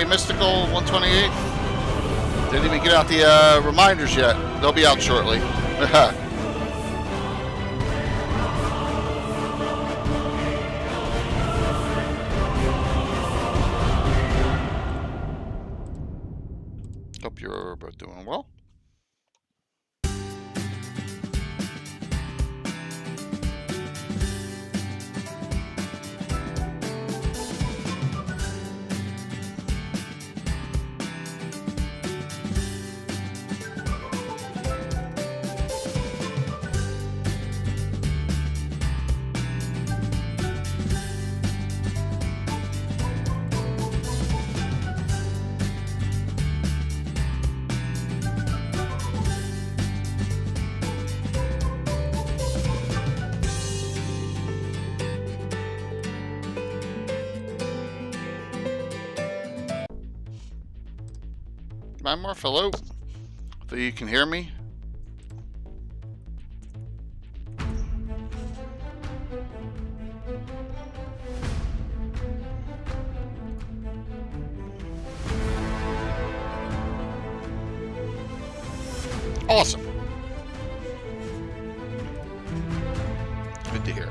Okay, Mystical 128. Didn't even get out the reminders yet. They'll be out shortly. Hope you're both doing well. Morph, hello. So you can hear me. Awesome. Good to hear.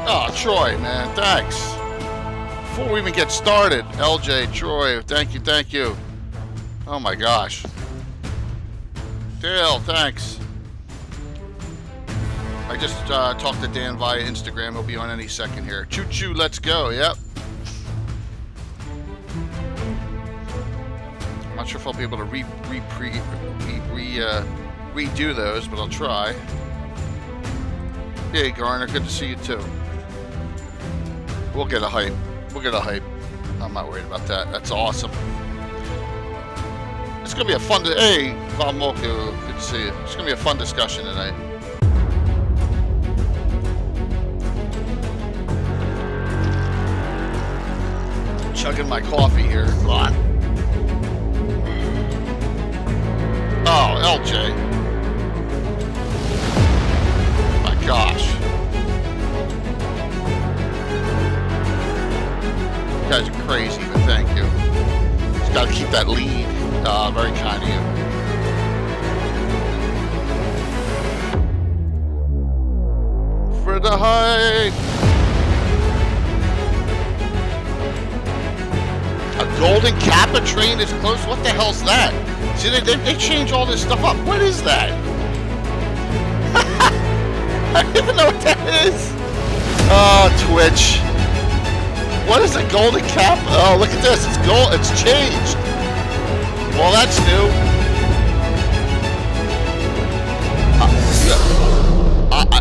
Oh, Troy, man, thanks. Before we even get started, LJ, Troy, thank you. Oh my gosh. Dale, thanks. I just talked to Dan via Instagram. He'll be on any second here. Choo choo, let's go. Yep. I'm not sure if I'll be able to redo those, but I'll try. Hey, Garner, good to see you too. We'll get a hype. I'm not worried about that. That's awesome. It's going to be a fun... Hey, Valmoku, good to see you. It's going to be a fun discussion tonight. Chugging my coffee here. Come on. Oh, LJ. My gosh. You guys are crazy, but thank you. Just gotta keep that lead. Very kind of you. For the hike. A golden Kappa train is close. What the hell's that? See, they change all this stuff up. What is that? I don't even know what that is. Oh, Twitch. What is a golden cap? Oh, look at this. It's gold. It's changed. Well, that's new.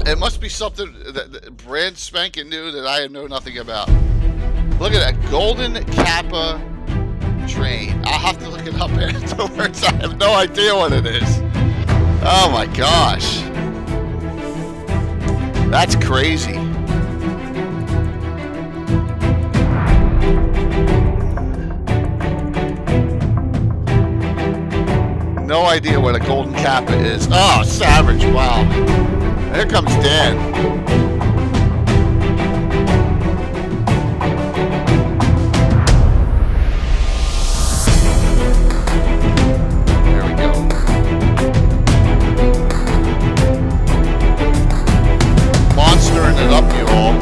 It must be something that brand spanking new that I know nothing about. Look at that golden Kappa train. I'll have to look it up afterwards. I have no idea what it is. Oh my gosh. That's crazy. No idea what a golden Kappa is. Oh, savage. Wow. Here comes Dan. There we go. Monstering it up, you all.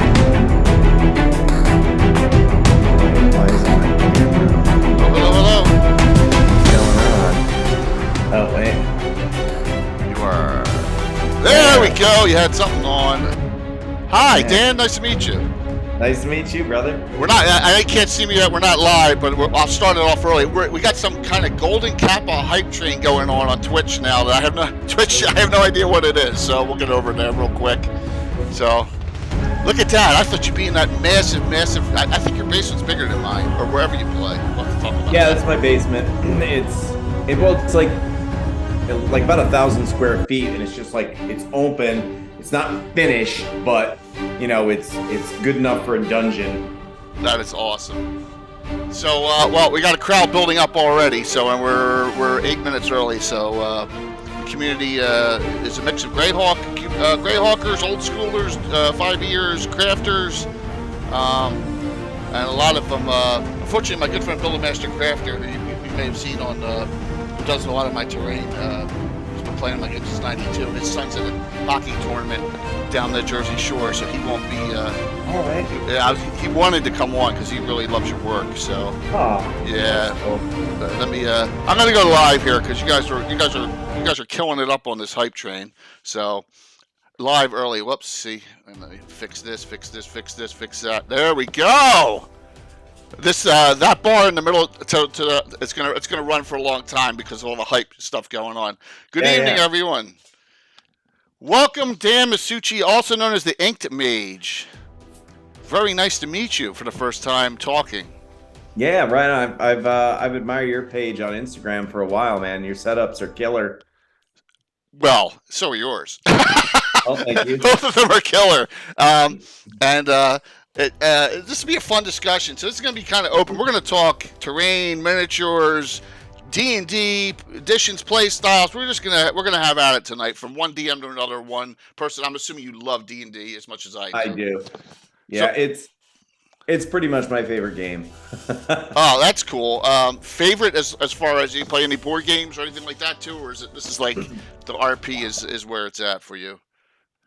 Hello. Oh, wait. You we had something on. Hi, Yeah. Dan. Nice to meet you. Nice to meet you, brother. We're not. I can't see me yet. We're not live, but I'll start it off early. We got some kind of Golden Kappa hype train going on Twitch now. That I have no Twitch. I have no idea what it is. So we'll get over there real quick. So look at that. I thought you'd be in that massive. I think your basement's bigger than mine, or wherever you play. We'll have to talk about Yeah, that. that's my basement. It's like about 1,000 square feet, and it's just like it's open. It's not finished, but you know, it's good enough for a dungeon. That is awesome. So, well, we got a crowd building up already. So, and we're 8 minutes early. So, the community is a mix of Greyhawkers, old schoolers, 5 years, crafters, and a lot of them. Unfortunately, my good friend Buildermaster Crafter, who you may have seen on, who does a lot of my terrain. He's been playing like since '92. His son's in a hockey tournament down the Jersey Shore, so he won't be. All right. Yeah, he wanted to come on because he really loves your work. So yeah, cool. let me. I'm gonna go live here because you guys are killing it up on this hype train. So live early. Whoops. See, and let me fix this, fix that. There we go. This that bar in the middle it's gonna run for a long time because of all the hype stuff going on. Good evening, everyone. Welcome, Dan Masucci, also known as the Inkdmage. Very nice to meet you for the first time talking. Yeah, right. I've admired your page on Instagram for a while, man. Your setups are killer. Well, so are yours. Oh, thank you. Both of them are killer. This will be a fun discussion. So this is going to be kind of open. We're going to talk terrain, miniatures, D&D, additions, play styles. We're gonna have at it tonight from one DM to another one person. I'm assuming you love D&D as much as I do. I do. Yeah, so, it's pretty much my favorite game. Oh, that's cool. Favorite as far as you play any board games or anything like that too, or is this like the RP is where it's at for you?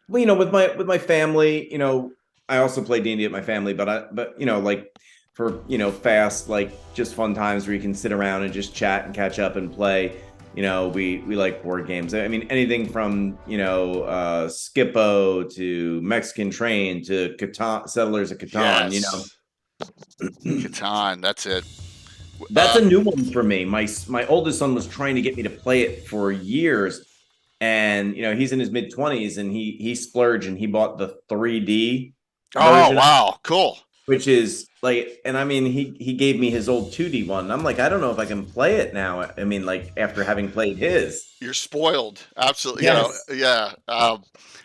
Well, you know, with my family, you know, I also play D&D at my family, but you know, like for, you know, fast, like just fun times where you can sit around and just chat and catch up and play. You know, we like board games. I mean, anything from, you know, Skippo to Mexican Train to Catan, Settlers of Catan, yes. You know. Catan, that's it. That's a new one for me. My oldest son was trying to get me to play it for years. And, you know, he's in his mid-20s and he splurged and he bought the 3D. Oh, wow. Cool. Which is like, and I mean, he gave me his old 2D one. I'm like, I don't know if I can play it now. I mean, like after having played his. You're spoiled. Absolutely. Yes. You know, yeah.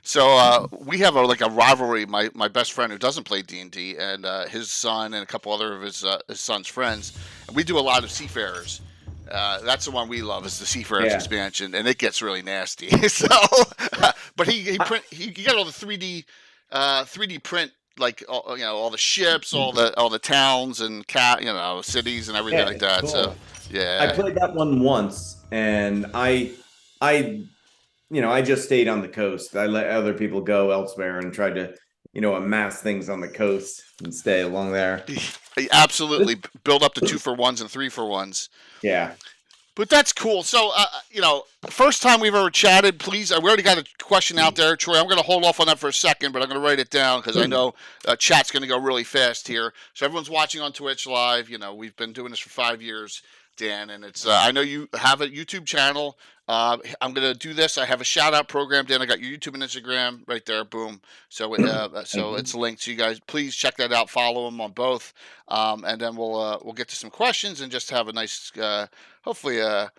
So we have a rivalry. My best friend who doesn't play D&D and his son and a couple other of his son's friends. And we do a lot of Seafarers. That's the one we love is the Seafarers expansion, and it gets really nasty. So, but he got all the 3D print. Like you know, all the ships, all the towns and cities and everything like that. Cool. So yeah, I played that one once, and I just stayed on the coast. I let other people go elsewhere and tried to, you know, amass things on the coast and stay along there. Absolutely, build up to 2-for-1s and 3-for-1s. Yeah. But that's cool. So, you know, first time we've ever chatted, please. We already got a question out there, Troy. I'm going to hold off on that for a second, but I'm going to write it down because I know chat's going to go really fast here. So everyone's watching on Twitch live. You know, we've been doing this for 5 years, Dan, and it's. I know you have a YouTube channel. I'm going to do this. I have a shout-out program, Dan. I got your YouTube and Instagram right there. Boom. So it's linked. So you guys, please check that out. Follow them on both. And then we'll get to some questions and just have a nice, hopefully a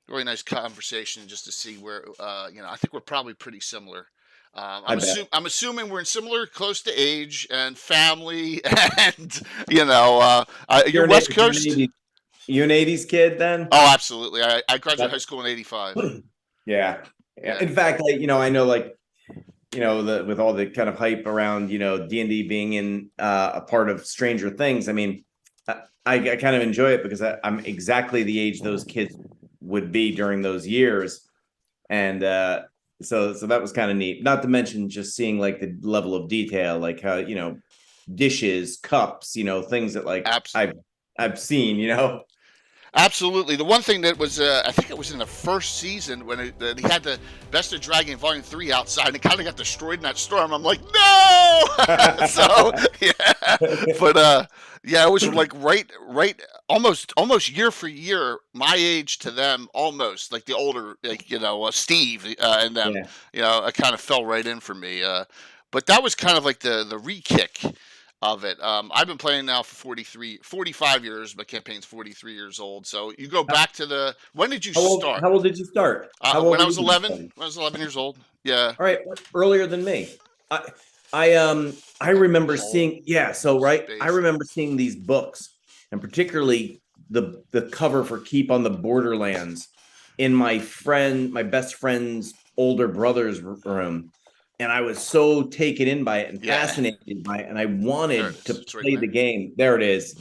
really nice conversation just to see where, you know, I think we're probably pretty similar. I'm assuming we're in similar, close to age and family and, you know, you're West Coast. You an 80s kid then? Oh, absolutely. I graduated high school in 85. Yeah. In fact, like, you know, I know, like, you know, with all the kind of hype around, you know, D&D being in a part of Stranger Things. I mean, I kind of enjoy it because I'm exactly the age those kids would be during those years. And so that was kind of neat. Not to mention just seeing like the level of detail, like how, you know, dishes, cups, you know, things that like I've seen, you know. Absolutely. The one thing that was, I think it was in the first season when that he had the Best of Dragon Volume 3 outside and it kind of got destroyed in that storm. I'm like, no! So, yeah. But, yeah, it was like almost year for year, my age to them, almost like the older, like, Steve and them, Yeah. it kind of fell right in for me. But that was kind of like the re-kick of it. I've been playing now for 45 years. My campaign's 43 years old. So you go back to when did you How old? start? How old did you start? How When old I were you was when you 11. started? When I was 11 years old. Yeah. All right, earlier than me. I I remember Whole seeing, yeah, so right, I space. remember seeing these books, and particularly the cover for Keep on the Borderlands in my best friend's older brother's room, and I was so taken in by it and Yeah. fascinated by it, and I There it wanted to is. It's right in play the there. game. There it is.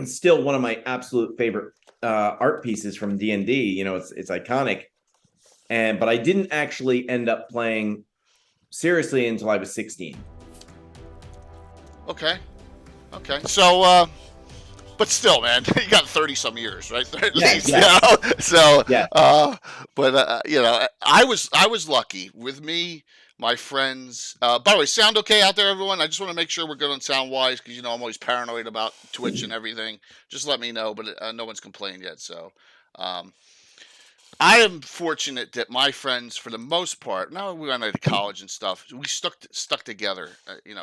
Still one of my absolute favorite art pieces from D&D. It's iconic, but I didn't actually end up playing seriously until I was 16. Okay. Okay. So, but still, man, you got 30 some years, right? At Yeah, least, yeah, So, yeah. but I was lucky with me, my friends. By the way, sound okay out there, everyone? I just want to make sure we're good on sound wise because I'm always paranoid about Twitch and everything. Just let me know, but no one's complained yet. So, um, I am fortunate that my friends, for the most part, now we went to college and stuff, we stuck together.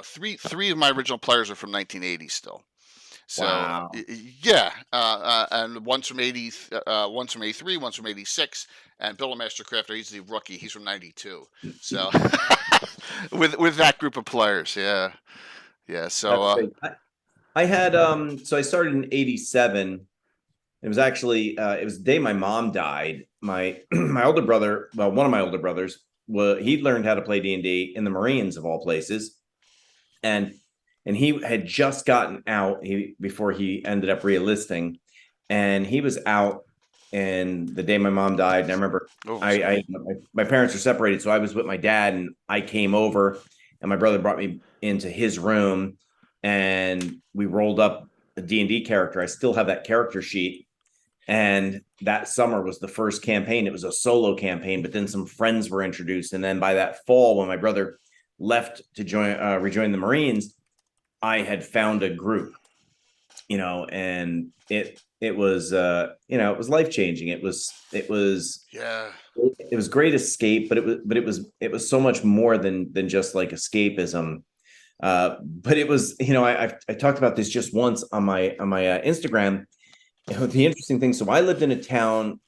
Three of my original players are from 1980 still. So Wow. yeah, and one's from 80, one's from 83, one's from 86, and Bill Mastercrafter, he's the rookie. He's from 92. So with that group of players, yeah, yeah. So That's great. I had so I started in 87. It was actually it was the day my mom died. My my older brother, well, one of my older brothers, he learned how to play D&D in the Marines of all places. And he had just gotten out before he ended up re-enlisting, and he was out. And the day my mom died, and I remember oh, I sorry. my parents were separated, so I was with my dad, and I came over, and my brother brought me into his room, and we rolled up a D&D character. I still have that character sheet, and that summer was the first campaign. It was a solo campaign, but then some friends were introduced, and then by that fall, when my brother left to rejoin the Marines, I had found a group, and it was it was life changing. Yeah, It was great escape, but it was so much more than just like escapism. But it was, I talked about this just once on my Instagram. The interesting thing. So I lived in a town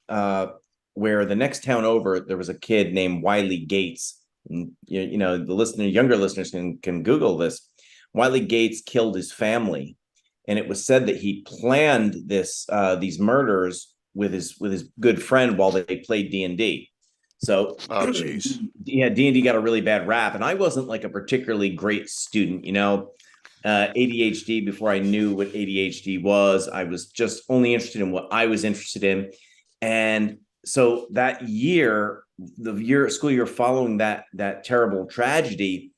where the next town over there was a kid named Wiley Gates. And, the younger listeners can Google this. Wiley Gates killed his family, and it was said that he planned these murders with his good friend while they played D&D. So oh jeez. yeah, D&D got a really bad rap, and I wasn't like a particularly great student. ADHD, before I knew what ADHD was, I was just only interested in what I was interested in. And so that year, school year following that terrible tragedy,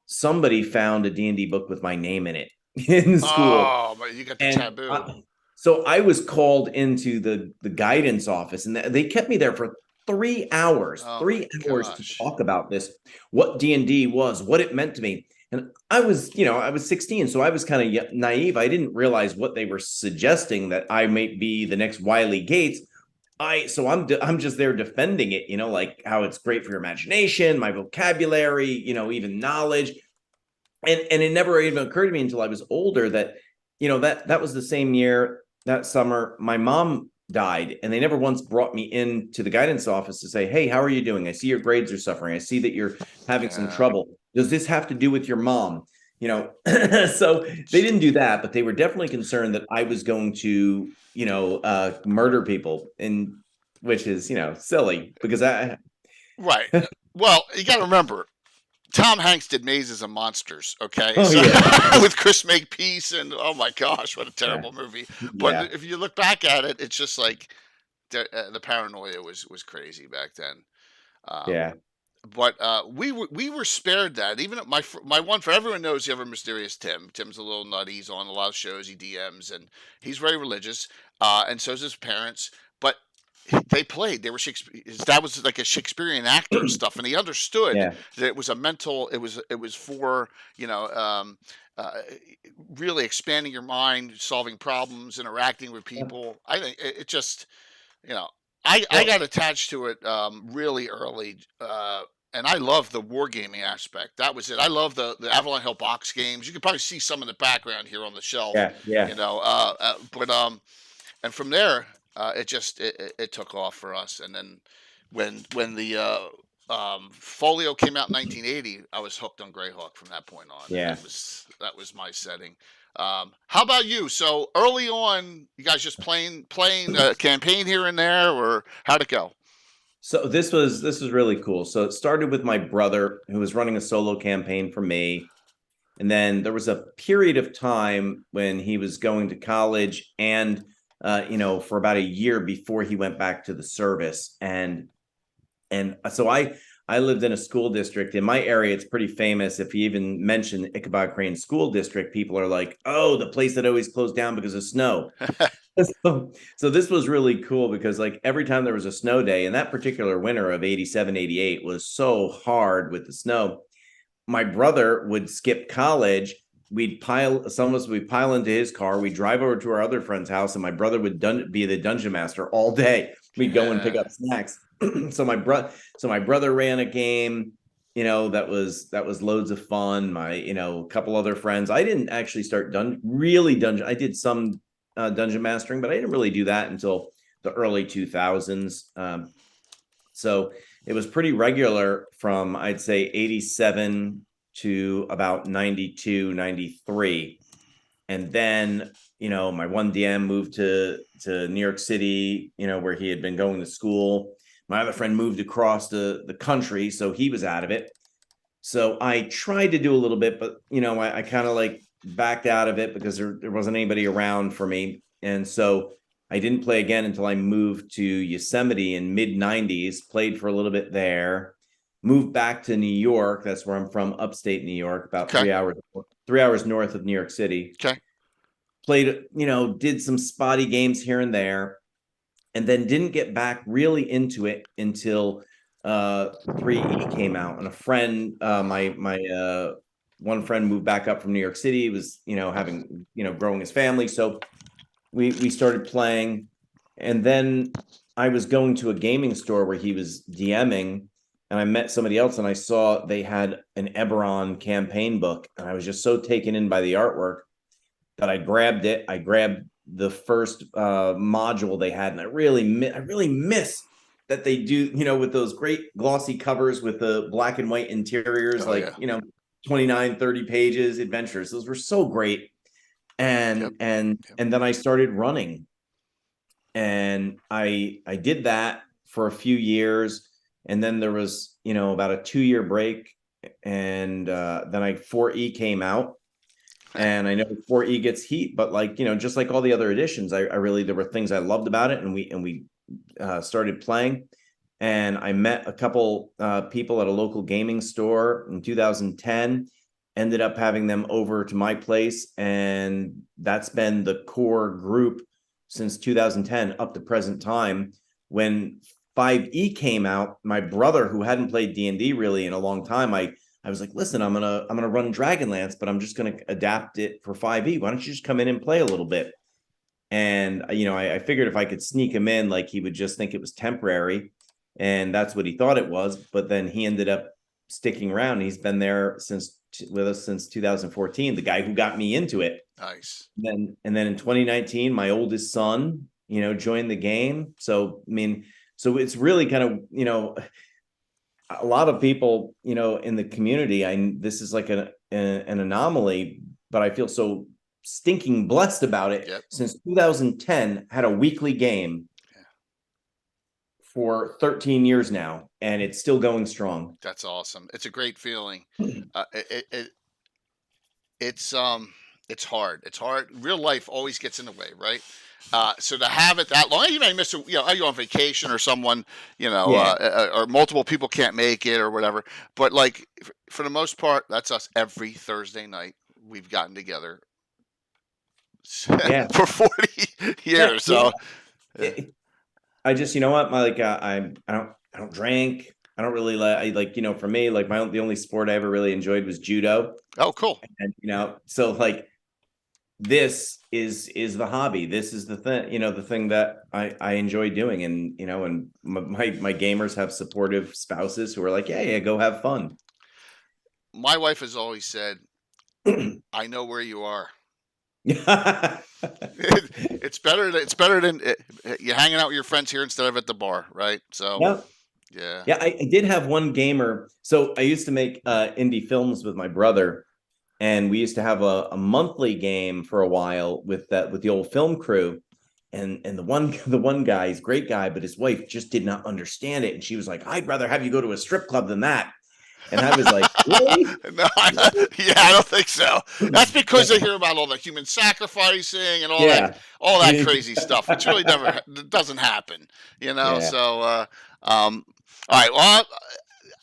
somebody found a D&D book with my name in it in school. Oh, but you got the And taboo. so I was called into the guidance office, and they kept me there for 3 hours, Oh my 3 hours to gosh. talk about this, what D&D was, what it meant to me. And I was 16, so I was kind of naive. I didn't realize what they were suggesting, that I might be the next Wiley Gates. I'm just there defending it, like how it's great for your imagination, my vocabulary, even knowledge. And it never even occurred to me until I was older that, that was the same year, that summer, my mom died, and they never once brought me into the guidance office to say, hey, how are you doing? I see your grades are suffering. I see that you're having some Yeah. trouble. Does this have to do with your mom? So they didn't do that, but they were definitely concerned that I was going to, murder people, and which is, silly, because Right. Well, you got to remember, Tom Hanks did Mazes and Monsters, okay? oh So yeah, with Chris Makepeace, and oh my gosh, what a yeah, terrible movie. But yeah, if you look back at it, it's just like the paranoia was crazy back then. Um, yeah. but we were spared that. Even my one for everyone knows you have a mysterious Tim. Tim's a little nutty. He's on a lot of shows. He DMs and he's very religious. And so is his parents. But they played. They were Shakespeare. His dad was like a Shakespearean actor and stuff, and he understood Yeah. that it was a mental. It was for uh, really expanding your mind, solving problems, interacting with people. I think it just you know, I Well, got attached to it really early, and I love the wargaming aspect. That was it. I love the Avalon Hill box games. You can probably see some in the background here on the shelf, yeah, yeah. but and from there, it took off for us. And then when the Folio came out in 1980, I was hooked on Greyhawk from that point on, and Yeah. that was my setting. How about you? So early on, you guys just playing a campaign here and there, or how'd it go? So this was really cool. So it started with my brother who was running a solo campaign for me. And then there was a period of time when he was going to college and for about a year before he went back to the service. And so I lived in a school district in my area. It's pretty famous. If you even mention Ichabod Crane School District, people are like, "Oh, the place that always closed down because of snow." So this was really cool because like every time there was a snow day, and that particular winter of 87, 88 was so hard with the snow. My brother would skip college. Some of us would pile into his car. We'd drive over to our other friend's house, and my brother would be the dungeon master all day. We'd go and pick Yeah. up snacks. So my brother ran a game, that was loads of fun. A couple other friends. I didn't actually start dungeon. I did some dungeon mastering, but I didn't really do that until the early 2000s. So it was pretty regular from, I'd say, 87 to about 92, 93. And then, my one DM moved to New York City, where he had been going to school. My other friend moved across the country, so he was out of it. So I tried to do a little bit, but I kind of like backed out of it because there wasn't anybody around for me. And so I didn't play again until I moved to Yosemite in mid 90s, played for a little bit there, moved back to New York. That's where I'm from, upstate New York, about Okay. 3 hours north of New York City. Okay. Played, did some spotty games here and there, and then didn't get back really into it until 3E came out. And a friend, my one friend moved back up from New York City, was having growing his family, so we started playing. And then I was going to a gaming store where he was DMing, and I met somebody else, and I saw they had an Eberron campaign book, and I was just so taken in by the artwork that I grabbed it. I grabbed the first module they had, and I really miss that they do, with those great glossy covers with the black and white interiors, Oh like, yeah. 29, 30 pages adventures. Those were so great. Yep. And then I started running, and I did that for a few years, and then there was, about a 2-year break, and then 4E came out. And I know 4E gets heat, but like, just like all the other editions, I really, there were things I loved about it, and we started playing. And I met a couple people at a local gaming store in 2010, ended up having them over to my place, and that's been the core group since 2010 up to present time. When 5E came out, my brother, who hadn't played D&D really in a long time, I was like, listen, I'm gonna run Dragonlance, but I'm just gonna adapt it for 5E. Why don't you just come in and play a little bit? And I figured if I could sneak him in, like, he would just think it was temporary, and that's what he thought it was. But then he ended up sticking around. He's been there with us since 2014. The guy who got me into it. Nice. And then in 2019, my oldest son, joined the game. So I mean, so it's really kind of a lot of people, in the community. This is like an anomaly, but I feel so stinking blessed about it. Yep. Since 2010, had a weekly game for 13 years now, and it's still going strong. That's awesome. It's a great feeling. It's It's hard. It's hard. Real life always gets in the way, right? So to have it that long, you may miss, are you on vacation or someone, Yeah. or multiple people can't make it or whatever. But like for the most part, that's us every Thursday night. We've gotten together Yeah. for 40 Yeah. years. Yeah. So I just, you know what, my like, I don't drink. I don't really like, for me, like the only sport I ever really enjoyed was judo. oh, cool. And, so like this is the hobby. This is the thing, the thing that I enjoy doing. And, and my gamers have supportive spouses who are like, yeah, go have fun. My wife has always said, I know where you are. It's better than you hanging out with your friends here instead of at the bar, right? So Yeah. yeah. Yeah, I did have one gamer. So I used to make indie films with my brother, and we used to have a monthly game for a while with the old film crew. And the one guy, he's a great guy, but his wife just did not understand it. And she was like, I'd rather have you go to a strip club than that. And I was like, really? No, I don't think so. That's because they hear about all the human sacrificing and all that crazy stuff, which really never doesn't happen, Yeah. So, all right. Well,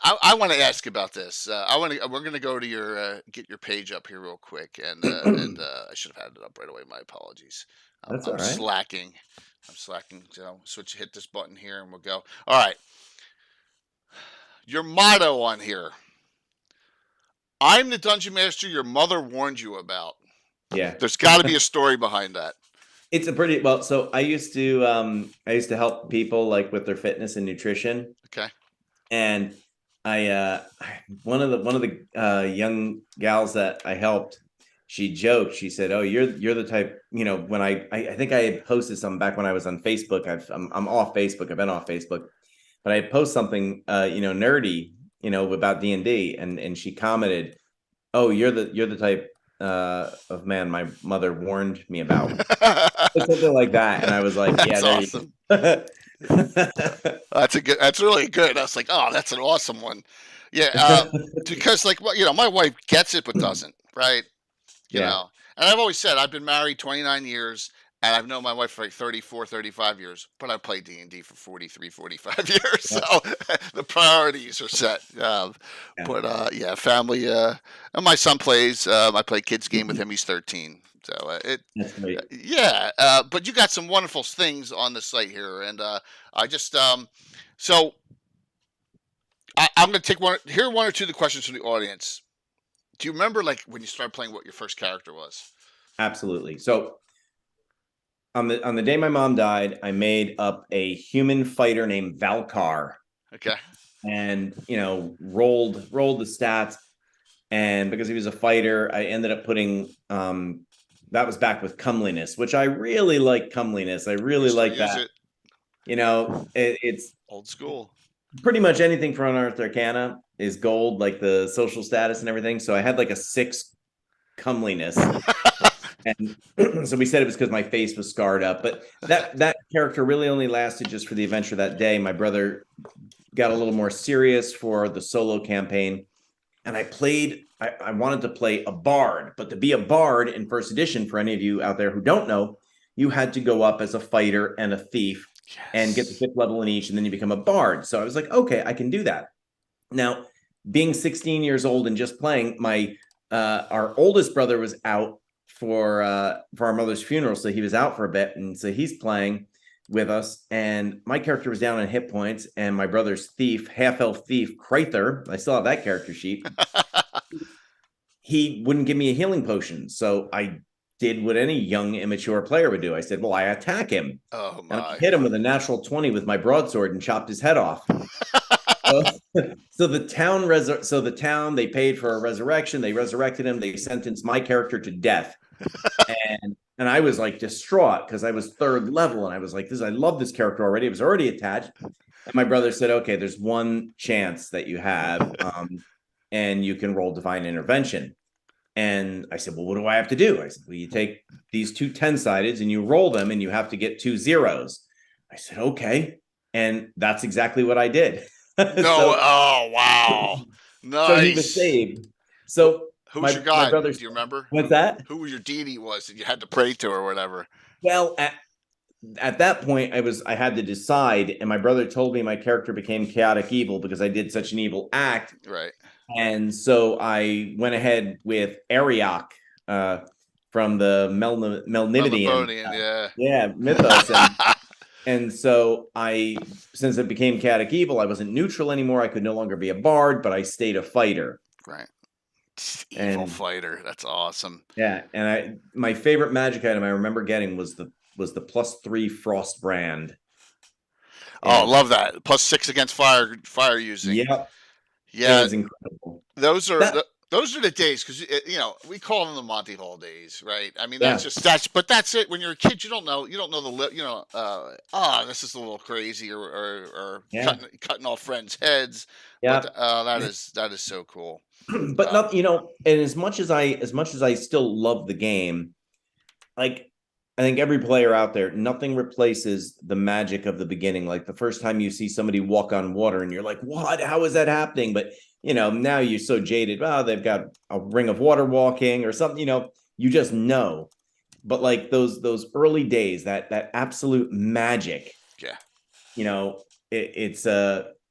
I want to ask about this. We're going to go to get your page up here real quick, and I should have had it up right away. My apologies. That's I'm all right. slacking. I'm slacking. So hit this button here, and we'll go. All right. Your motto on here. I'm the dungeon master your mother warned you about. Yeah. There's got to be a story behind that. It's a pretty well. So I used to help people like with their fitness and nutrition. Okay. And one of the young gals that I helped, she joked. She said, "Oh, you're the type, when I think I had posted something back when I was on Facebook. I'm off Facebook. I've been off Facebook, but I post something nerdy, about D&D, and she commented, "Oh, you're the type of man my mother warned me about." Something like that. And I was like, yeah, that's awesome. That's really good. I was like, oh, that's an awesome one. Yeah. Because like, my wife gets it, but doesn't, right? You know, and I've always said, I've been married 29 years and I've known my wife for like 34, 35 years, but I've played D&D for 43, 45 years. So the priorities are set. But family, and my son plays, I play kids game with him. He's 13. So that's great. But you got some wonderful things on the site here. And I just, so I'm going to take one or two of the questions from the audience. Do you remember like when you started playing what your first character was? Absolutely. So on the day my mom died, I made up a human fighter named Valkar. Okay. And rolled the stats, and because he was a fighter, I ended up putting that was back with comeliness, which I really like. Comeliness, I really like that. It's old school. Pretty much anything for Unearthed Arcana is gold, like the social status and everything. So I had like a 6 comeliness. And so we said it was because my face was scarred up, but that character really only lasted just for the adventure that day. My brother got a little more serious for the solo campaign, and I wanted to play a bard, but to be a bard in first edition, for any of you out there who don't know, you had to go up as a fighter and a thief and get the 5th level in each, and then you become a bard. So I was like, okay, I can do that. Now, being 16 years old and just playing, our oldest brother was out for our mother's funeral, so he was out for a bit, and so he's playing with us, and my character was down on hit points, and my brother's thief, half-elf thief, Kreither, I still have that character sheet, he wouldn't give me a healing potion, so I did what any young, immature player would do. I said, well, I attack him. Oh, my. And I hit him with a natural 20 with my broadsword and chopped his head off. So the town, they paid for a resurrection. They resurrected him. They sentenced my character to death. And I was like distraught because I was 3rd level. And I was like, I love this character already. It was already attached. And my brother said, okay, there's one chance that you have, and you can roll divine intervention. And I said, well, what do I have to do? I said, well, you take these 2 10-sideds and you roll them and you have to get 2 zeros. I said, okay. And that's exactly what I did. No. Oh, wow. Nice. So he was saved. So Who was your my god? brother's. Do you remember What's that? who your deity was that you had to pray to or whatever? Well, at that point, I had to decide, and my brother told me my character became chaotic evil because I did such an evil act, Right. and so I went ahead with Ariok from the Melnibodean, Melnibonian, yeah, mythos, and so since it became chaotic evil, I wasn't neutral anymore. I could no longer be a bard, but I stayed a fighter. right. Evil And fighter. That's awesome. yeah, and my favorite magic item I remember getting was the +3 frost brand. Oh, And love that. +6 against fire using. yep, it Yeah, was incredible. those are That the those are the days because we call them the Monty Hall days, right? I mean yeah, but that's it. When you're a kid, you don't know this is a little crazy or yeah, cutting off friends' heads, but yeah. that is so cool. But not, and as much as I still love the game, like I think every player out there, nothing replaces the magic of the beginning. Like the first time you see somebody walk on water and you're like, what? How is that happening? But now you're so jaded. Oh, they've got a ring of water walking or something, you just know. But like those early days, that absolute magic, Yeah. it's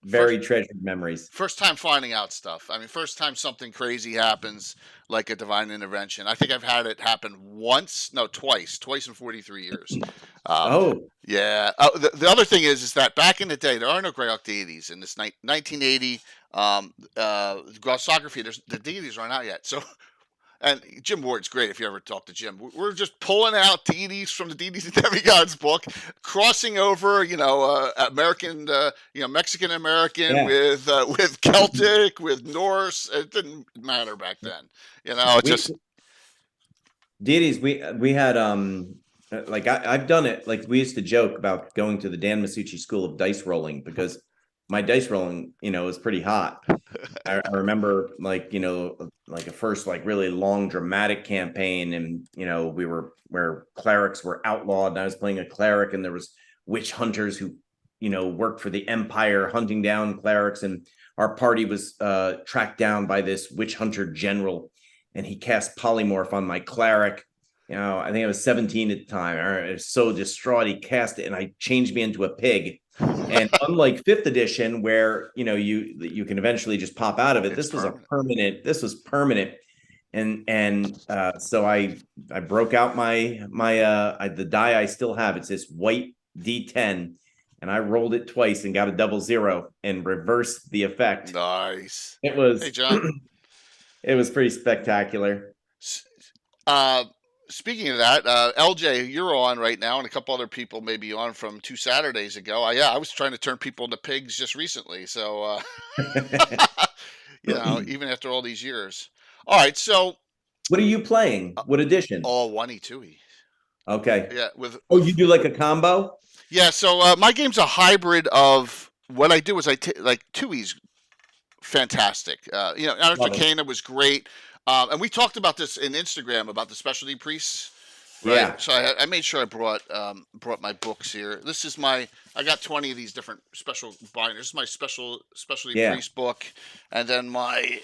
First, very treasured memories. first time finding out stuff. I mean, first time something crazy happens, like a divine intervention. I think I've had it happen twice in 43 years. Um, Oh, yeah. The other thing is that back in the day, there are no Greyhawk deities in this 1980 Glossography. The deities aren't out yet. So and Jim Ward's great if you ever talk to Jim. We're just pulling out deities from the Deities and Demigods book, crossing over, American, Mexican American yeah. with Celtic, with Norse. It didn't matter back then. It We just deities, we had like I've done it. Like we used to joke about going to the Dan Masucci School of Dice Rolling because my dice rolling, was pretty hot. I remember like like a first like really long dramatic campaign, and we were where clerics were outlawed, and I was playing a cleric, and there was witch hunters who worked for the Empire hunting down clerics, and our party was tracked down by this witch hunter general, and he cast polymorph on my cleric. I think I was 17 at the time. I was so distraught. He cast it, and I changed me into a pig. And unlike 5th edition, where you can eventually just pop out of it, this was permanent. This was permanent, and so I broke out my the die I still have. It's this white D10, and I rolled it twice and got a 0 and reversed the effect. nice. It was Hey, John. it was pretty spectacular. Speaking of that, LJ, you're on right now, and a couple other people may be on from 2 Saturdays ago. I was trying to turn people into pigs just recently, so even after all these years. All right, so What are you playing? What edition? all 1E2E. Okay. Yeah, you do like a combo? Yeah, so my game's a hybrid of what I do is like 2E's fantastic. Arcana was great. And we talked about this in Instagram about the specialty priests, right? Yeah. So I made sure I brought my books here. This is I got 20 of these different special binders. This is my specialty priest book, and then my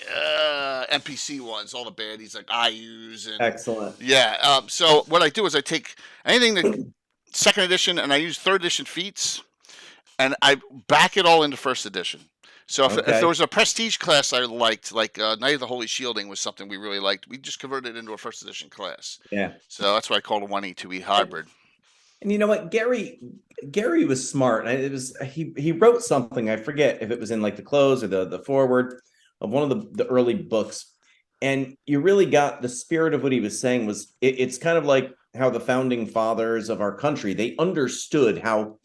NPC ones, all the baddies like I use. And Excellent. yeah. So what I do is I take anything that 2nd edition, and I use 3rd edition feats, and I back it all into 1st edition. So if there was a prestige class I liked, like Knight of the Holy Shielding was something we really liked, we just converted it into a 1st edition class. Yeah. So that's why I call it a 1E2E hybrid. And you know what, Gary was smart. It was he wrote something, I forget if it was in like the close or the foreword of one of the early books, and you really got the spirit of what he was saying. It's kind of like how the founding fathers of our country, they understood how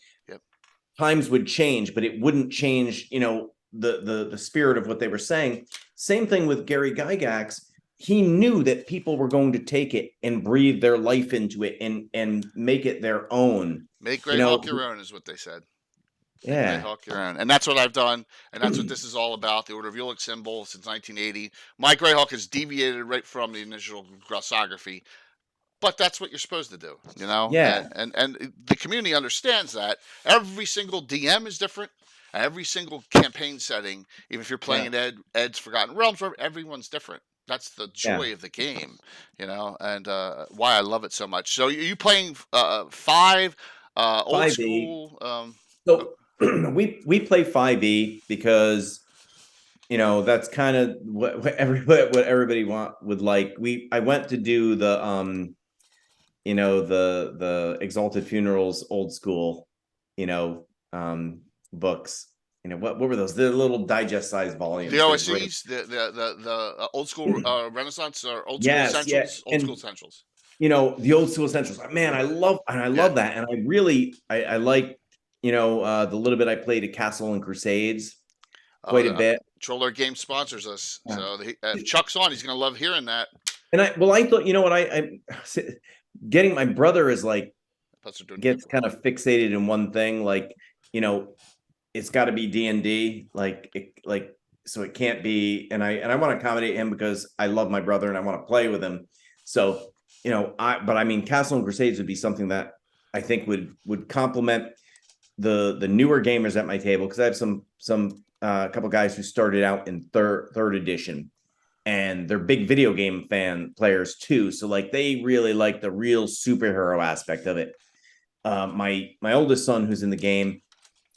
times would change, but it wouldn't change the spirit of what they were saying. Same thing with Gary Gygax. He knew that people were going to take it and breathe their life into it and make it their own. Make Greyhawk your own is what they said. Yeah. Greyhawk your own. And that's what I've done. And that's what this is all about. The Order of Ulick symbol since 1980. My Greyhawk has deviated right from the initial glossography. But that's what you're supposed to do, Yeah. And the community understands that. Every single DM is different. Every single campaign setting, even if you're playing in Ed's Forgotten Realms, everyone's different. That's the Yeah, joy of the game, and why I love it so much. So you playing five, old 5e. school? Uh, So we play 5e because that's kind of what everybody would like. I went to do the Exalted Funerals old school, you know, books. What were those? The little digest sized the volumes. They're great. OSCs, the old school Renaissance or old school Yes, yeah. essentials, old school And essentials. the old school essentials. Man, I Yeah. love that. And I really I like, the little bit I played at Castle and Crusades quite a bit. Troller Game sponsors us, Yeah. so if Chuck's on, he's gonna love hearing that. And I thought, what I getting my brother is like Plus, they're doing gets paperwork. kind of fixated in one thing, like, it's got to be D&D, so it can't be. And I want to accommodate him because I love my brother and I want to play with him. So, but I mean, Castle and Crusades would be something that I think would complement the newer gamers at my table, because I have some couple guys who started out in third edition, and they're big video game players too. So like they really like the real superhero aspect of it. My oldest son, who's in the game,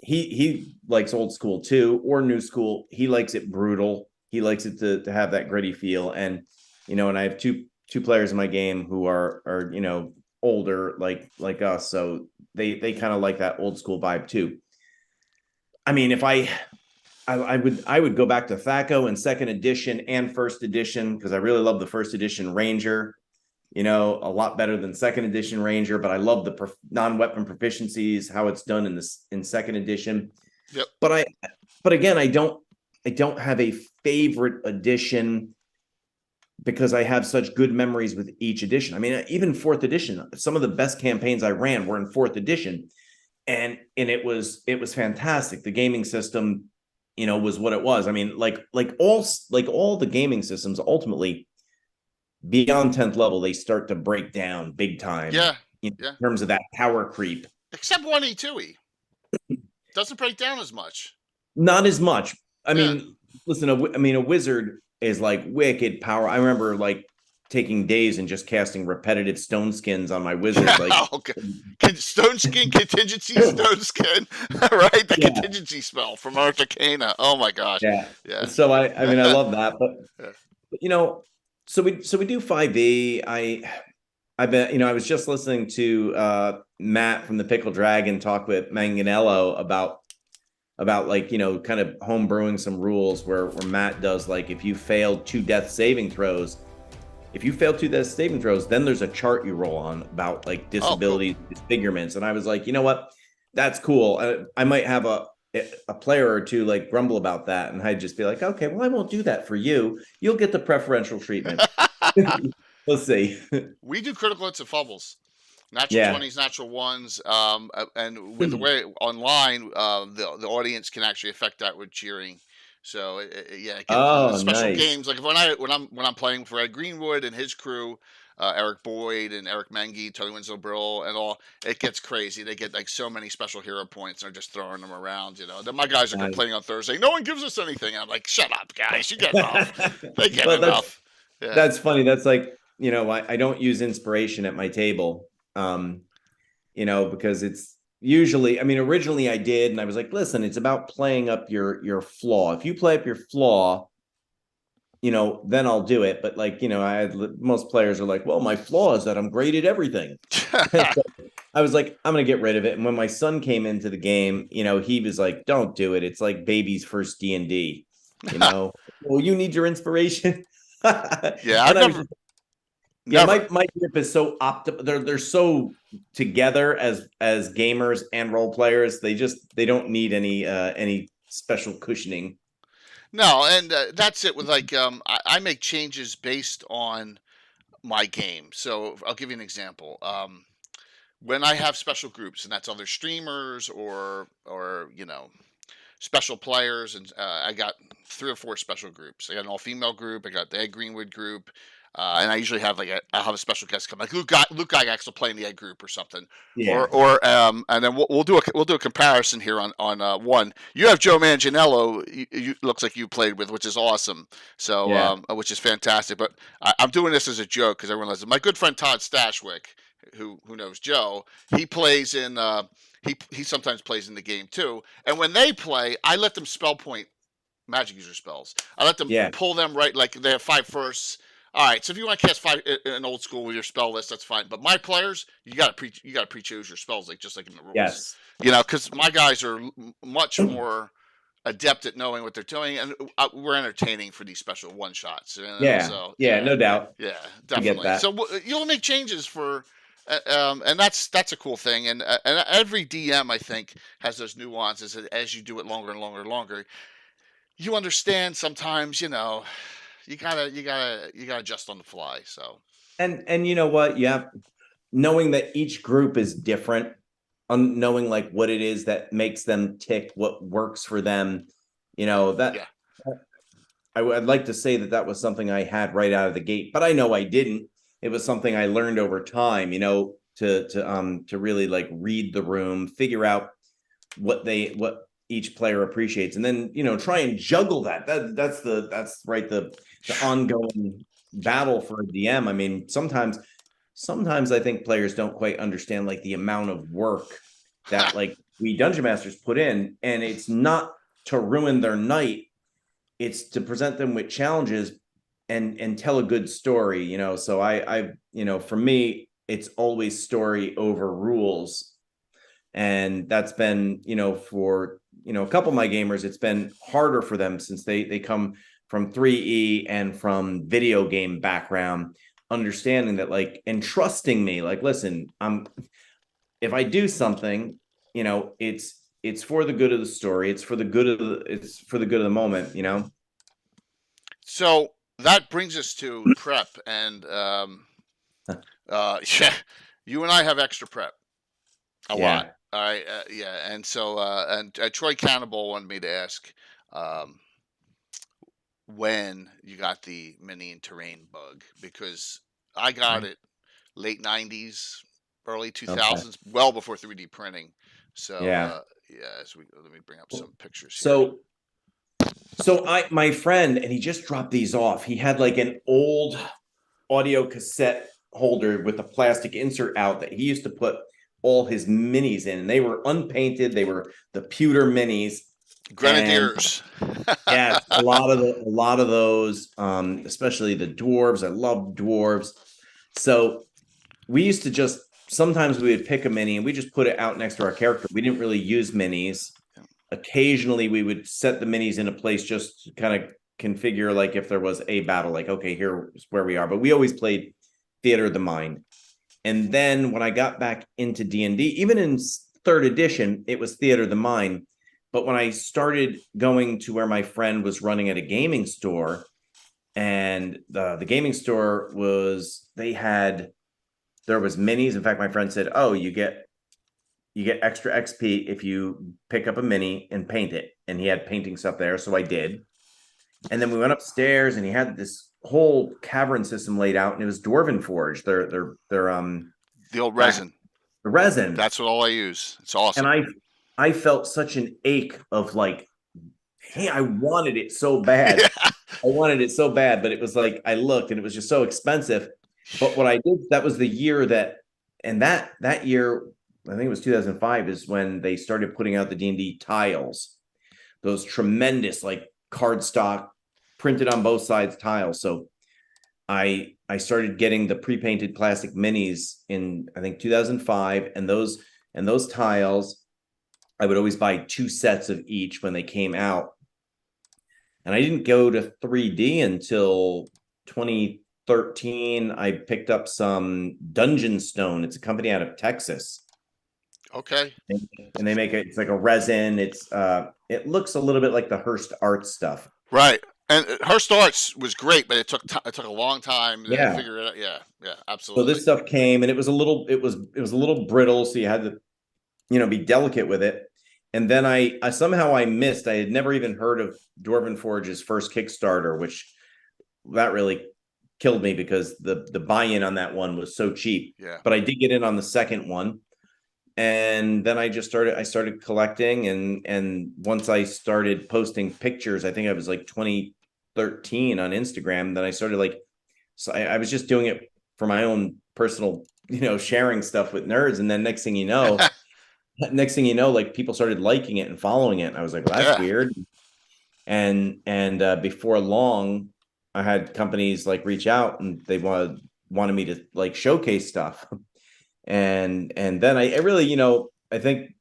he likes old school too, or new school. He likes it brutal. He likes it to have that gritty feel. And I have two players in my game who are older, like us, so they kind of like that old school vibe too. I mean, if I would go back to Thaco in second edition and first edition, because I really love the first edition Ranger, a lot better than second edition Ranger. But I love the non-weapon proficiencies, how it's done in second edition. Yep. But again, I don't have a favorite edition, because I have such good memories with each edition. I mean, even fourth edition, some of the best campaigns I ran were in fourth edition, and it was fantastic. The gaming system, was what it was. I mean, all the gaming systems ultimately, beyond 10th level, they start to break down big time, Yeah. in Yeah. terms of that power creep. Except 1E2E doesn't break down as much. Not as much. I Yeah. mean, listen, a wizard is like wicked power. I remember like taking days and just casting repetitive stone skins on my wizard. Like, Okay. Stone skin contingency stone skin, right? The yeah, contingency spell from Arcana. Oh my gosh. yeah. Yeah. So I mean, I love that. But Yeah. you know, so we do 5e. I bet, I was just listening to Matt from the Pickle Dragon talk with Manganello about like, kind of home brewing some rules where Matt does, like, if you fail two death saving throws, then there's a chart you roll on about like disabilities, cool. disfigurements. And I was like, you know what, that's cool. I might have a player or two like grumble about that, and I'd just be like, okay, well, I won't do that for you. You'll get the preferential treatment. We'll see. We do critical hits and fumbles. Natural Yeah. 20s, natural ones, and with the way online, the audience can actually affect that with cheering. So yeah, it Oh, special nice. games like when I'm playing for Ed Greenwood and his crew, Eric Boyd and Eric Mengi, Tony Winslow Brill, and all. It gets crazy. They get like so many special hero points, and they're just throwing them around. Then my guys are Nice. complaining on Thursday. No one gives us anything. And I'm like, shut up, guys. You get enough. They get Well, enough. Yeah. that's funny. That's like, I don't use inspiration at my table. Because it's usually, I mean, originally I did, and I was like, listen, it's about playing up your flaw. If you play up your flaw, then I'll do it. But like, most players are like, well, my flaw is that I'm great at everything. So I was like, I'm gonna get rid of it. And when my son came into the game, he was like, don't do it. It's like baby's first D&D. Well, you need your inspiration. Yeah, I've And I was never. just, yeah, Never. my group is so they're so together as gamers and role players. They don't need any special cushioning. No, and that's it. With like, I make changes based on my game. So I'll give you an example. When I have special groups, and that's other streamers or special players, and I got 3 or 4 special groups. I got an all female group. I got the Ed Greenwood group. And I usually have I have a special guest come, like Luke Gygax will play in the egg group or something, Yeah. and then we'll do a comparison here on one. You have Joe Manganiello. Looks like you played with, which is awesome. So Yeah. which is fantastic. But I'm doing this as a joke because everyone knows my good friend Todd Stashwick, who knows Joe. He plays in. He sometimes plays in the game too. And when they play, I let them spell point magic user spells. I let them Yeah. pull them right, like they have 5 firsts. All right, so if you want to cast 5 in old school with your spell list, that's fine. But my players, you got to pre-choose your spells, like just like in the rules. Yes. Because my guys are much more adept at knowing what they're doing, and we're entertaining for these special one shots. Yeah. So, yeah. No doubt. Yeah, I get definitely. that. So you'll make changes for. And that's a cool thing, and every DM I think has those nuances as you do it longer and longer and longer. You understand sometimes, you gotta adjust on the fly. So And you know what? Yeah, knowing that each group is different, knowing like what it is that makes them tick, what works for them, that. yeah. I'd like to say that was something I had right out of the gate, but I know I didn't. It was something I learned over time, to really like read the room, figure out what each player appreciates, and then try and juggle that. That's the ongoing battle for a DM. I mean, sometimes I think players don't quite understand like the amount of work that like we dungeon masters put in, and it's not to ruin their night. It's to present them with challenges and tell a good story, So I for me, it's always story over rules. And that's been, for, a couple of my gamers, it's been harder for them since they come from 3E and from video game background, understanding that like, and trusting me, like, listen, if I do something, it's for the good of the story. It's for the good of the moment, So that brings us to prep, and yeah, you and I have extra prep a lot. All right, yeah, and so and Troy Cannibal wanted me to ask when you got the mini and terrain bug, because I got it late '90s, early 2000s, well before 3D printing. So yeah, let me bring up some pictures here. So my friend, and he just dropped these off. He had like an old audio cassette holder with a plastic insert out that he used to put all his minis in. And they were unpainted. They were the pewter minis. Grenadiers. Yeah, a lot of those, especially the dwarves. I love dwarves. So we used to sometimes we would pick a mini and we just put it out next to our character. We didn't really use minis. Occasionally we would set the minis in a place just to kind of configure, like if there was a battle, like, okay, here's where we are. But we always played Theater of the Mind. And then when I got back into D&D, even in 3rd edition, it was Theater of the Mind. But when I started going to where my friend was running at a gaming store, and the gaming store there was minis. In fact, my friend said, oh, you get extra XP if you pick up a mini and paint it. And he had painting stuff there. So I did. And then we went upstairs and he had this whole cavern system laid out, and it was Dwarven Forge. They're the old resin. The resin. That's what all I use. It's awesome. And I felt such an ache of like, hey, I wanted it so bad. Yeah. I wanted it so bad, but it was like, I looked and it was just so expensive. But what I did, that was the year that year, I think it was 2005, is when they started putting out the D&D tiles, those tremendous like cardstock printed on both sides tiles. So I started getting the pre-painted plastic minis in, I think, 2005, and those tiles, I would always buy 2 sets of each when they came out. And I didn't go to 3D until 2013. I picked up some Dungeon Stone. It's a company out of Texas. Okay. And they make it's like a resin. It looks a little bit like the Hearst Arts stuff. Right. And Hearst Arts was great, but it took a long time to figure it out. Yeah, absolutely. So this stuff came, and it was a little brittle, so you had to, be delicate with it. And then I somehow missed. I had never even heard of Dwarven Forge's first Kickstarter, which that really killed me because the buy-in on that one was so cheap. Yeah. But I did get in on the second one, and then I started collecting, and once I started posting pictures, I think I was like 2013 on Instagram. Then I started like, so I was just doing it for my own personal, sharing stuff with nerds, and then next thing you know, like people started liking it and following it, and I was like, well, that's Yeah. weird. And before long, I had companies like reach out, and they wanted me to like showcase stuff. And then I really, I think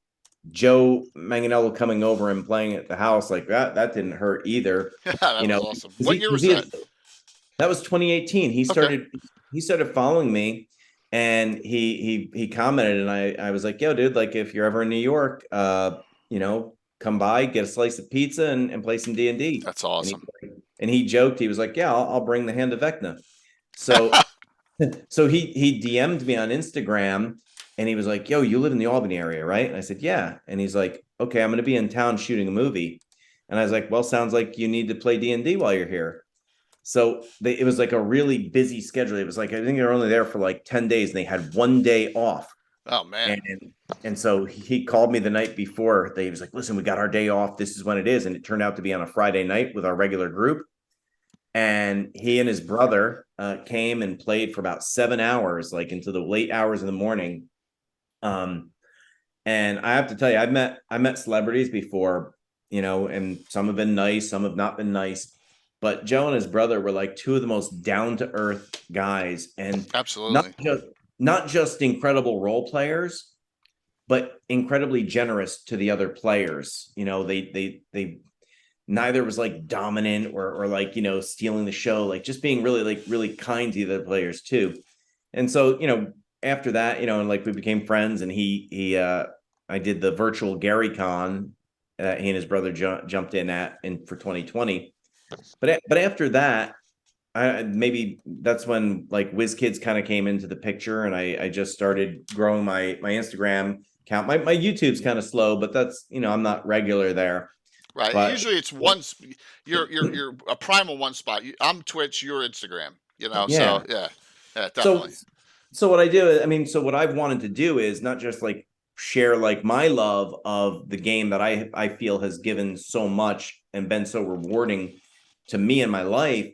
Joe Manganiello coming over and playing at the house like that didn't hurt either. That was awesome. 'Cause What year was he that? that was 2018. He Okay. started following me, and he commented, and I was like, yo, dude, like if you're ever in New York, come by, get a slice of pizza, and play some D&D. That's And he awesome. and he joked, he was like, yeah, I'll bring the Hand of Vecna. So so he DM'd me on Instagram, and he was like, yo, you live in the Albany area, right? And I said, yeah. And he's like, okay, I'm going to be in town shooting a movie. And I was like, well, sounds like you need to play D&D while you're here. So it was like a really busy schedule. It was like, I think they were only there for like 10 days, and they had one day off. Oh man. And so he called me the night before. He was like, listen, we got our day off. This is when it is. And it turned out to be on a Friday night with our regular group. And he and his brother came and played for about 7 hours, like into the late hours in the morning. And I have to tell you, I met celebrities before, and some have been nice, some have not been nice. But Joe and his brother were like two of the most down to earth guys, and Absolutely. not just incredible role players, but incredibly generous to the other players. They neither was like dominant or like, stealing the show, like just being really kind to the other players too. And so, after that, and like we became friends, and I did the virtual Gary Con that he and his brother jumped in for 2020. But after that, maybe that's when like WizKids kind of came into the picture, and I just started growing my Instagram account. My YouTube's kind of slow, but that's, I'm not regular there. Right. But Usually it's one. You're a primal one spot. I'm Twitch. You're Instagram. yeah. So yeah, yeah, So definitely. so what I do, I mean, so what I've wanted to do is not just like share like my love of the game that I feel has given so much and been so rewarding to me in my life,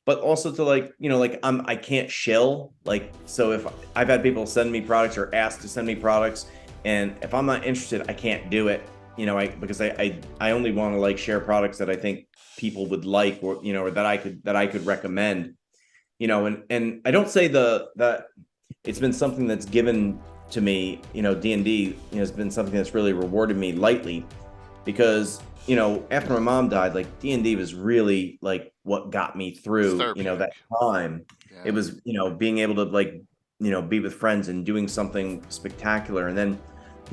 but also to like, like I can't shill. Like, so if I've had people send me products or ask to send me products, and if I'm not interested, I can't do it. Because I only want to like share products that I think people would like, or or that I could recommend. And I don't say that it's been something that's given to me, D&D, has been something that's really rewarded me lightly, because after my mom died, like D&D was really like what got me through, that time. Yeah. It was, being able to like, be with friends and doing something spectacular. And then,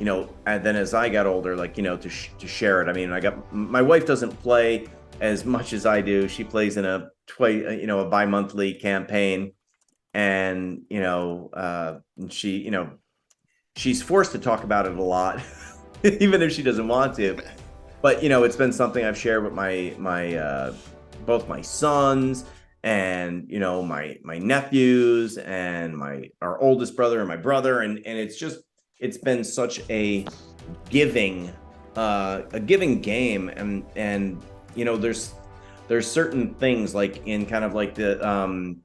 and then as I got older, like, to share it. I mean, my wife doesn't play as much as I do. She plays in a bi-monthly campaign, and she, she's forced to talk about it a lot, even if she doesn't want to. But it's been something I've shared with my both my sons, and my nephews, and our oldest brother and my brother, and it's been such a giving game. And there's certain things like in kind of like the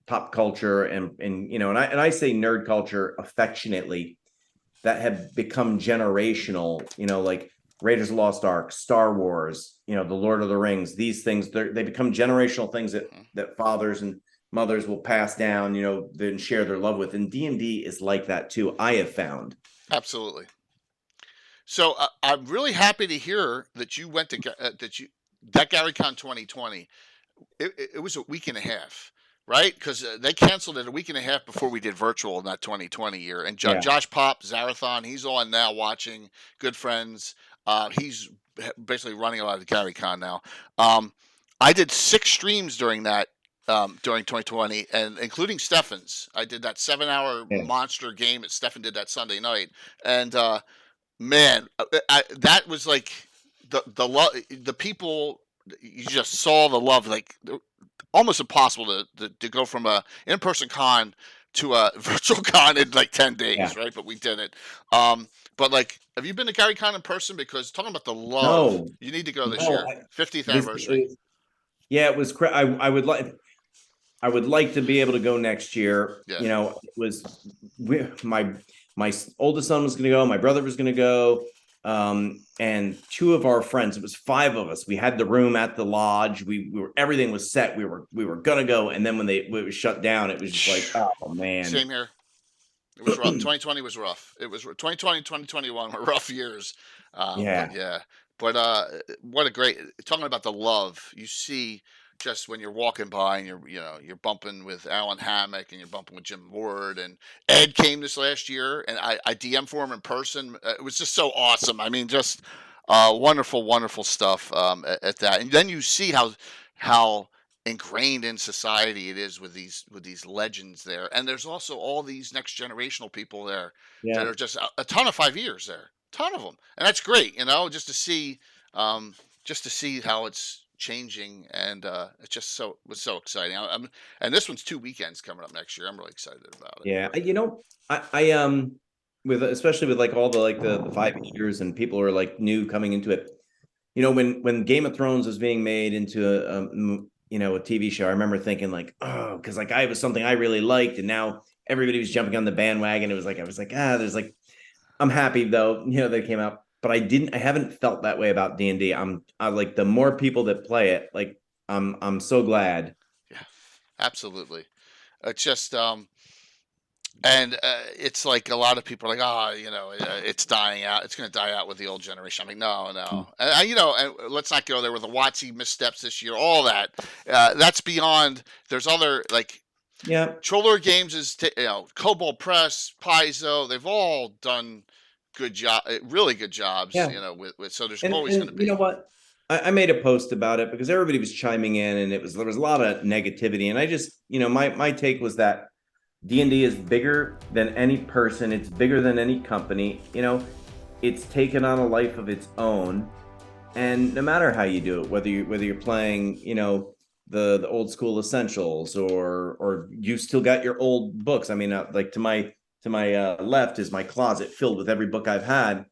pop culture, and I say nerd culture affectionately, that have become generational, like Raiders of the Lost Ark, Star Wars, The Lord of the Rings. These things, they become generational things that fathers and mothers will pass down, then share their love with. And D&D is like that too, I have found. Absolutely. So I'm really happy to hear that you went to that GaryCon 2020. It was a week and a half, right? Because they canceled it a week and a half before we did virtual in that 2020 year. And Yeah. Josh Pop, Zarathon, he's on now watching, good friends. He's basically running a lot of GaryCon now. I did 6 streams during that, during 2020, and including Stefan's. I did that 7-hour Yeah. monster game that Stefan did that Sunday night. And man, that was like the people you just saw the love, like almost impossible to go from a in-person con to a virtual con in like 10 Yeah. days, right? But we did it. But like, have you been to Gary Con in person? Because talking about the love, No, you need to go this no. year. 50th This anniversary. yeah, it was. I would like to be able to go next year. Yeah. You know, it was my oldest son was going to go, my brother was going to go, and two of our friends. It was five of us. We had the room at the lodge. We were everything was set. We were going to go, and then when it was shut down, it was just like, oh man. Same here. It was rough. 2020 was rough. It was 2020 and 2021 were rough years. Yeah, But yeah, but what a great, talking about the love you see just when you're walking by and you're bumping with Alan Hammock and you're bumping with Jim Ward, and Ed came this last year, and I DM for him in person. It was just so awesome. I mean, just wonderful, wonderful stuff at that. And then you see how ingrained in society it is with these legends there, and there's also all these next generational people there that yeah. are just a ton of 5 years there, ton of them, and that's great, um just to see how it's changing, and it's just was so exciting. And this one's 2 weekends coming up next year. I'm really excited about it. Yeah, you know, I with especially with like all the like the 5 years and people are like new coming into it. You know, when Game of Thrones was being made into a TV show, I remember thinking like, oh, because like I was something I really liked, and now everybody was jumping on the bandwagon. It was like I was like, there's like I'm happy though, they came out, but I haven't felt that way about D&D. I like the more people that play it, like I'm so glad. Yeah, absolutely. It's just and it's like a lot of people are like, it's dying out. It's going to die out with the old generation. I'm like, no, no. And let's not go there with the WotC missteps this year. All that, that's beyond. There's other like, Yeah. Troller Games Cobalt Press, Paizo. They've all done good job, really good jobs. Yeah. With so there's And always going to be. you know what? I made a post about it because everybody was chiming in, and there was a lot of negativity. And I just, my take was that D&D is bigger than any person. It's bigger than any company. It's taken on a life of its own, and no matter how you do it, whether you're playing, the old school essentials, or you still got your old books. I mean, like to my left is my closet filled with every book I've had.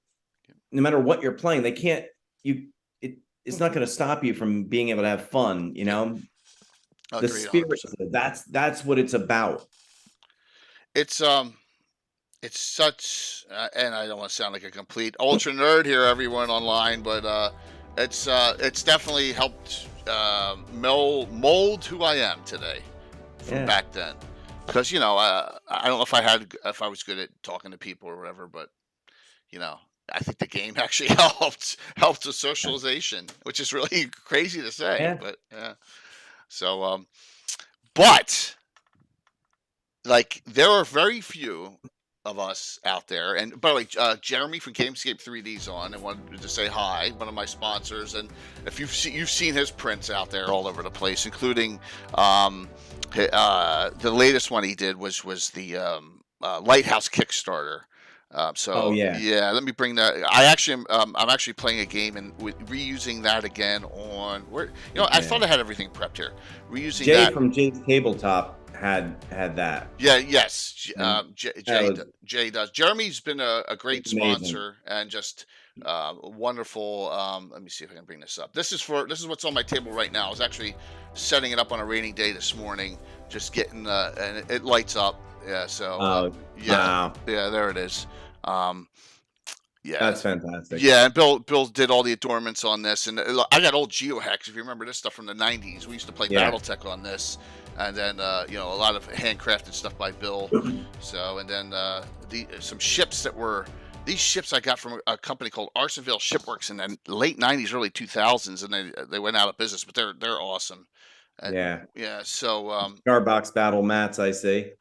No matter what you're playing, it's not going to stop you from being able to have fun. The spirit, 100%. that's what it's about. It's such, and I don't want to sound like a complete ultra nerd here, everyone online, but it's definitely helped mold who I am today from back then. Because I don't know if I was good at talking to people or whatever, but I think the game actually helped the socialization, which is really crazy to say. Yeah. But yeah, so but like there are very few of us out there. And by the way, Jeremy from Gamescape 3D's on, and wanted to say hi, one of my sponsors. And if you've seen his prints out there all over the place, including the latest one he did was the Lighthouse Kickstarter. Yeah, let me bring that. I'm actually playing a game and reusing that again on where I thought I had everything prepped here. Reusing Jay that from Jay's Tabletop had that. Yeah, yes. Jay does. Jeremy's been a great sponsor and just wonderful. Let me see if I can bring this up. This is what's on my table right now. I was actually setting it up on a rainy day this morning, just getting and it lights up. Yeah, so wow. Yeah, there it is. Yeah, that's fantastic. Yeah, and Bill did all the adornments on this, and I got old GeoHex. If you remember this stuff from the '90s, we used to play BattleTech on this, and then a lot of handcrafted stuff by Bill. So, and then some ships these ships I got from a company called Arsonville Shipworks in the late '90s, early 2000s, and they went out of business, but they're awesome. And, yeah. So Starbox battle mats, I see.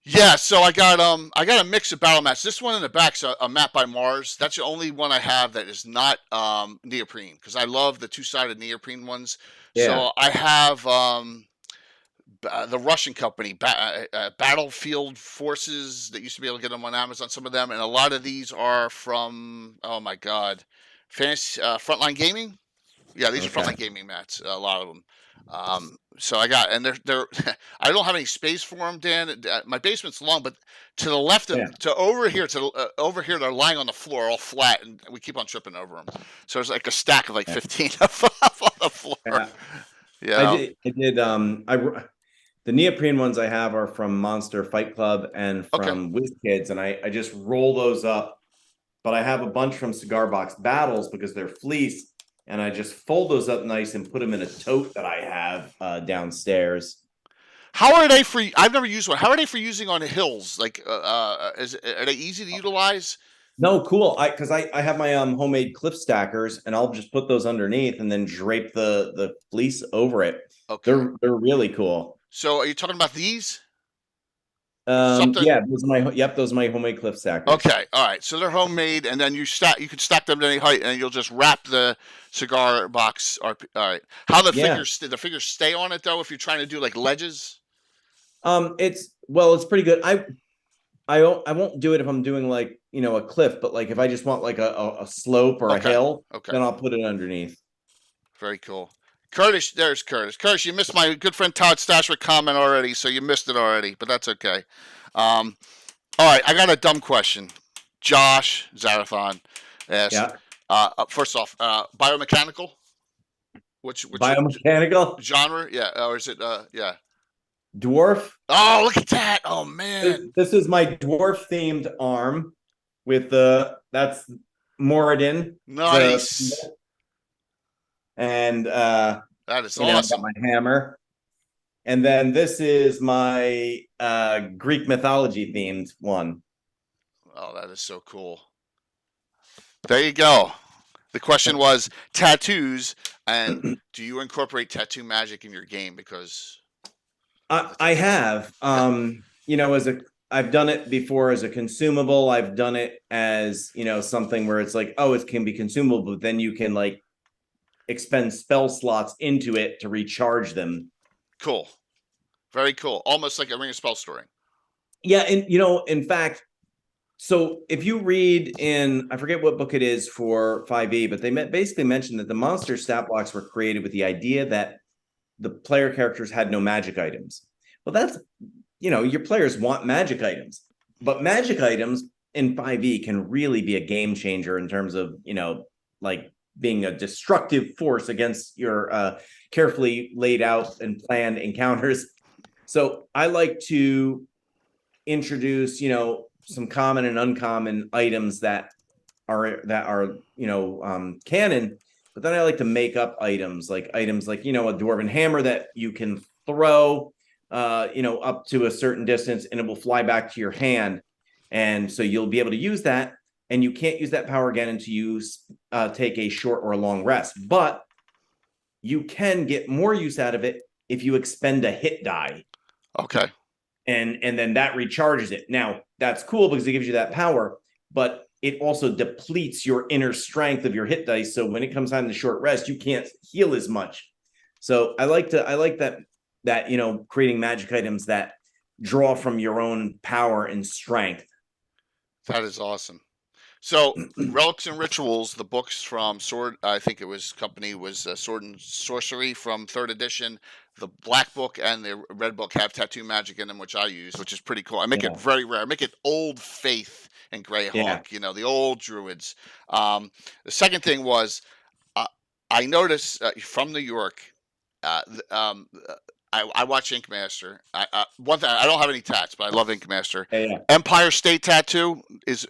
Yeah, so I got a mix of battle mats. This one in the back's a map by Mars. That's the only one I have that is not neoprene, because I love the two-sided neoprene ones. Yeah. So I have the Russian company, Battlefield Forces, that used to be able to get them on Amazon. Some of them, and a lot of these are from Frontline Gaming. Yeah, these are from Okay. like gaming mats. A lot of them. So I got, and they're I don't have any space for them, Dan. My basement's long, but to the left of Yeah. to over here to over here, they're lying on the floor, all flat, and we keep on tripping over them. So there's like a stack of like Yeah. 15 of them on the floor. Yeah. You know? I did. The neoprene ones I have are from Monster Fight Club and Okay. from WizKids, and I just roll those up. But I have a bunch from Cigar Box Battles because they're fleece, and I just fold those up nice and put them in a tote that I have downstairs. How are they for? I've never used one. How are they for using on hills? Like, are they easy to utilize? No, cool. I have my homemade cliff stackers, and I'll just put those underneath and then drape the fleece over it. Okay. They're really cool. So, are you talking about these? Something. Yeah, those are my homemade cliff stackers. Okay, all right. So they're homemade, and then you stack. You can stack them to any height, and you'll just wrap the cigar box. All right. How the figures stay on it though? If you're trying to do like ledges. It's pretty good. I won't do it if I'm doing like a cliff, but like if I just want like a slope or a hill, then I'll put it underneath. Very cool. Curtis, there's Curtis. Curtis, you missed my good friend Todd Stashwick comment already, so you missed it already, but that's okay. All right, I got a dumb question. Josh Zarathon asked. Yeah. First off, biomechanical. Which biomechanical genre? Yeah, or is it? Yeah. Dwarf. Oh, look at that! Oh man, this is my dwarf themed arm with that's Moradin. Nice. And that is awesome. My hammer. And then this is my Greek mythology themed one. Oh, that is so cool. There you go. The question was tattoos, and do you incorporate tattoo magic in your game? Because I have, I've done it before as a consumable. I've done it as something where it's like, oh, it can be consumable, but then you can like expend spell slots into it to recharge them. Cool. Very cool. Almost like a Ring of Spell story. Yeah, and in fact, so if you read in, I forget what book it is for 5e, but they basically mentioned that the monster stat blocks were created with the idea that the player characters had no magic items. Well, that's, your players want magic items, but magic items in 5e can really be a game changer in terms of, like being a destructive force against your carefully laid out and planned encounters. So I like to introduce, some common and uncommon items that are canon, but then I like to make up items like a dwarven hammer that you can throw up to a certain distance and it will fly back to your hand, and so you'll be able to use that, and you can't use that power again until you take a short or a long rest, but you can get more use out of it if you expend a hit die. Okay. And then that recharges it. Now, that's cool because it gives you that power, but it also depletes your inner strength of your hit dice. So when it comes time to short rest, you can't heal as much. So I like that creating magic items that draw from your own power and strength. That is awesome. So, Relics and Rituals, the books from Sword, I think it was Sword and Sorcery from 3rd edition. The black book and the red book have tattoo magic in them, which I use, which is pretty cool. I make it very rare. I make it Old Faith and Greyhawk, the old druids. The second thing was, I noticed from New York, I watch Inkmaster. One thing, I don't have any tats, but I love Inkmaster. Yeah. Empire State Tattoo is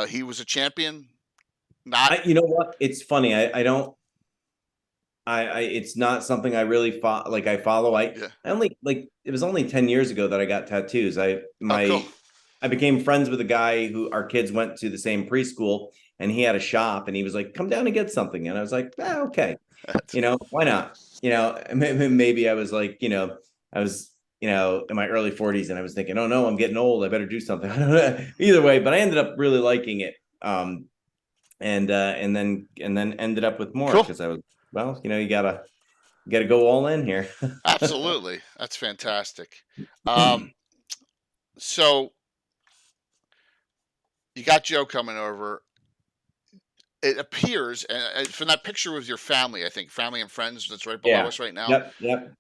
he was a champion. You know what? It's funny. I don't. It's not something I really I follow. I only it was only 10 years ago that I got tattoos. Cool. I became friends with a guy who our kids went to the same preschool, and he had a shop, and he was like, "Come down and get something," and I was like, "Okay, why not?" Maybe I was like, I was, in my early 40s, and I was thinking, oh no, I'm getting old. I better do something. Either way, but I ended up really liking it. And then ended up with more because I was, you gotta go all in here. Absolutely. That's fantastic. So you got Joe coming over. it appears, and from that picture with your family, I think family and friends that's right below Yeah. us right now. Yep. Yep.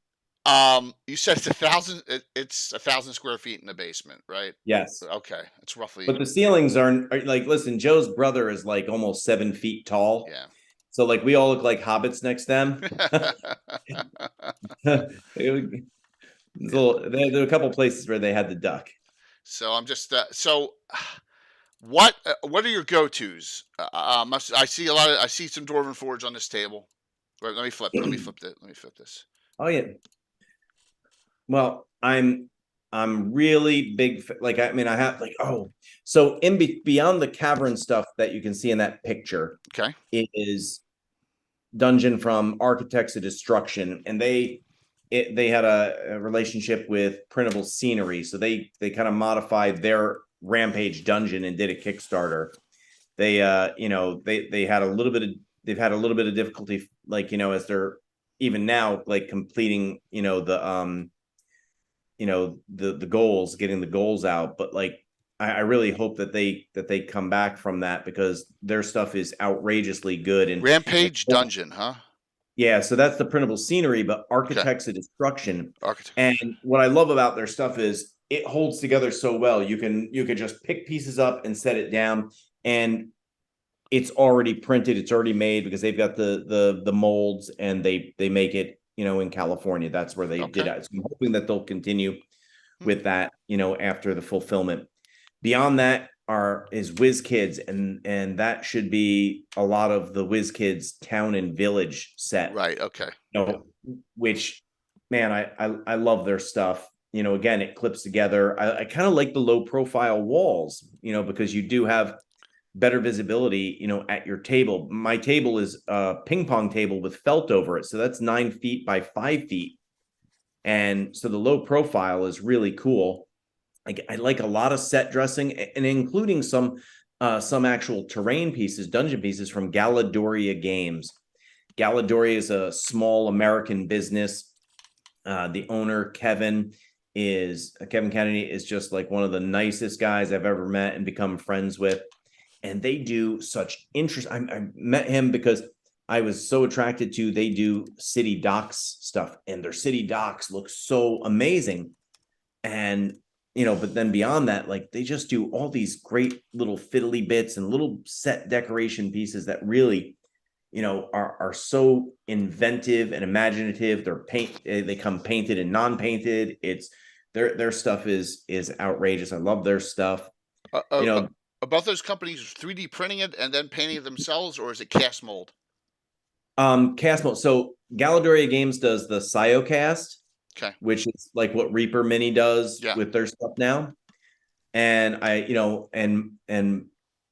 You said it's 1,000. It's 1,000 square feet in the basement, right? Yes. Okay, it's roughly. But the ceilings are like, listen, Joe's brother is like almost 7 feet tall. Yeah. So like we all look like hobbits next to them. Yeah. There are a couple places where they had the duck. So I'm just what are your go-tos? I see a lot of I see some Dwarven Forge on this table. Wait, let me flip. Let me flip it. Let me flip this. Oh yeah. Well, I'm really big. Like I mean, I have like so beyond the cavern stuff that you can see in that picture Okay. is Dungeon from Architects of Destruction, and they had a relationship with Printable Scenery, so they kind of modified their Rampage dungeon and did a Kickstarter. They they had a little bit of they've had a little bit of difficulty, like as they're even now like completing the goals, getting the goals out. But like I really hope that they come back from that, because their stuff is outrageously good. And Rampage Dungeon, huh? yeah, so that's the Printable Scenery, but Okay. Architects of Destruction. Architect. And what I love about their stuff is it holds together so well. You could just pick pieces up and set it down, and it's already printed, it's already made, because they've got the molds, and they make it in California. That's where they did it. So I'm hoping that they'll continue with that after the fulfillment. Beyond that is Whiz Kids, and that should be a lot of the Whiz Kids town and village set, Right. Okay. Which, man, I love their stuff. Again, it clips together. I kind of like the low profile walls, because you do have better visibility, at your table. My table is a ping pong table with felt over it, so that's 9 feet by 5 feet, and so the low profile is really cool. I like a lot of set dressing, and including some actual terrain pieces, dungeon pieces from Galadoria Games. Galadoria is a small American business. The owner, Kevin Kennedy, is just like one of the nicest guys I've ever met and become friends with. And they do such interest. I met him because I was so attracted to, they do city docks stuff, and their city docks look so amazing. And but then beyond that, like they just do all these great little fiddly bits and little set decoration pieces that really, are so inventive and imaginative. They come painted and non-painted. It's their stuff is outrageous. I love their stuff. Both those companies 3D printing it and then painting it themselves, or is it cast mold? Cast mold. So Galadoria Games does the Siocast, Okay. which is like what Reaper Mini does with their stuff now. And and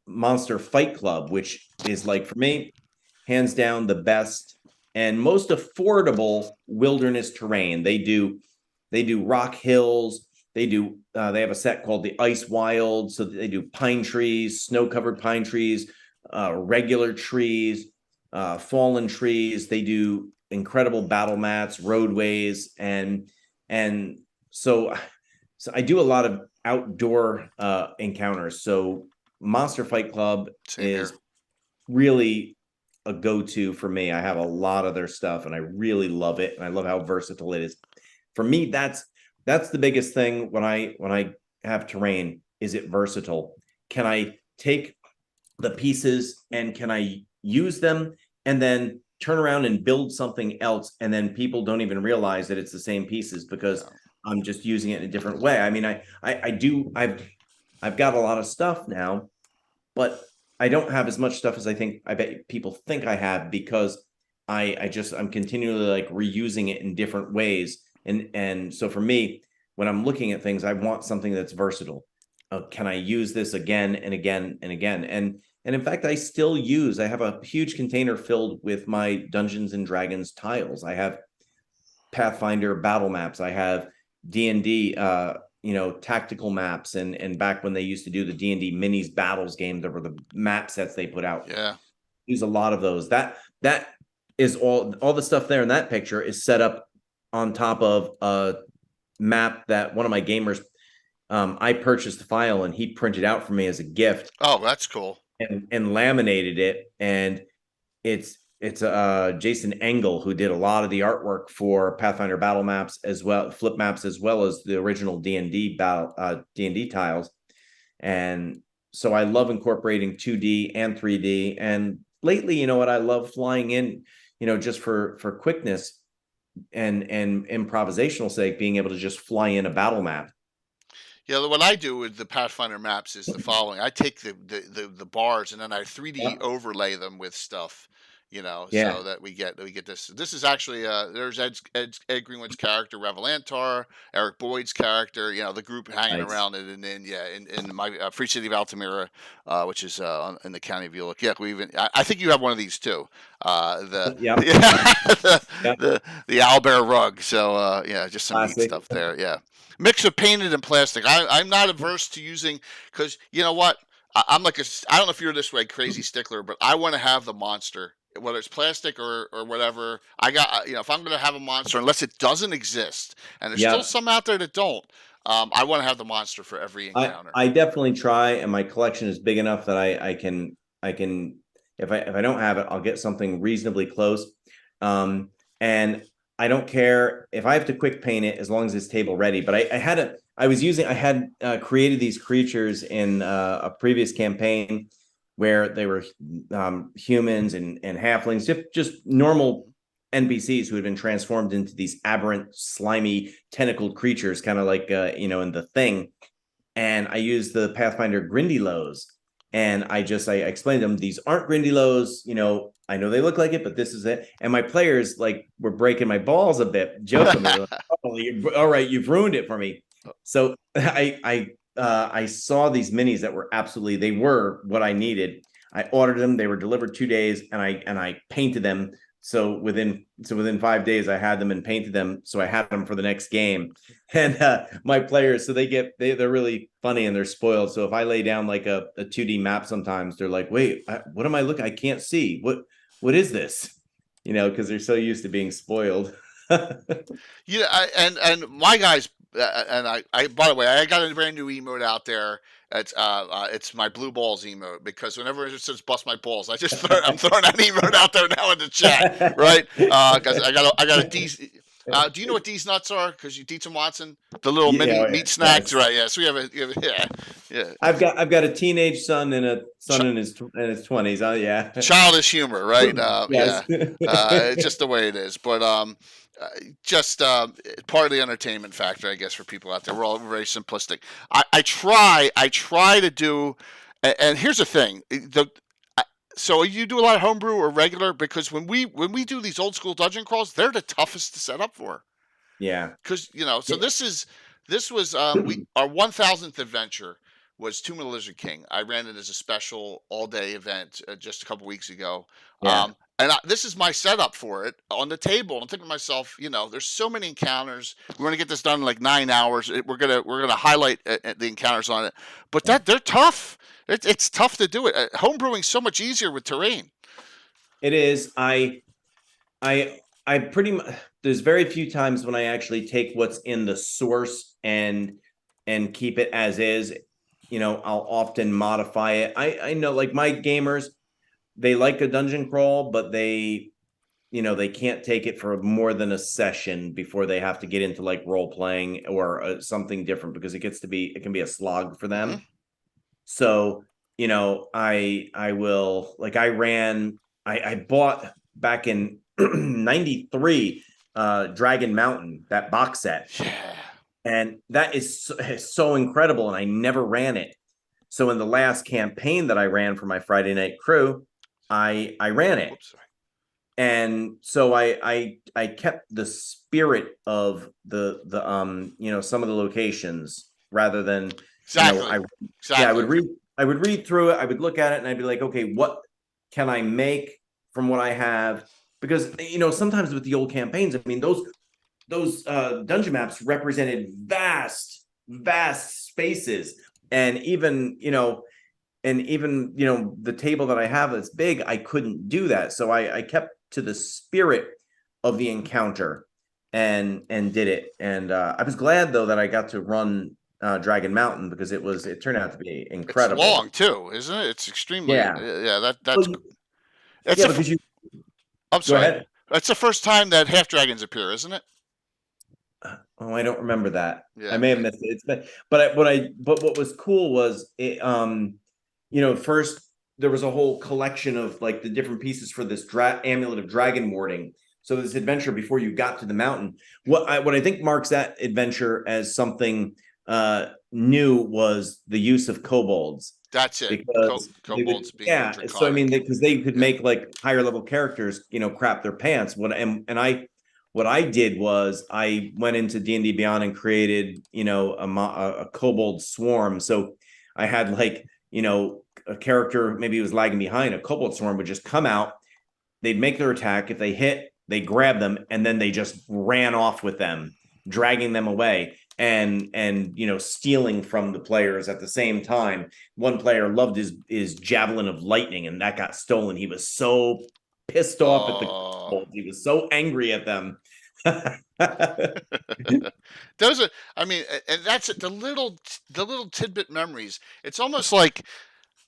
Monster Fight Club, which is like, for me, hands down the best and most affordable wilderness terrain. They do rock hills. They have a set called the Ice Wild. So they do pine trees, snow-covered pine trees, regular trees, fallen trees. They do incredible battle mats, roadways, and so I do a lot of outdoor encounters. So Monster Fight Club is really a go-to for me. I have a lot of their stuff, and I really love it, and I love how versatile it is. For me, that's the biggest thing when I have terrain. Is it versatile? Can I take the pieces and can I use them and then turn around and build something else, and then people don't even realize that it's the same pieces because I'm just using it in a different way. I mean, I've got a lot of stuff now, but I don't have as much stuff as I bet people think I have, because I'm continually like reusing it in different ways. And so for me, when I'm looking at things, I want something that's versatile. Can I use this again and again and again? And in fact, I have a huge container filled with my Dungeons and Dragons tiles. I have Pathfinder battle maps. I have D&D, tactical maps. And back when they used to do the D&D minis battles game, there were the map sets they put out. Yeah. Use a lot of those. That is all the stuff there in that picture is set up on top of a map that one of my gamers, I purchased the file and he printed out for me as a gift. Oh, that's cool. and laminated it. And it's Jason Engel who did a lot of the artwork for Pathfinder battle maps as well, flip maps, as well as the original D&D battle D&D tiles. And so I love incorporating 2D and 3D. And lately, you know what, I love flying in, just for quickness and improvisational sake, being able to just fly in a battle map. Yeah, what I do with the Pathfinder maps is the following. I take the bars and then I 3D Yep. overlay them with stuff, Yeah. so that we get this. This is actually there's Ed Greenwood's character, Revelantar, Eric Boyd's character, the group hanging Nice. around it, and then in my Free City of Altamira, which is in the county of Ulick. Yeah, I think you have one of these too. The Yep. the Yep. the owlbear rug. So yeah, just some neat Classic. stuff there. Yeah. Mix of painted and plastic. I'm not averse to using, because you know what? I'm like I don't know if you're this way, crazy stickler, but I want to have the monster, whether it's plastic or whatever. I got, if I'm going to have a monster, unless it doesn't exist, and there's still Yep. some out there that don't, I want to have the monster for every encounter. I definitely try, and my collection is big enough that I can if I don't have it, I'll get something reasonably close. And I don't care if I have to quick paint it as long as it's table ready. But I had created these creatures in a previous campaign where they were humans and halflings, just normal NPCs who had been transformed into these aberrant, slimy, tentacled creatures, kind of like in The Thing. And I used the Pathfinder Grindylows, and I explained to them, these aren't Grindylows. I know they look like it, but this is it. And my players were breaking my balls a bit, jokingly. Like, oh, all right, you've ruined it for me. So I saw these minis that they were what I needed. I ordered them. They were delivered 2 days, and I painted them. So within 5 days, I had them and painted them. So I had them for the next game. And my players, so they're really funny and they're spoiled. So if I lay down like a 2D map, sometimes they're like, "Wait, what am I looking? I can't see. What is this?" Because they're so used to being spoiled. Yeah, and my guys, and I by the way, I got a brand new emote out there. It's my blue balls emote, because whenever it says "bust my balls," I'm throwing that emote out there now in the chat, right? Because I got a D. Do you know what these nuts are? Because you Dietz and Watson, the little Yeah, mini oh, yeah. meat snacks, Yes. right? Yeah. So we have yeah. I've got a teenage son and a son in his 20s. Oh yeah. Childish humor, right? Yes. Yeah. It's just the way it is. But just part of the entertainment factor, I guess, for people out there. We're all very simplistic. I try to do, and here's the thing. So you do a lot of homebrew or regular? Because when we do these old school dungeon crawls, they're the toughest to set up for. Yeah. Because so this was our 1000th adventure was Tomb of the Lizard King. I ran it as a special all day event just a couple weeks ago. Yeah. And this is my setup for it on the table. I'm thinking to myself, there's so many encounters. We want to get this done in like 9 hours. We're gonna highlight the encounters on it, but they're tough. It's tough to do it. Homebrewing's so much easier with terrain. It is. I pretty much, there's very few times when I actually take what's in the source and keep it as is. I'll often modify it. I know, like, my gamers, they like a dungeon crawl, but they can't take it for more than a session before they have to get into like role playing or something different, because it can be a slog for them. Mm-hmm. So, I will, like, I bought back in 93 Dragon Mountain, that box set. Yeah. And that is so incredible. And I never ran it. So in the last campaign that I ran for my Friday night crew, I ran it. Oops, sorry. And so I kept the spirit of the some of the locations, rather than Exactly. Exactly. Yeah, I would read through it, I would look at it, and I'd be like, okay, what can I make from what I have? Because sometimes with the old campaigns, I mean, those dungeon maps represented vast spaces, and even the table that I have that's big, I couldn't do that. So I kept to the spirit of the encounter and did it. And I was glad, though, that I got to run Dragon Mountain because it turned out to be It's incredible. long too, isn't it? It's extremely Yeah. yeah. Well, That's it's yeah, a. because you I'm go sorry. ahead. That's the first time that half dragons appear, isn't it? Oh, I don't remember that. I Yeah, may have missed it. It's been, but what was cool was it, first there was a whole collection of like the different pieces for this amulet of dragon warding. So this adventure before you got to the mountain, what I think marks that adventure as something new was the use of kobolds that's it. because they would, Kobolds being more yeah. So I mean, draconic. because they could Yeah. make like higher level characters, crap their pants. What I did was I went into D&D Beyond and created, a kobold swarm. So I had like, a character, maybe he was lagging behind, a kobold swarm would just come out, they'd make their attack. If they hit, they grab them, and then they just ran off with them, dragging them away and stealing from the players at the same time. One player loved his javelin of lightning, and that got stolen. He was so pissed off at the Oh. kobolds. He was so angry at them. Those are, I mean, and that's it. The little tidbit memories. It's almost like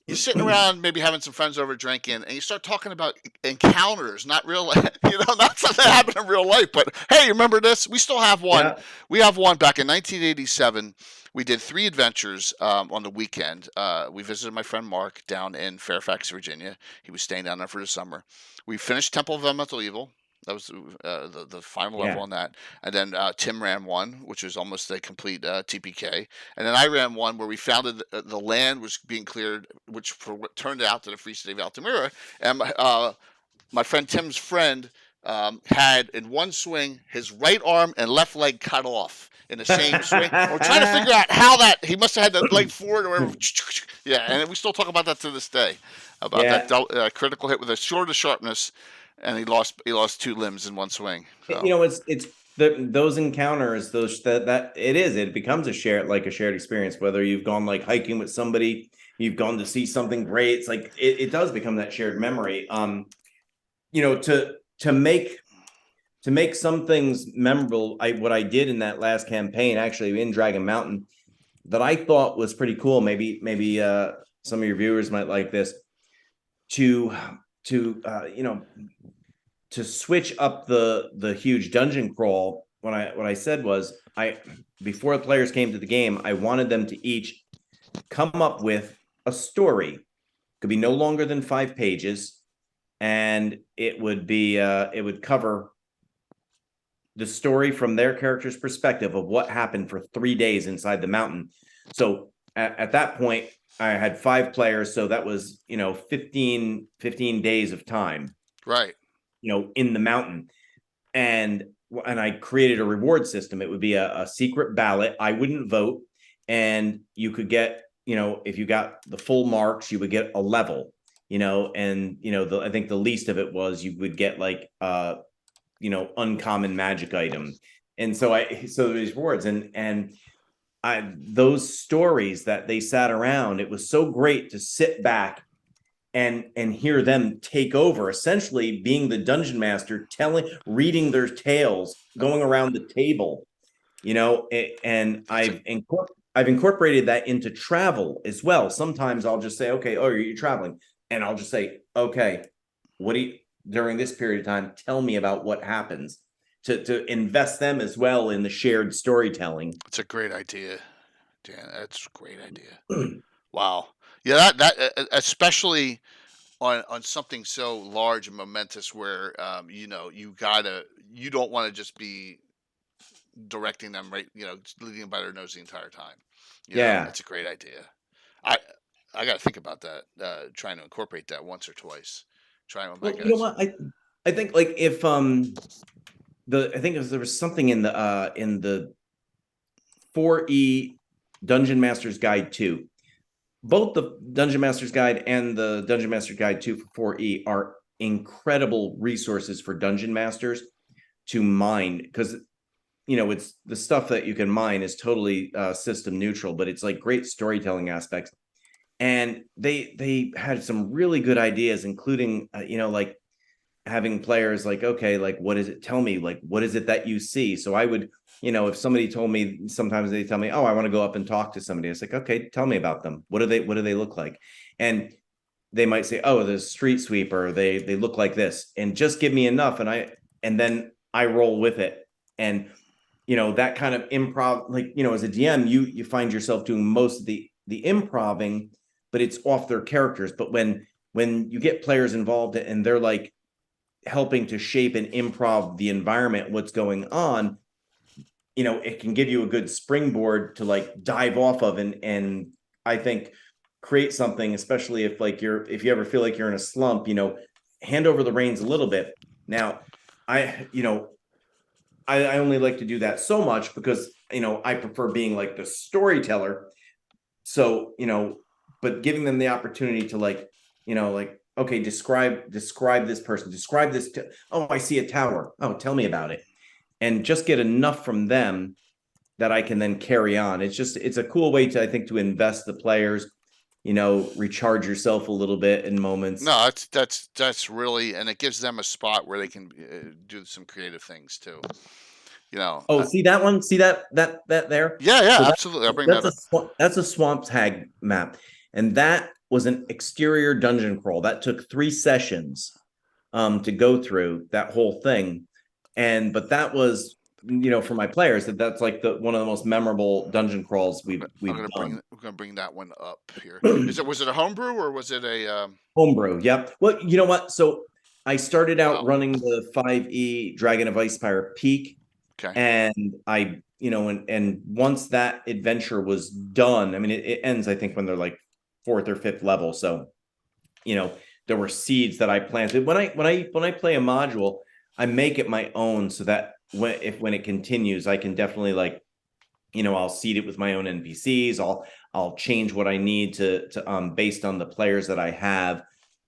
you're sitting around, maybe having some friends over drinking, and you start talking about encounters, not real, not something that happened in real life. But hey, remember this? We still have one. Yeah. We have one back in 1987. We did 3 adventures on the weekend. We visited my friend Mark down in Fairfax, Virginia. He was staying down there for the summer. We finished Temple of Elemental Evil. That was the final Yeah. level on that. And then Tim ran one, which was almost a complete TPK. And then I ran one where we found that the land was being cleared, which for what turned out to the Free State of Altamira. And my friend Tim's friend had in one swing his right arm and left leg cut off in the same swing. We're trying to figure out how that he must have had the leg forward or whatever. Yeah, and we still talk about that to this day about Yeah. that critical hit with a sword of sharpness, and he lost 2 limbs in one swing. So. It's those encounters, it becomes a shared experience, whether you've gone like hiking with somebody, you've gone to see something great. It's like it does become that shared memory. To make some things memorable, what I did in that last campaign, actually in Dragon Mountain, that I thought was pretty cool. Maybe some of your viewers might like this. To switch up the huge dungeon crawl, what I said was, before the players came to the game, I wanted them to each come up with a story. Could be no longer than 5 pages, and it would cover the story from their character's perspective of what happened for 3 days inside the mountain. So at that point, I had 5 players, so that was 15 days of time, Right. In the mountain. And I created a reward system. It would be a secret ballot. I wouldn't vote, and you could get, if you got the full marks, you would get a level, and I think the least of it was you would get like uncommon magic item. And so these rewards, and those stories that they sat around, it was so great to sit back and hear them take over, essentially being the dungeon master, reading their tales, going around the table, and I've incorporated that into travel as well. Sometimes I'll just say, okay, oh, you're traveling, and I'll just say, okay, during this period of time, tell me about what happens, to invest them as well in the shared storytelling. It's a great idea, Dan. That's a great idea. Wow. Yeah, that especially on something so large and momentous, where you don't want to just be directing them, right, leading them by their nose the entire time. Yeah. It's a great idea. I got to think about that, trying to incorporate that once or twice. Trying with my Well, guys. you know what? I think like if I think there was something in the 4E Dungeon Master's Guide 2. Both the Dungeon Master's Guide and the Dungeon Master's Guide 2 for 4E are incredible resources for dungeon masters to mine, because it's the stuff that you can mine is totally system neutral, but it's like great storytelling aspects. And they had some really good ideas, including like having players like, okay, like, what is it? Tell me, like, what is it that you see? So I would, if somebody told me, sometimes they tell me, oh, I want to go up and talk to somebody. It's like, okay, tell me about them. What do they look like? And they might say, oh, the street sweeper, they look like this, and just give me enough. And then I roll with it. And, that kind of improv, like, as a DM, you find yourself doing most of the improving, but it's off their characters. But when you get players involved and they're like helping to shape and improv the environment, what's going on, it can give you a good springboard to like dive off of, and I think create something, especially if you ever feel like you're in a slump, hand over the reins a little bit. Now, I you know I only like to do that so much because I prefer being like the storyteller. So, but giving them the opportunity to like, okay, describe this person, describe this. Oh, I see a tower. Oh, tell me about it. And just get enough from them that I can then carry on. It's a cool way to, I think, to invest the players, recharge yourself a little bit in moments. No, that's really, and it gives them a spot where they can do some creative things too. Oh, see that one? See that there? Yeah, So absolutely. I'll bring that up. that's a swamp tag map, and that was an exterior dungeon crawl that took 3 sessions to go through that whole thing. But that was, for my players, that's like one of the most memorable dungeon crawls we've done. We're gonna bring that one up here. Was it a homebrew or was it a Homebrew? Yep. Well, you know what? So I started out running the 5e Dragon of Ice Pirate Peak. Okay. And I, and once that adventure was done, I mean, it ends, I think, when they're like 4th or 5th level. So, there were seeds that I planted. When I play a module, I make it my own so that when it continues, I can definitely like, I'll seed it with my own NPCs. I'll change what I need to based on the players that I have,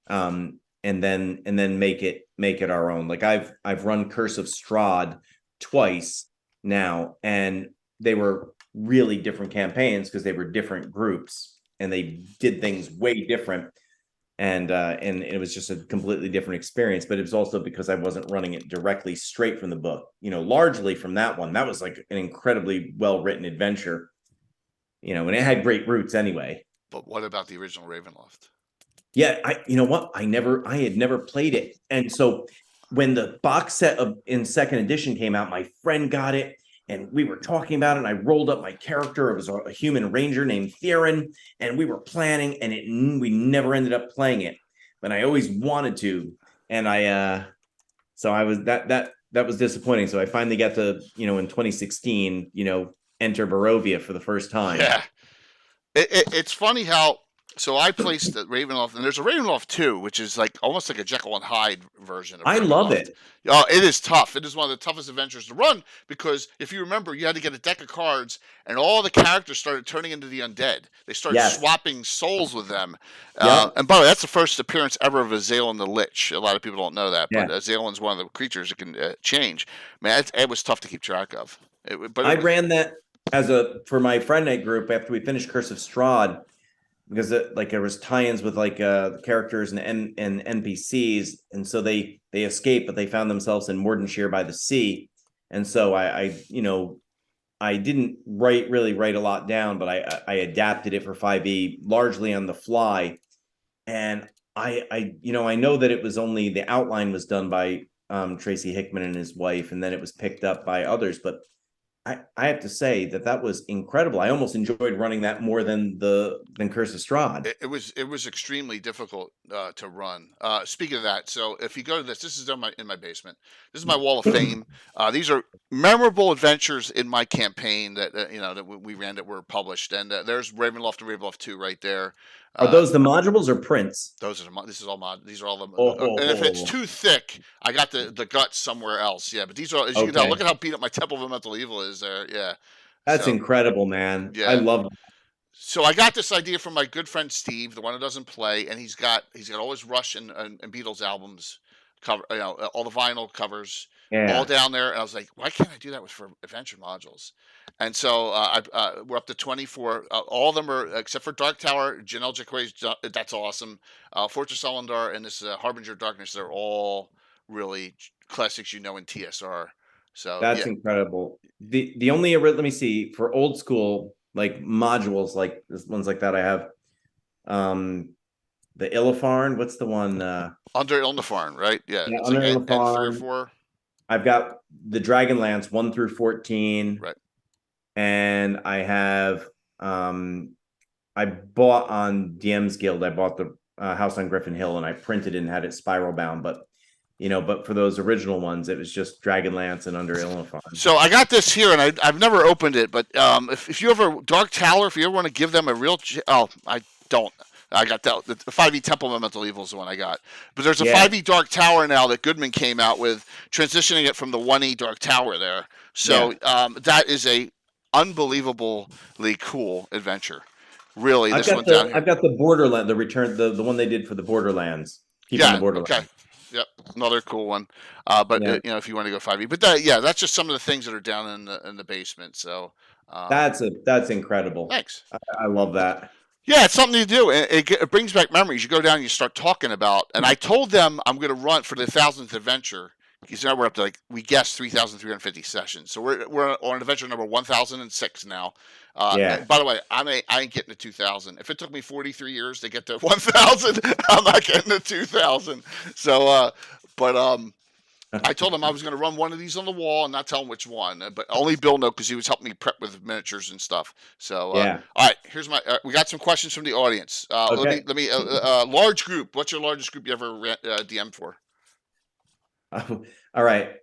and then make it our own. Like I've run Curse of Strahd twice now, and they were really different campaigns because they were different groups and they did things way different, and it was just a completely different experience. But it was also because I wasn't running it directly straight from the book, largely from that one. That was like an incredibly well-written adventure, and it had great roots anyway. But what about the original Ravenloft? Yeah, you know what, I had never played it, and so when the box set in 2nd edition came out, my friend got it, and we were talking about it, and I rolled up my character. It was a human ranger named Theron, and we were planning, and we never ended up playing it, but I always wanted to. And so I was, that was disappointing. So I finally got to, in 2016, enter Barovia for the first time. Yeah. It's funny how, so I placed the Ravenloft, and there's a Ravenloft 2, which is like almost like a Jekyll and Hyde version of Ravenloft. I love it. Oh, it is tough. It is one of the toughest adventures to run because if you remember, you had to get a deck of cards, and all the characters started turning into the undead. They started swapping souls with them. And by the way, that's the first appearance ever of Azalan the Lich. A lot of people don't know that, but Azalan's one of the creatures that can change. Man, it was tough to keep track of. I ran that for my Friend Night group after we finished Curse of Strahd, because there was tie-ins with characters and NPCs, and so they escaped, but they found themselves in Mordenshire by the Sea, and so I didn't really write a lot down, but I adapted it for 5e largely on the fly, and I know that it was only the outline was done by Tracy Hickman and his wife, and then it was picked up by others, but I have to say that was incredible. I almost enjoyed running that more than Curse of Strahd. It was extremely difficult to run. Speaking of that, so if you go to this is in my basement. This is my wall of fame. These are memorable adventures in my campaign that we ran that were published, and there's Ravenloft and Ravenloft 2 right there. Are those the modules or prints? These are all the. And if it's too thick, I got the guts somewhere else. Yeah, but these are, as you can tell, look at how beat up my Temple of Elemental Evil is there. Yeah, that's incredible, man. Yeah, I love it. So I got this idea from my good friend Steve, the one who doesn't play, and he's got all his Rush and Beatles albums cover, all the vinyl covers, all down there. And I was like, why can't I do that for adventure modules? And so we're up to 24. All of them are, except for Dark Tower, Janelle Jacquet's, that's awesome. Fortress Elendar and this Harbinger of Darkness, they're all really classics in TSR. So That's incredible. The only, let me see, for old school like modules like this ones like that I have the Illifarn, what's the one Under Illifarn, right? Yeah, yeah, it's under like N3 or Illifarn. 4. I've got the Dragonlance 1 through 14. Right. And I have I bought on DM's Guild, I bought the House on Griffin Hill and I printed it and had it spiral bound, but but for those original ones, it was just Dragonlance and Under Illinois. So I got this here, and I've never opened it, but if you ever Dark Tower, if you ever want to give them a real, I don't. I got that. The 5e Temple Elemental Evil is the one I got. But there's a 5e Dark Tower now that Goodman came out with, transitioning it from the 1e Dark Tower there. So that is a unbelievably cool adventure. Really, I've got the Borderland, the return, the one they did for the Borderlands. The Borderlands. Okay. Yep, another cool one. But if you want to go 5e, but that's just some of the things that are down in the basement. So that's incredible. Thanks. I love that. Yeah, it's something to do. It brings back memories. You go down and you start talking about. And I told them I'm going to run for the 1000th adventure. Because now we're up to we guessed 3,350 sessions. So we're on adventure number 1,006 now. By the way, I ain't getting to 2,000. If it took me 43 years to get to 1,000, I'm not getting to 2,000. So, I told him I was going to run one of these on the wall and not tell him which one. But only Bill knew because he was helping me prep with miniatures and stuff. So, all right, here's we got some questions from the audience. Okay. Let me large group. What's your largest group you ever DM for? All right.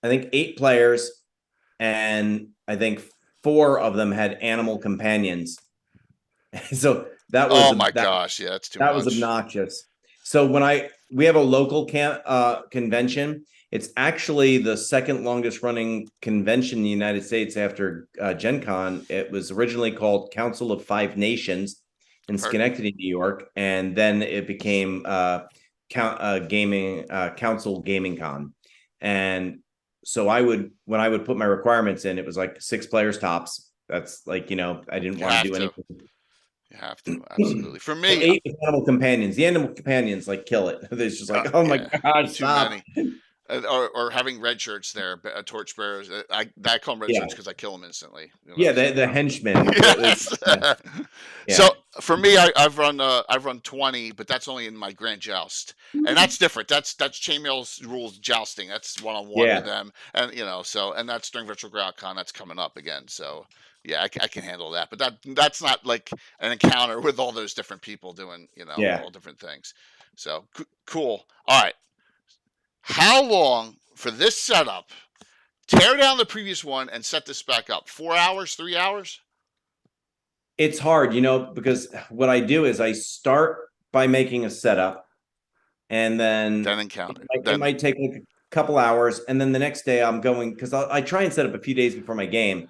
I think 8 players, and I think 4 of them had animal companions. So that was gosh, yeah, that's too much. That was obnoxious. So when we have a local convention, it's actually the second longest running convention in the United States after Gen Con. It was originally called Council of 5 Nations in Schenectady, New York, and then it became Council Gaming Con. And so when I would put my requirements in, it was like 6 players tops. That's I didn't want to do anything. You have to, absolutely. For me, 8 animal companions. The animal companions kill it. There's just oh my gosh, stop. Many. Or having red shirts there, torch bearers. I call them red shirts because I kill them instantly. The henchmen. Yes. So for me, I've run 20, but that's only in my Grand Joust, and that's different. That's chainmail rules jousting. That's one-on-one with them, and and that's during Virtual GroundCon. That's coming up again. So I can handle that. But that's not like an encounter with all those different people doing all different things. So cool. All right. How long for this setup? Tear down the previous one and set this back up. 4 hours, 3 hours? It's hard, because what I do is I start by making a setup, and then encounter. It might take a couple hours, and then the next day I'm going, because I try and set up a few days before my game,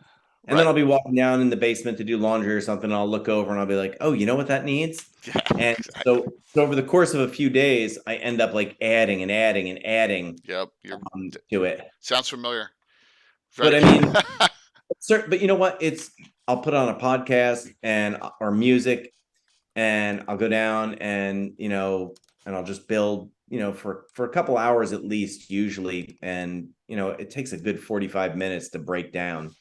and then I'll be walking down in the basement to do laundry or something, and I'll look over and I'll be like, oh, you know what that needs? And so over the course of a few days, I end up adding and adding and adding to it. Sounds familiar. But I mean, but you know what? I'll put on a podcast or music, and I'll go down and and I'll just build for a couple hours at least usually, and it takes a good 45 minutes to break down.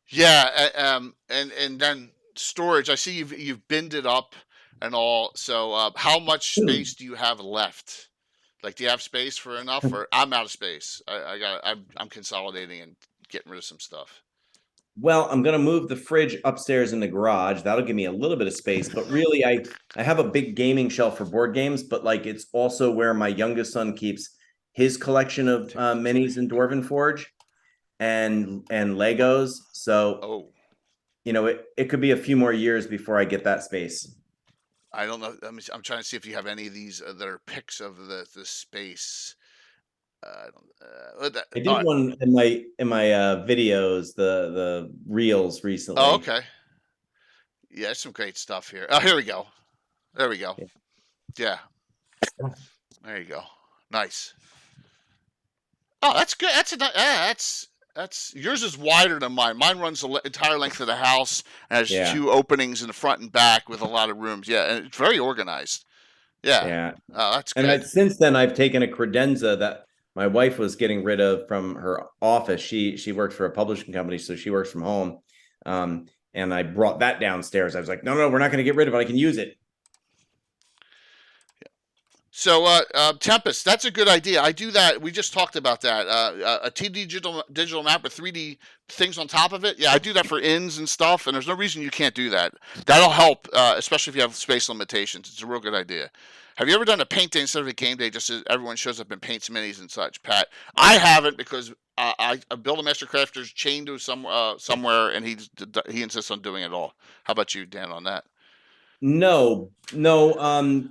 Yeah, and then storage. I see you've binned it up and all. So how much space do you have left? Do you have space for enough, or I'm out of space? I'm consolidating and getting rid of some stuff. Well, I'm going to move the fridge upstairs in the garage. That'll give me a little bit of space, but really I have a big gaming shelf for board games, but it's also where my youngest son keeps his collection of minis in Dwarven Forge and Legos. So, it could be a few more years before I get that space. I don't know. I'm trying to see if you have any of these that are pics of the space. I did one in my videos, the reels recently. Oh, okay. Yeah, there's some great stuff here. Oh, here we go. There we go. Yeah. There you go. Nice. Oh, that's good. That's yours is wider than mine. Mine runs the entire length of the house and has 2 openings in the front and back with a lot of rooms. Yeah, and it's very organized. Yeah. Yeah. Oh, that's And good. since then, I've taken a credenza that my wife was getting rid of from her office. She works for a publishing company, so she works from home. And I brought that downstairs. I was like, no, we're not going to get rid of it. I can use it. So, Tempest, that's a good idea. I do that. We just talked about that. A 2D digital map with 3D things on top of it. Yeah, I do that for inns and stuff, and there's no reason you can't do that. That'll help, especially if you have space limitations. It's a real good idea. Have you ever done a paint day instead of a game day, just as everyone shows up and paints minis and such, Pat? I haven't because I build a Master Crafter's chained to somewhere, and he insists on doing it all. How about you, Dan, on that? No,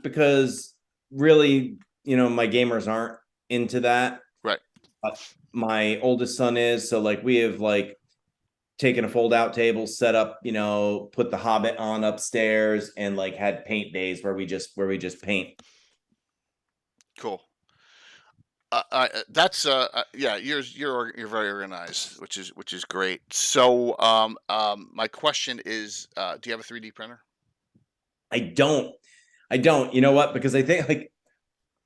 because really, my gamers aren't into that. Right. My oldest son is, so like we have like taken a fold out table, set up, put the Hobbit on upstairs, and like had paint days where we just paint. Cool. That's yeah. You're very organized, which is great. So my question is, do you have a 3D printer? I don't. You know what? Because I think like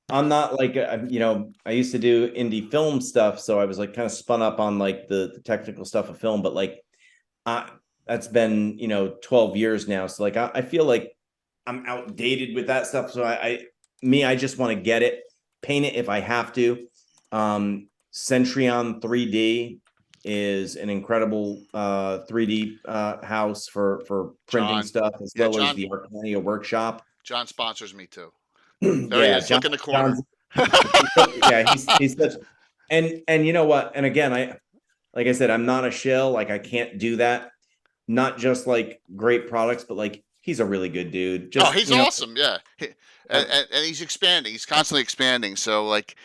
I'm not like I used to do indie film stuff, so I was like kind of spun up on like the technical stuff of film, but like that's been 12 years now, so like I feel like I'm outdated with that stuff. So I just want to get it, paint it if I have to. Centurion 3D is an incredible 3D house for printing John. stuff, as Yeah, well as John. the Arcania workshop. John sponsors me too. There he Yeah, is. Look in the corner. yeah, he's such, and you know what? And again, like I said, I'm not a shill. Like I can't do that. Not just like great products, but like he's a really good dude. Just, He's awesome. Yeah, and he's expanding. He's constantly expanding. So like,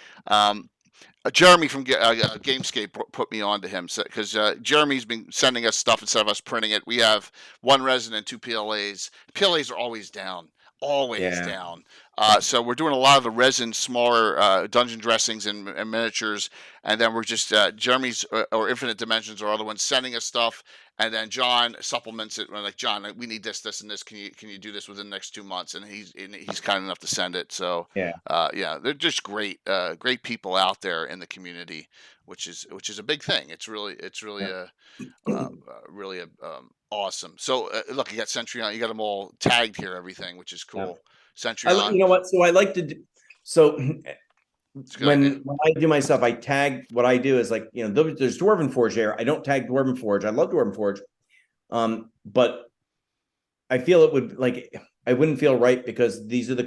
Jeremy from Gamescape put me on to him because Jeremy's been sending us stuff instead of us printing it. We have one resin and two PLAs. PLAs are always down. Always down. So we're doing a lot of the resin, smaller dungeon dressings and miniatures, and then we're just Jeremy's or Infinite Dimensions are other ones sending us stuff, and then John supplements it. We're like, John, we need this, and this. Can you do this within the next 2 months? And he's kind enough to send it. So yeah, they're just great people out there in the community, which is a big thing. It's really really awesome. So look, you got Centurion, you got them all tagged here, everything, which is cool. Centurion. You know what? So I like to do. So when idea. I do my stuff, I tag. What I do is like there's Dwarven Forge there. I don't tag Dwarven Forge. I love Dwarven Forge, but I feel it would like I wouldn't feel right because the other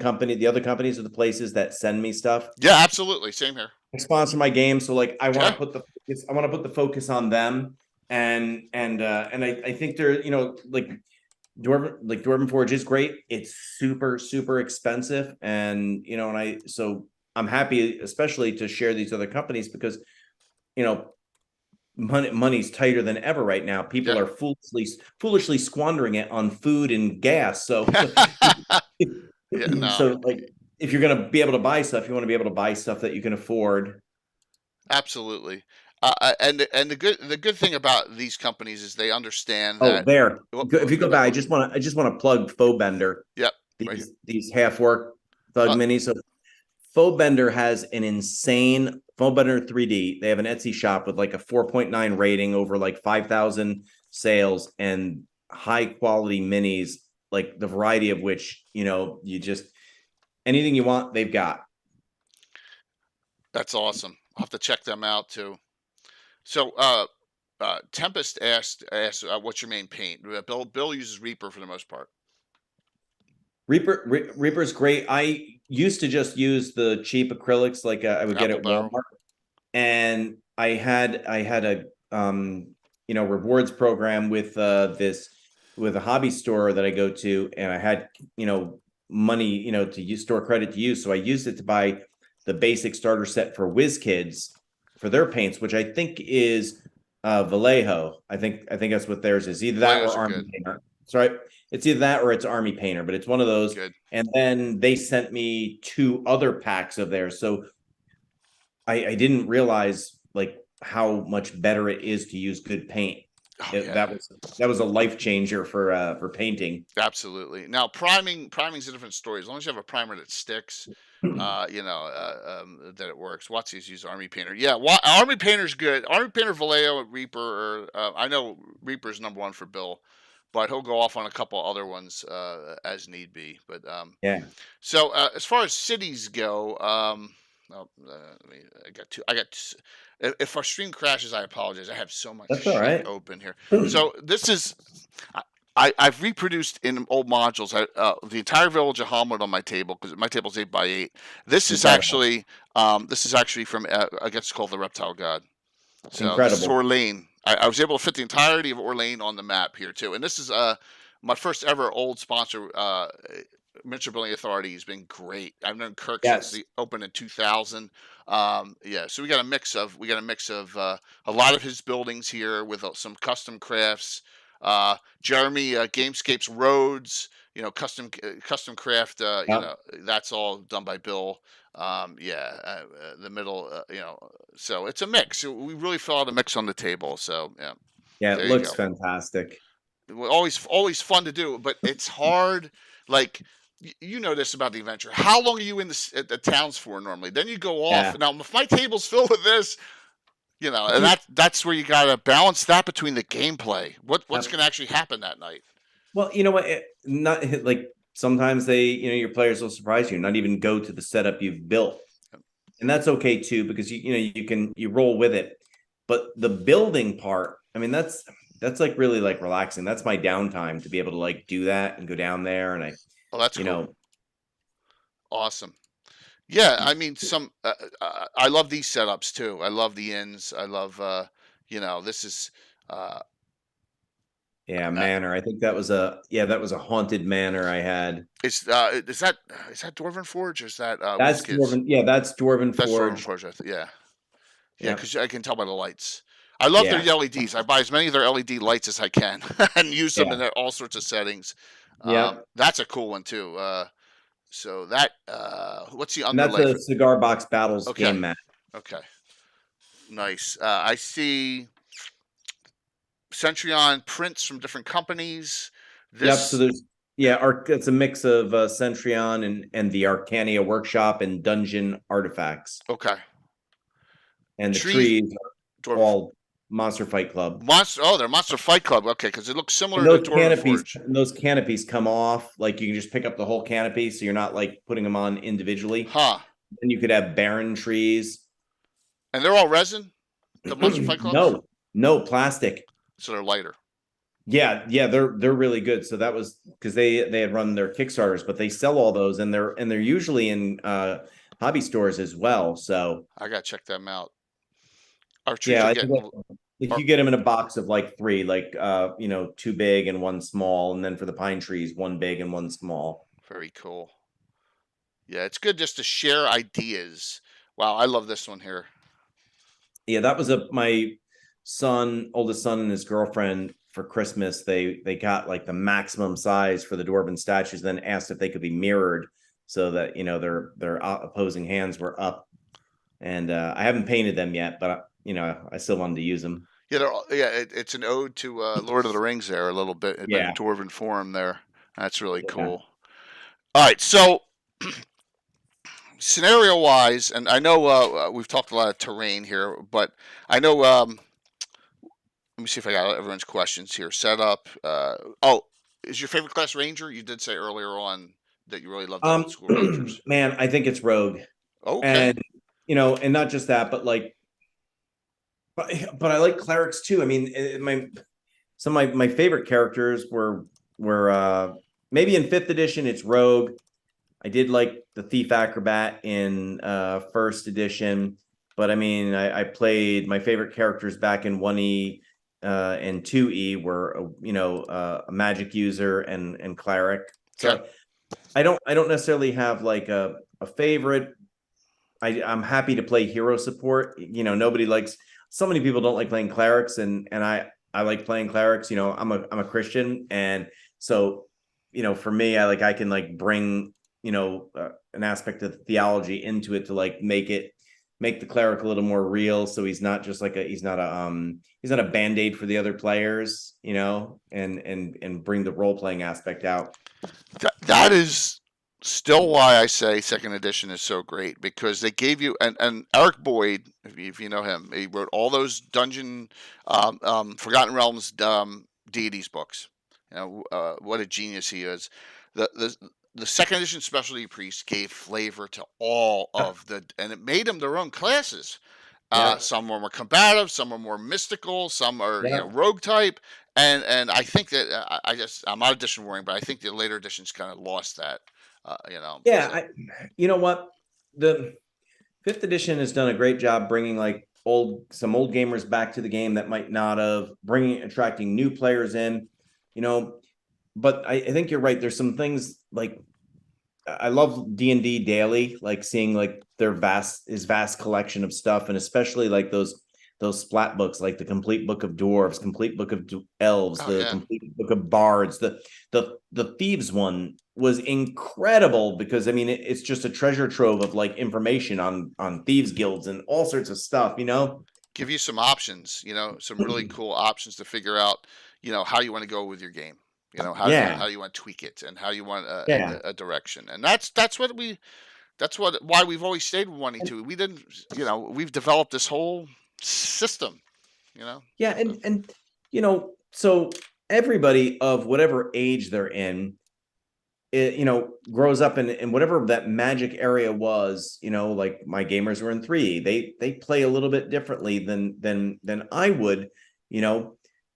companies are the places that send me stuff. Yeah, absolutely. Same here. I sponsor my game, so like I want to put the focus on them, and I think they're like Dwarven Forge is great. It's super, super expensive. And, so I'm happy, especially to share these other companies because, money's tighter than ever right now. People are foolishly squandering it on food and gas. So, so like, if you're going to be able to buy stuff, you want to be able to buy stuff that you can afford. Absolutely. And the good thing about these companies is they understand that. If you go back, I just want to plug Faux Yep. These half work thug minis. So Faux has an insane Faux 3D. They have an Etsy shop with like a 4.9 rating, over like 5,000 sales, and high quality minis, like the variety of which you just anything you want, they've got. That's awesome. I'll have to check them out too. So, Tempest asked, "What's your main paint?" Bill uses Reaper for the most part. Reaper's great. I used to just use the cheap acrylics, like I would get at Walmart, and I had a rewards program with a hobby store that I go to, and I had money to store credit to use, so I used it to buy the basic starter set for WizKids for their paints, which I think is Vallejo. I think that's what theirs is. Either that or Army Painter. Sorry, it's either that or it's Army Painter, but it's one of those. Good. And then they sent me 2 other packs of theirs. So I didn't realize like how much better it is to use good paint. Oh yeah. That was a life changer for painting. Absolutely. Now, priming's a different story. As long as you have a primer that sticks, that it works. Watsy's use Army Painter. Yeah, Army Painter's good. Army Painter, Vallejo, and Reaper. I know Reaper's #1 for Bill, but he'll go off on a couple other ones as need be. But Yeah, so as far as cities go, I got two. If our stream crashes, I apologize. I have so much that's all shit right. open here. So this is. I've reproduced in old modules the entire village of Hamlet on my table because my table's 8x8. This is Incredible. actually from I guess it's called the Reptile God. So this is Incredible. Orlane. I was able to fit the entirety of Orlane on the map here too. And this is my first ever old sponsor, Miniature Building Authority. Has been great. I've known Kirk since Yes. the open in 2000. Yeah, so we got a mix of a lot of his buildings here with some custom crafts. Jeremy Gamescape's roads, custom craft. Yeah. That's all done by Bill. The middle, so it's a mix. We really fill out a mix on the table. So yeah, Yeah, it there you looks go. fantastic. Always fun to do, but it's hard. Like you know this about the adventure. How long are you in the towns for normally? Then you go off. Yeah. Now, if my table's filled with this, and that's where you got to balance that between the gameplay. What's going to actually happen that night? Well, you know what? Not like sometimes your players will surprise you, not even go to the setup you've built, and that's okay too because you roll with it. But the building part, I mean, that's like really like relaxing. That's my downtime to be able to like do that and go down there and Oh, that's cool. Awesome. Yeah, I mean, I love these setups too. I love the inns. I love, this is. Manor. I think that was a haunted manor I had. Is that Dwarven Forge or is that That's WizKids? Dwarven. Yeah, that's Dwarven That's Dwarven Forge. Forge. Yeah, Yeah, because I can tell by the lights. I love their yeah, LEDs. I buy as many of their LED lights as I can and use them yeah, in all sorts of settings. yeah. That's a cool one too. So that what's the And that's underlay? a Cigar Box Battles Okay. game mat. Okay. Nice. I see Centurion prints from different companies. Yep. So there's it's a mix of Centurion and the Arcania Workshop and Dungeon artifacts. Okay. And the trees are all Monster Fight Club. They're Monster Fight Club. Okay, because it looks similar to Dwarven Forge. Those canopies come off, like you can just pick up the whole canopy, so you're not like putting them on individually. Huh. Then you could have barren trees. And they're all resin? The Monster Fight Clubs? No, plastic. So they're lighter. Yeah, they're really good. So that was because they had run their Kickstarters, but they sell all those and they're usually in hobby stores as well. So I gotta check them out. If you get them in a box of like 3, like 2 big and 1 small, and then for the pine trees, 1 big and 1 small. Very cool. Yeah, it's good just to share ideas. Wow, I love this one here. Yeah, that was my oldest son and his girlfriend for Christmas. They got like the maximum size for the Dwarven statues, then asked if they could be mirrored so that their opposing hands were up. And I haven't painted them yet, but I still wanted to use them. Yeah, it's an ode to Lord of the Rings there a little bit, in Dwarven form there. That's really cool. All right, so scenario wise, and I know we've talked a lot of terrain here, but I know. Let me see if I got everyone's questions here set up. Is your favorite class Ranger? You did say earlier on that you really love the old school Rangers. Man, I think it's Rogue. Okay. And and not just that, but like, but I like clerics too. I mean, some of my favorite characters were maybe in 5th edition it's Rogue. I did like the Thief Acrobat in 1st edition, but I mean, I played my favorite characters back in 1E and 2E were a magic user and cleric. So I don't necessarily have like a favorite. I'm happy to play hero support. So many people don't like playing clerics, and I like playing clerics. I'm a Christian, and so for me, I can like bring an aspect of theology into it to like make it make the cleric a little more real, so he's not just like he's not a band-aid for the other players, and bring the role-playing aspect out. That is still why I say second edition is so great, because they gave you, and Eric Boyd, if you know him, he wrote all those Dungeon, Forgotten Realms, deities books. What a genius he is. The second edition specialty priest gave flavor to all of and it made them their own classes. Yeah, Some were more combative, some are more mystical, some are yeah, rogue type, and I think that I'm not edition warring, but I think the later editions kind of lost that. yeah. So You know what, the fifth edition has done a great job bringing like some old gamers back to the game that might not have, attracting new players in, you know. But I think you're right. There's some things like I love D&D daily, like seeing like his vast collection of stuff, and especially like those splat books, like the complete book of dwarves, complete book of elves, oh the yeah, complete book of bards, the thieves one was incredible, because I mean it's just a treasure trove of like information on thieves guilds and all sorts of stuff, give you some options, some really cool options to figure out, how you want to go with your game. Yeah, How you want to tweak it and how you want yeah. a direction, and why we've always stayed with 1E2. We didn't, we've developed this whole system, Yeah, So, and so everybody of whatever age they're in, grows up in whatever that magic area was. Like my gamers were in 3. They play a little bit differently than I would,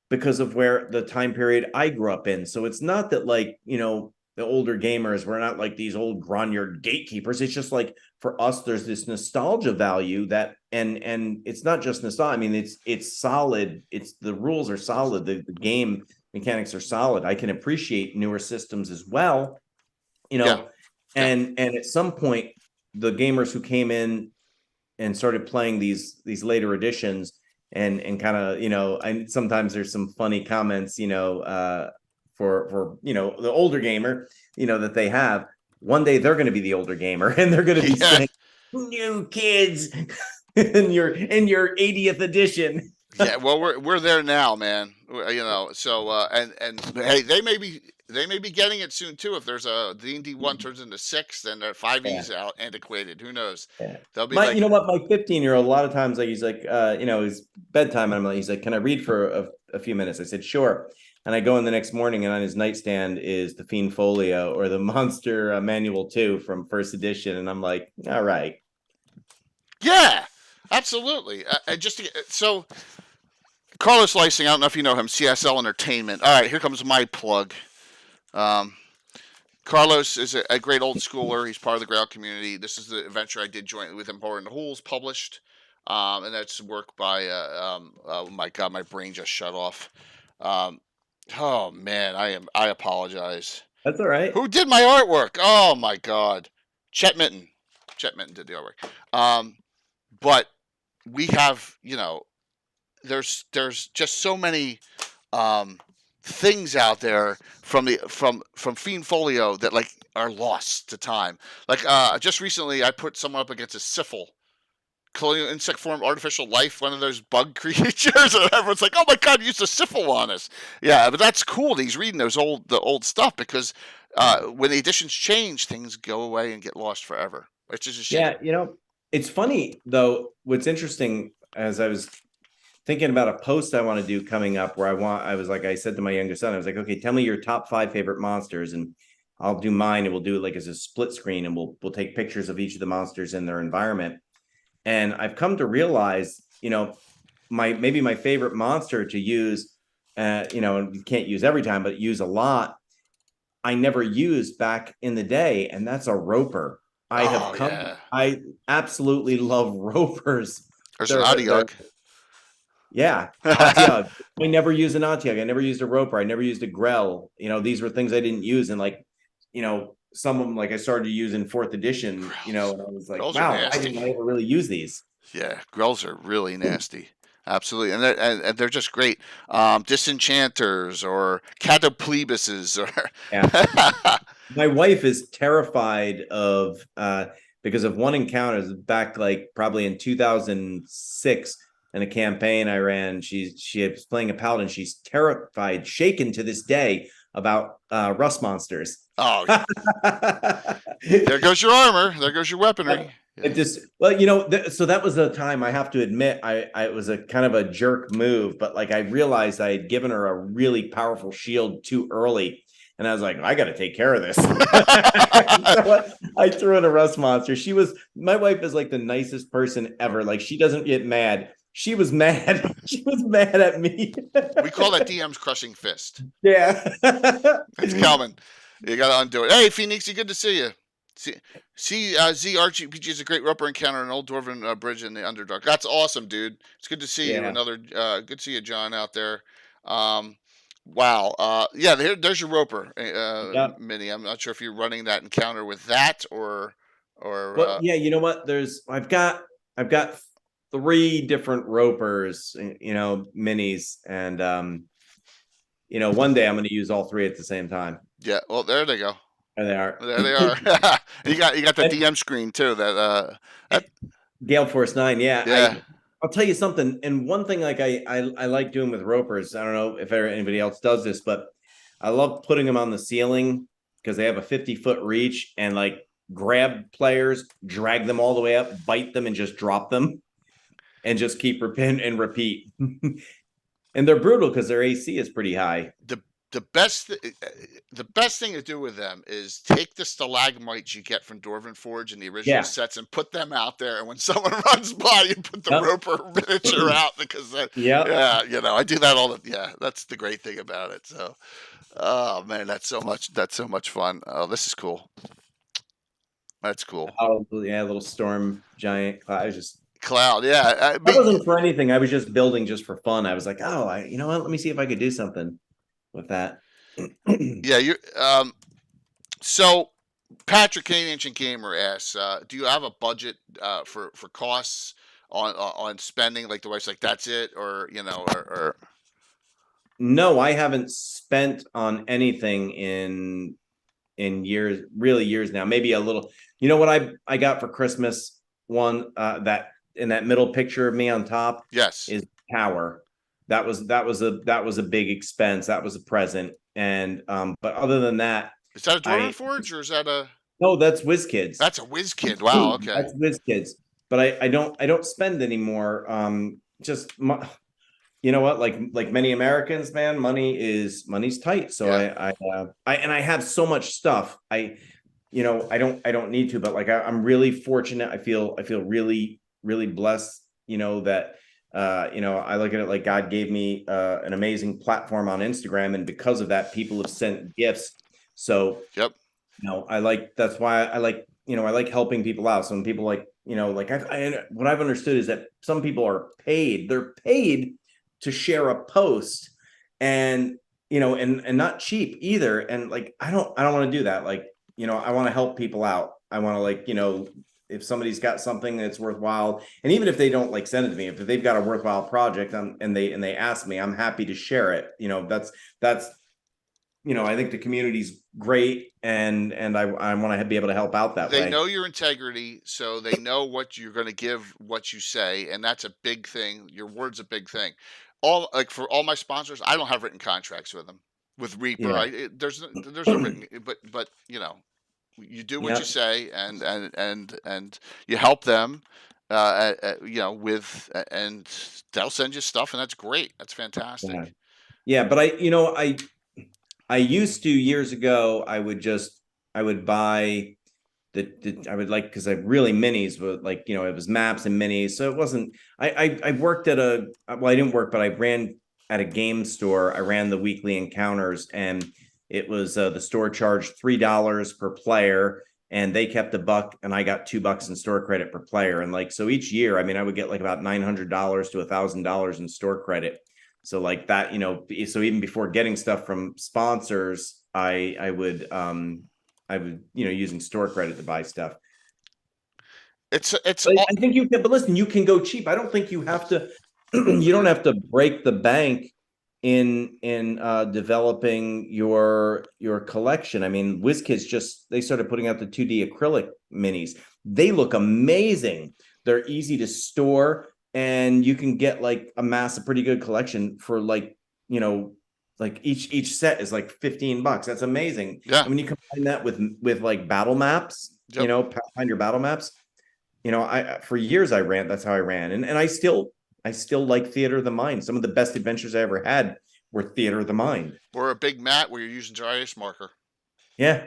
because of where the time period I grew up in. So it's not that like, the older gamers were not like these old Gronyard gatekeepers. It's just like for us, there's this nostalgia value that, and it's not just nostalgia. I mean, it's solid. The rules are solid. The game mechanics are solid. I can appreciate newer systems as well, yeah, yeah. and at some point, the gamers who came in and started playing these later editions, and kind of, and sometimes there's some funny comments, for the older gamer, that they have. One day they're going to be the older gamer, and they're going to be Yeah, saying, "New kids in your 80th edition." yeah. Well, we're there now, man. So and hey, they may be getting it soon too. If there's a D&D 1 turns into 6, then their Yeah. 5E's out antiquated. Who knows? Yeah. They'll be My, you like, know what, my 15-year-old, a lot of times, like, he's like, it's bedtime, and he's like, "Can I read for a few minutes?" I said, "Sure." And I go in the next morning, and on his nightstand is the Fiend Folio or the Monster Manual 2 from first edition. And I'm like, all right. yeah, absolutely. So Carlos Lysing, I don't know if you know him, CSL Entertainment. All right, here comes my plug. Um, Carlos is a great old schooler. He's part of the Grail community. This is the adventure I did jointly with him, Horror and Hools, published. And that's work by, oh my God, my brain just shut off. Um, oh man, I apologize. That's all right. Who did my artwork? Oh my God. Chet Minton. Chet Minton did the artwork. But we have, there's just so many things out there from Fiend Folio that like are lost to time. Like just recently, I put someone up against a Syphil, colonial insect form, artificial life, one of those bug creatures, and everyone's like, "Oh my God, you used a Syphil on us." Yeah, but that's cool that he's reading the old stuff, because when the editions change, things go away and get lost forever, which is a shame. Yeah, it's funny though. What's interesting, as I was thinking about a post I want to do coming up, where I said to my youngest son, I was like, "Okay, tell me your top 5 favorite monsters," and I'll do mine, and we'll do it like as a split screen, and we'll take pictures of each of the monsters in their environment. And I've come to realize, maybe my favorite monster to use, and you can't use every time, but use a lot, I never used back in the day, and that's a roper. Oh yeah, I absolutely love ropers. there's an They're Adiog. Yeah, Atiag. I never used an Atiag. I never used a roper. I never used a Grell. These were things I didn't use, and like, some of them, like, I started to use in 4th edition. And I was like, Grells are wow, why nasty. didn't I ever really use these? Yeah, Grells are really nasty. Absolutely, and they're just great. Disenchanters or cataplebuses or Yeah. My wife is terrified of because of one encounter back like probably in 2006 in a campaign I ran. She was playing a paladin. She's terrified, shaken to this day about rust monsters. Oh, there goes your armor. There goes your weaponry. It just, well, you know, so that was the time, I have to admit, I it was a kind of a jerk move, but like I realized I had given her a really powerful shield too early, and I was like, I got to take care of this. I threw in a rust monster. My wife is like the nicest person ever. Like, she doesn't get mad. She was mad. She was mad at me. We call that DM's crushing fist. Yeah. It's coming. You got to undo it. Hey, Phoenixy, good to see you. Z RPG is a great roper encounter in Old Dwarven Bridge in the Underdark. That's awesome, dude. It's good to see you. Another good to see you, John, out there. Wow. Yeah, there's your roper mini. I'm not sure if you're running that encounter with that or. Well, yeah, you know what? I've got 3 different ropers, you know, minis, and you know, one day I'm going to use all 3 at the same time. Yeah. Well, there they go. There they are. There they are. you got the DM screen too. That Gale Force 9. Yeah. Yeah. I'll tell you something. And one thing like I like doing with ropers, I don't know if anybody else does this, but I love putting them on the ceiling because they have a 50-foot reach, and like grab players, drag them all the way up, bite them, and just drop them, and just keep repeat and repeat. And they're brutal because their AC is pretty high. The best thing to do with them is take the stalagmites you get from Dwarven Forge in the original sets and put them out there. And when someone runs by, you put the roper miniature out because yeah, you know, I do that that's the great thing about it. So, oh man, that's so much fun. Oh, this is cool. That's cool. Oh yeah, little storm giant cloud. Yeah, that wasn't for anything. I was just building just for fun. I was like, oh, you know what? Let me see if I could do something with that. Yeah, you so Patrick Kane, Ancient Gamer, asks, do you have a budget for costs on spending? Like the wife's like, that's it, or you know, or no, I haven't spent on anything in years now. Maybe a little. You know what I got for Christmas? One that in that middle picture of me on top, yes, is Tower. That was a big expense. That was a present. And but other than that, is that a Dwarven Forge or is that a? No, that's WizKids. That's a WizKid. Wow. Okay. That's WizKids. But I don't spend anymore. You know what? Like many Americans, man, money's tight. So yeah. I have so much stuff. I don't need to, but like I'm really fortunate. I feel really, really blessed, you know, that I look at it like God gave me an amazing platform on Instagram, and because of that, people have sent gifts. So yep, you know, that's why I like helping people out. Some people like, you know, like what I've understood is that some people are paid. They're paid to share a post, and you know, and not cheap either. And like I don't want to do that. Like, you know, I want to help people out. I want to, like, you know, if somebody's got something that's worthwhile, and even if they don't like send it to me, if they've got a worthwhile project and they ask me, I'm happy to share it. You know, that's you know, I think the community's great, and I want to be able to help out that way. They know your integrity, so they know what you're going to give, what you say, and that's a big thing. Your word's a big thing. For all my sponsors, I don't have written contracts with them. With Reaper, yeah. There's no written, but you know, you do what you say, and you help them, you know, and they'll send you stuff, and that's great. That's fantastic. Yeah, but I used to, years ago, I would buy I would like, because I really minis were like, you know, it was maps and minis. So it wasn't, I worked at I didn't work, but I ran at a game store. I ran the weekly encounters, and it was the store charged $3 per player, and they kept $1 and I got $2 in store credit per player. And like, so each year, I mean, I would get like about $900 to $1,000 in store credit. So like that, you know, so even before getting stuff from sponsors, I would, you know, using store credit to buy stuff. I think you can, but listen, you can go cheap. I don't think you have to, you don't have to break the bank in developing your collection. I mean, WizKids they started putting out the 2D acrylic minis. They look amazing. They're easy to store, and you can get like amass a pretty good collection for like, like each set is like $15. That's amazing. Yeah. And when you combine that with like battle maps, Yep. Pathfinder battle maps, I for years that's how I ran. And I still like Theater of the Mind. Some of the best adventures I ever had were Theater of the Mind. Or a big mat where you're using dry erase marker. Yeah.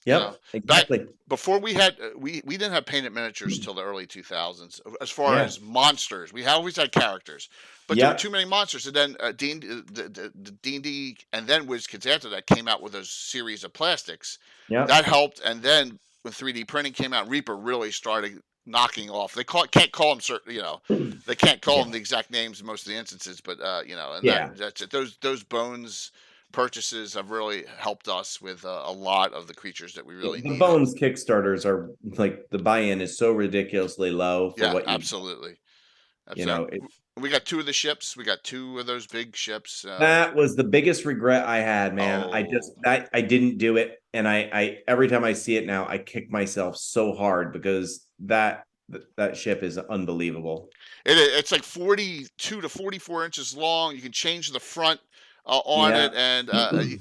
You know, Yep. back Exactly. before we had we didn't have painted miniatures till the early 2000s. As far Yeah. as monsters, we always had characters, but there were too Yep. many monsters. And then the D&D and then WizKids after that came out with a series of plastics Yep. that helped. And then when 3D printing came out, Reaper really started knocking off. Can't call them certain, they can't call them the exact names in most of the instances, but and that's it. Those bones purchases have really helped us with a lot of the creatures that we really The needed. Bones Kickstarters are like, the buy-in is so ridiculously low for what absolutely. you know. We got two of the ships. We got two of those big ships. That was the biggest regret I had, man. Oh, I didn't do it, and I every time I see it now, I kick myself so hard because that ship is unbelievable. it's like 42 to 44 inches long. You can change the front on Yeah. it, and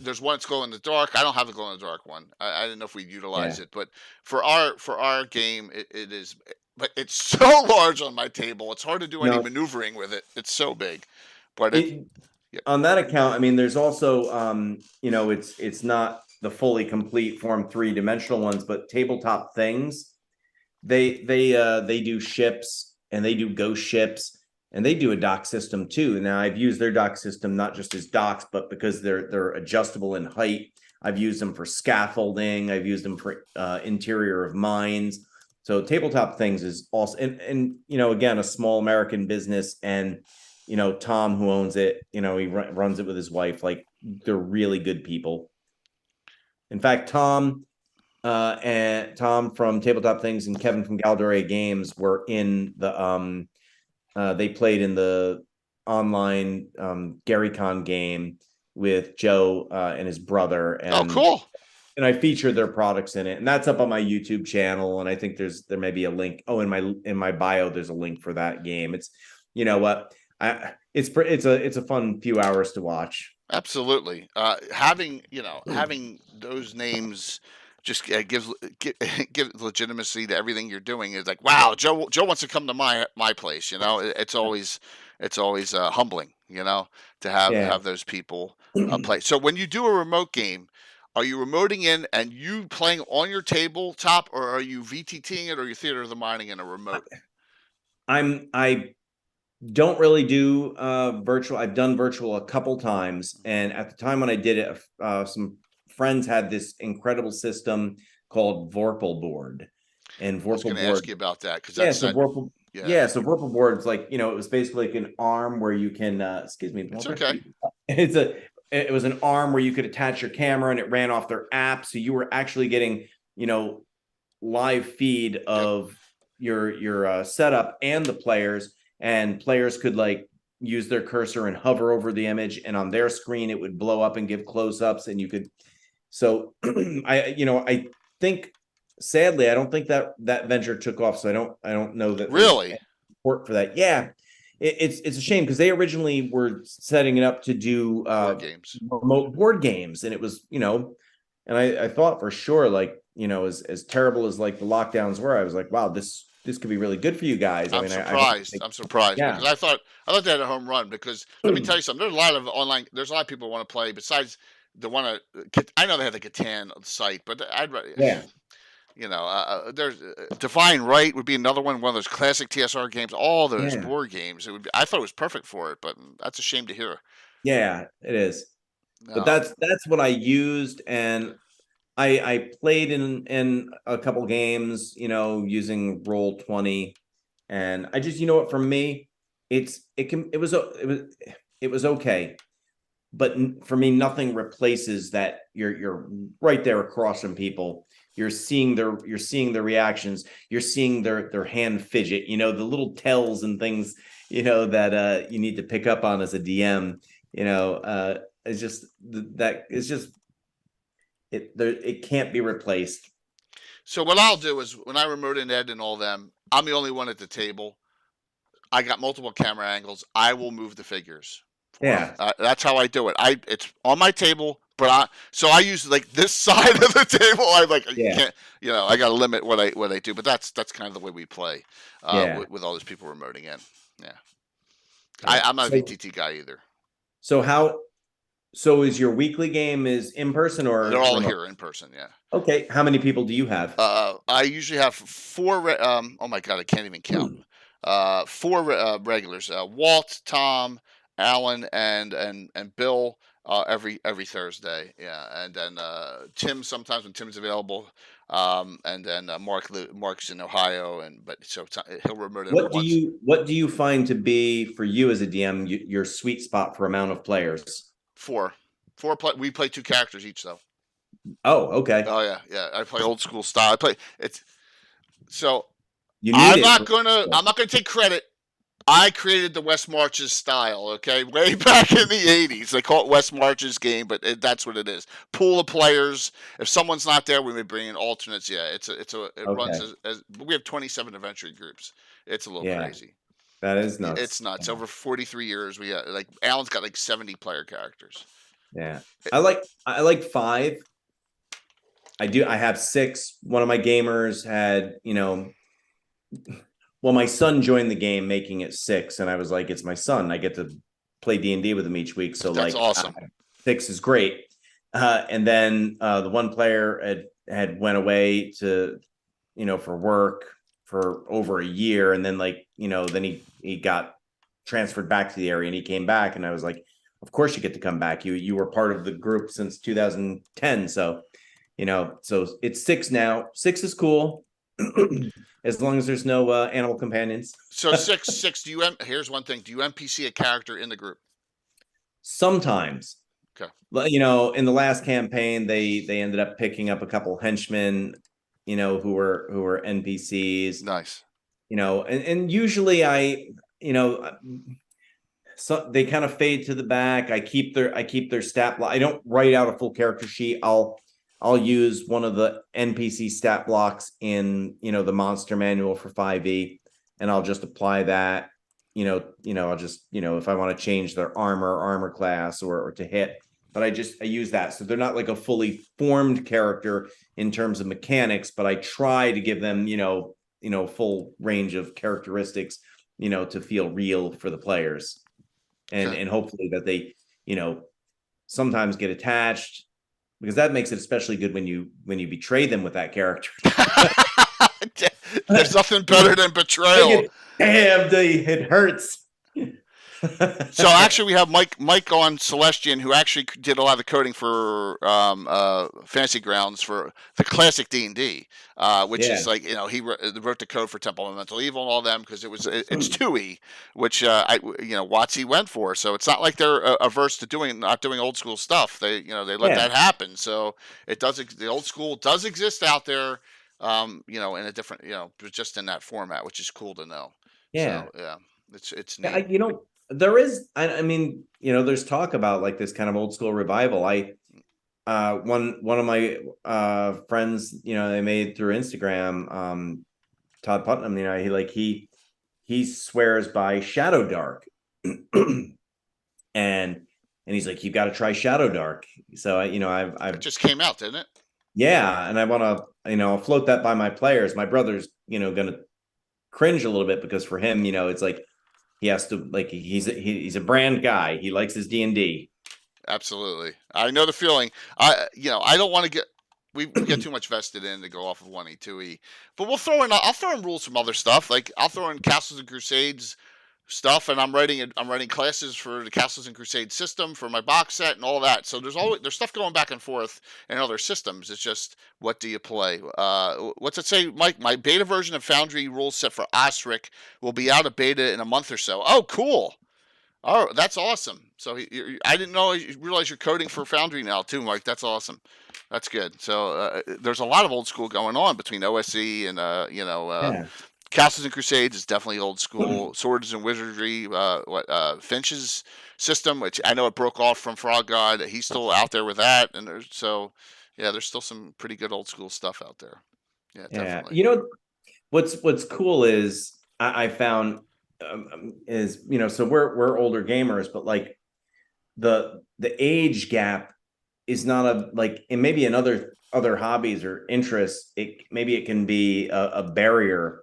there's one that's glow in the dark. I don't have the glow in the dark one. I didn't know if we'd utilize Yeah. it, but for our game, it is. But it's so large on my table. It's hard to do any No, maneuvering with it. It's so big, but it yeah. on that account, I mean, there's also it's not the fully complete form three-dimensional ones, but Tabletop Things, they do ships, and they do ghost ships, and they do a dock system too. Now, I've used their dock system not just as docks, but because they're adjustable in height. I've used them for scaffolding. I've used them for interior of mines. So Tabletop Things is also, and again, a small American business, and Tom, who owns it, he runs it with his wife. Like, they're really good people. In fact, Tom from Tabletop Things and Kevin from Galdoria Games were in the they played in the online GaryCon game with Joe and his brother, Oh, cool. and I featured their products in it, and that's up on my YouTube channel. And I think there may be a link. Oh, in my bio, there's a link for that game. It's, it's a fun few hours to watch. Absolutely. Having those names just gives gives legitimacy to everything you're doing. Is like, wow, Joe wants to come to my place. It's always humbling. To have those people play. So when you do a remote game, are you remoting in and you playing on your tabletop, or are you VTTing it, or you Theater of the Minding in a remote? I don't really do virtual. I've done virtual a couple times, and at the time when I did it, some friends had this incredible system called Vorpal Board, and I was Vorpal going to Board. ask you about that because Yeah, that's so that. Vorpal. Yeah, Yeah, so Vorpal Board's like, it was basically like an arm where you can. Excuse me. it's okay. It was an arm where you could attach your camera, and it ran off their app, so you were actually getting live feed of your setup and the players. And players could like use their cursor and hover over the image, and on their screen it would blow up and give close-ups, and you could. So I think, sadly, I don't think that venture took off. So I don't know that Really? support for that. Yeah, it's a shame, because they originally were setting it up to do Board games. remote board games, and it was and I thought for sure, like, as terrible as like the lockdowns were, I was like, wow, this could be really good for you guys. I'm surprised. I'm surprised Yeah. because I thought they had a home run. Because let me tell you something. There's a lot of online. There's a lot of people who want to play besides the one. I know they have the Catan site, but I'd rather. Yeah. There's Divine Right would be another one of those classic TSR games. All those Yeah. board games. It would be. I thought it was perfect for it, but that's a shame to hear. Yeah, it is. But No. that's what I used, and I played in a couple games, using Roll20, and I just, for me, it was okay, but for me, nothing replaces that. You're right there across from people. You're seeing their reactions. You're seeing their hand fidget. The little tells and things. That you need to pick up on as a DM. It's just that it's just it can't be replaced. So what I'll do is when I remote in Ed and all them, I'm the only one at the table. I got multiple camera angles. I will move the figures for them. Yeah. That's how I do it. It's on my table, but I use like this side of the table. I like you Yeah. can't I got to limit what I do. But that's kind of the way we play Yeah. with all those people remoting in. Yeah, Yeah. I'm not a So, VTT guy either. so is your weekly game is in person They're or all remote? here in person. Yeah. Okay. How many people do you have? I usually have four. Oh my god, I can't even count. Four regulars: Walt, Tom, Alan, and Bill. Every Thursday, yeah, and then Tim sometimes when Tim's available, and then Mark's in Ohio, but so he'll remote in once. What do you find to be for you as a DM your sweet spot for amount of players? We play two characters each though. Oh, okay. Oh yeah. I play old school style. I play it's so. You need it. I'm not gonna take credit. I created the West Marches style, okay, way back in the '80s. They call it West Marches game, but that's what it is. Pool of players. If someone's not there, we may bring in alternates. Yeah, it runs as we have 27 adventure groups. It's a little crazy. That is nuts. It's nuts. Over 43 years, we got like Alan's got like 70 player characters. Yeah, I like 5. I have 6. One of my gamers had, well, my son joined the game making it 6, and I was like, it's my son. I get to play D&D with him each week. So that's awesome. 6 is great. And then the one player had went away to, for work for over a year. And then then he got transferred back to the area and he came back. And I was like, of course you get to come back. You were part of the group since 2010. So, so it's 6 now. 6 is cool. As long as there's no animal companions. So six. Here's one thing. Do you NPC a character in the group? Sometimes. Okay. In the last campaign, they ended up picking up a couple henchmen, who were NPCs. Nice. And usually so they kind of fade to the back. I keep their stat block. I don't write out a full character sheet. I'll use one of the NPC stat blocks in, the monster manual for 5e, and I'll just apply that, I'll just, if I want to change their armor class or to hit, but I use that. So they're not like a fully formed character in terms of mechanics, but I try to give them, full range of characteristics, to feel real for the players. And hopefully that they, sometimes get attached, because that makes it especially good when you betray them with that character. There's nothing better than betrayal. Damn, it hurts. So actually, we have Mike on Celestian, who actually did a lot of the coding for Fantasy Grounds for the classic D&D, which is like he wrote the code for Temple of Mental Evil and all them because it's 2e, which WotC went for. So it's not like they're averse to not doing old school stuff. They let that happen. So the old school does exist out there, in a different just in that format, which is cool to know. Yeah, so, yeah, it's neat. There is, I mean, there's talk about like this kind of old school revival. One of my friends, they made through Instagram, Todd Putnam, he swears by Shadow Dark, and he's like, you've got to try Shadow Dark. So I've it just came out, didn't it? Yeah, and I want to float that by my players. My brother's gonna cringe a little bit because for him, it's like he has to he's a brand guy. He likes his D&D. Absolutely, I know the feeling. I don't want to get we get too much vested in to go off of 1e 2e, but I'll throw in rules from other stuff. Like I'll throw in Castles and Crusades stuff, and I'm writing classes for the Castles and Crusades system for my box set and all that. So there's stuff going back and forth in other systems. It's just what do you play? What's it say, Mike? My beta version of Foundry rules set for Osric will be out of beta in a month or so. Oh, cool. Oh, that's awesome. So I didn't realize you're coding for Foundry now too, Mike. That's awesome. That's good. So there's a lot of old school going on between OSE and Castles and Crusades is definitely old school. Swords and Wizardry, Finch's system, which I know it broke off from Frog God. He's still out there with that, and there's still some pretty good old school stuff out there. Yeah, Yeah. definitely. You know, what's cool is I found is, so we're older gamers, but like the age gap is not a like, and maybe in other hobbies or interests, maybe it can be a barrier,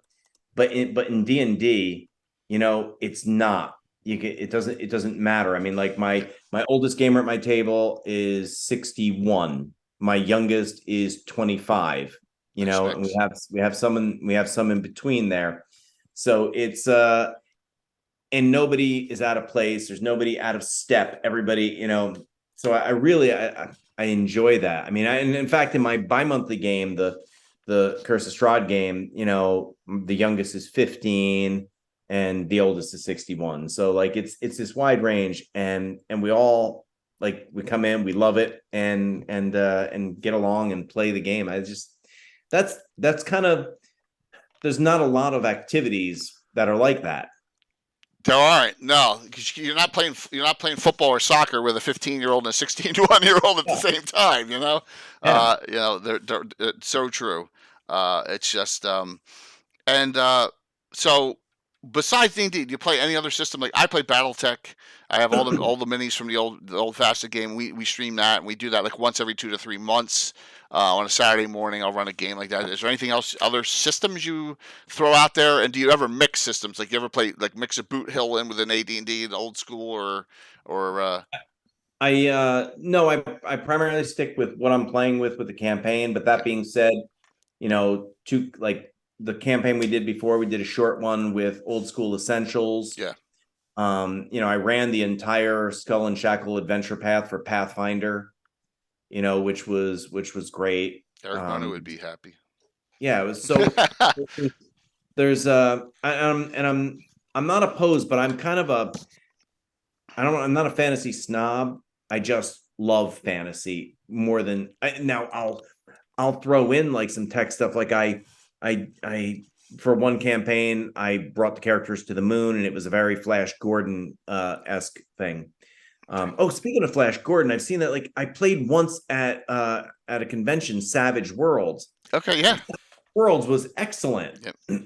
but in D&D, it's not. It doesn't matter. I mean, like my oldest gamer at my table is 61. My youngest is 25. Nice And mix. we have some in between there. So it's and nobody is out of place. There's nobody out of step. Everybody, so I really I enjoy that. I mean, and in fact, in my bi-monthly game, the Curse of Strahd game, the youngest is 15 and the oldest is 61. So like it's this wide range, and we all like, we come in, we love it, and get along and play the game. That's kind of, there's not a lot of activities that are like that. There aren't, no, because you're not playing football or soccer with a 15-year-old and a 61-year-old at the same time. Yeah. They're it's so true. It's just and so besides D&D, do you play any other system? Like I play BattleTech. I have all the minis from the old fashioned game. We stream that, and we do that like once every 2 to 3 months. On a Saturday morning, I'll run a game like that. Is there anything else, other systems you throw out there? And do you ever mix systems? Like you ever play like mix a Boot Hill in with an AD&D, the old school, or I no, I primarily stick with what I'm playing with the campaign. But that being said, to like the campaign we did before, we did a short one with Old School Essentials. Yeah. I ran the entire Skull and Shackle adventure path for Pathfinder, which was great. Eric Bono would be happy. Yeah, it was so. There's I'm not opposed, but I'm kind of I'm not a fantasy snob. I just love fantasy more than now. I'll throw in like some tech stuff. Like I for one campaign, I brought the characters to the moon, and it was a very Flash Gordon esque thing. Speaking of Flash Gordon, I've seen that. Like I played once at a convention, Savage Worlds. Okay, yeah. Worlds was excellent. Yep.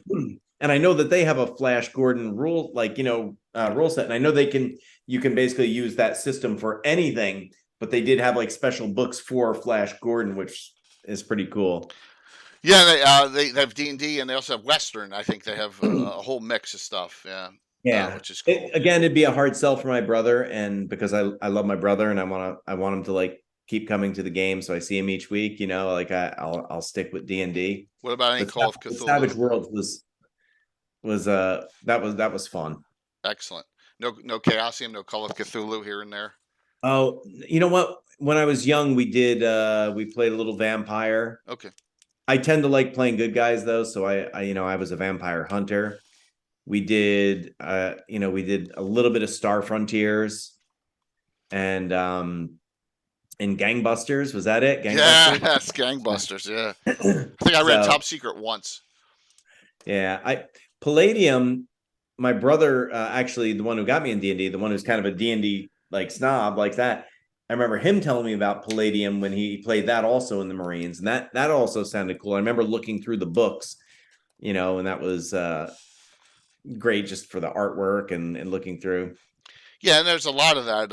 And I know that they have a Flash Gordon rule, like, rule set. And I know you can basically use that system for anything, but they did have like special books for Flash Gordon, which is pretty cool. Yeah, they have D&D, and they also have Western. I think they have a whole mix of stuff. Yeah. Yeah. Which is cool. Again, it'd be a hard sell for my brother, and because I love my brother, and I want him to like keep coming to the game, so I see him each week. Like I'll stick with D&D. What about any Call of Cthulhu? Savage Worlds that was fun. Excellent. No Chaosium, no Call of Cthulhu here and there. Oh, you know what? When I was young, we played a little vampire. Okay. I tend to like playing good guys though, so I was a vampire hunter. We did we did a little bit of Star Frontiers and Gangbusters. Was that it? Gangbusters? Yes, Gangbusters. Yeah. I think I read Top Secret once. Yeah, Palladium. My brother, actually, the one who got me in D&D, the one who's kind of a D&D like snob like that. I remember him telling me about Palladium when he played that also in the Marines, and that also sounded cool. I remember looking through the books, and that was great just for the artwork and looking through. Yeah, and there's a lot of that.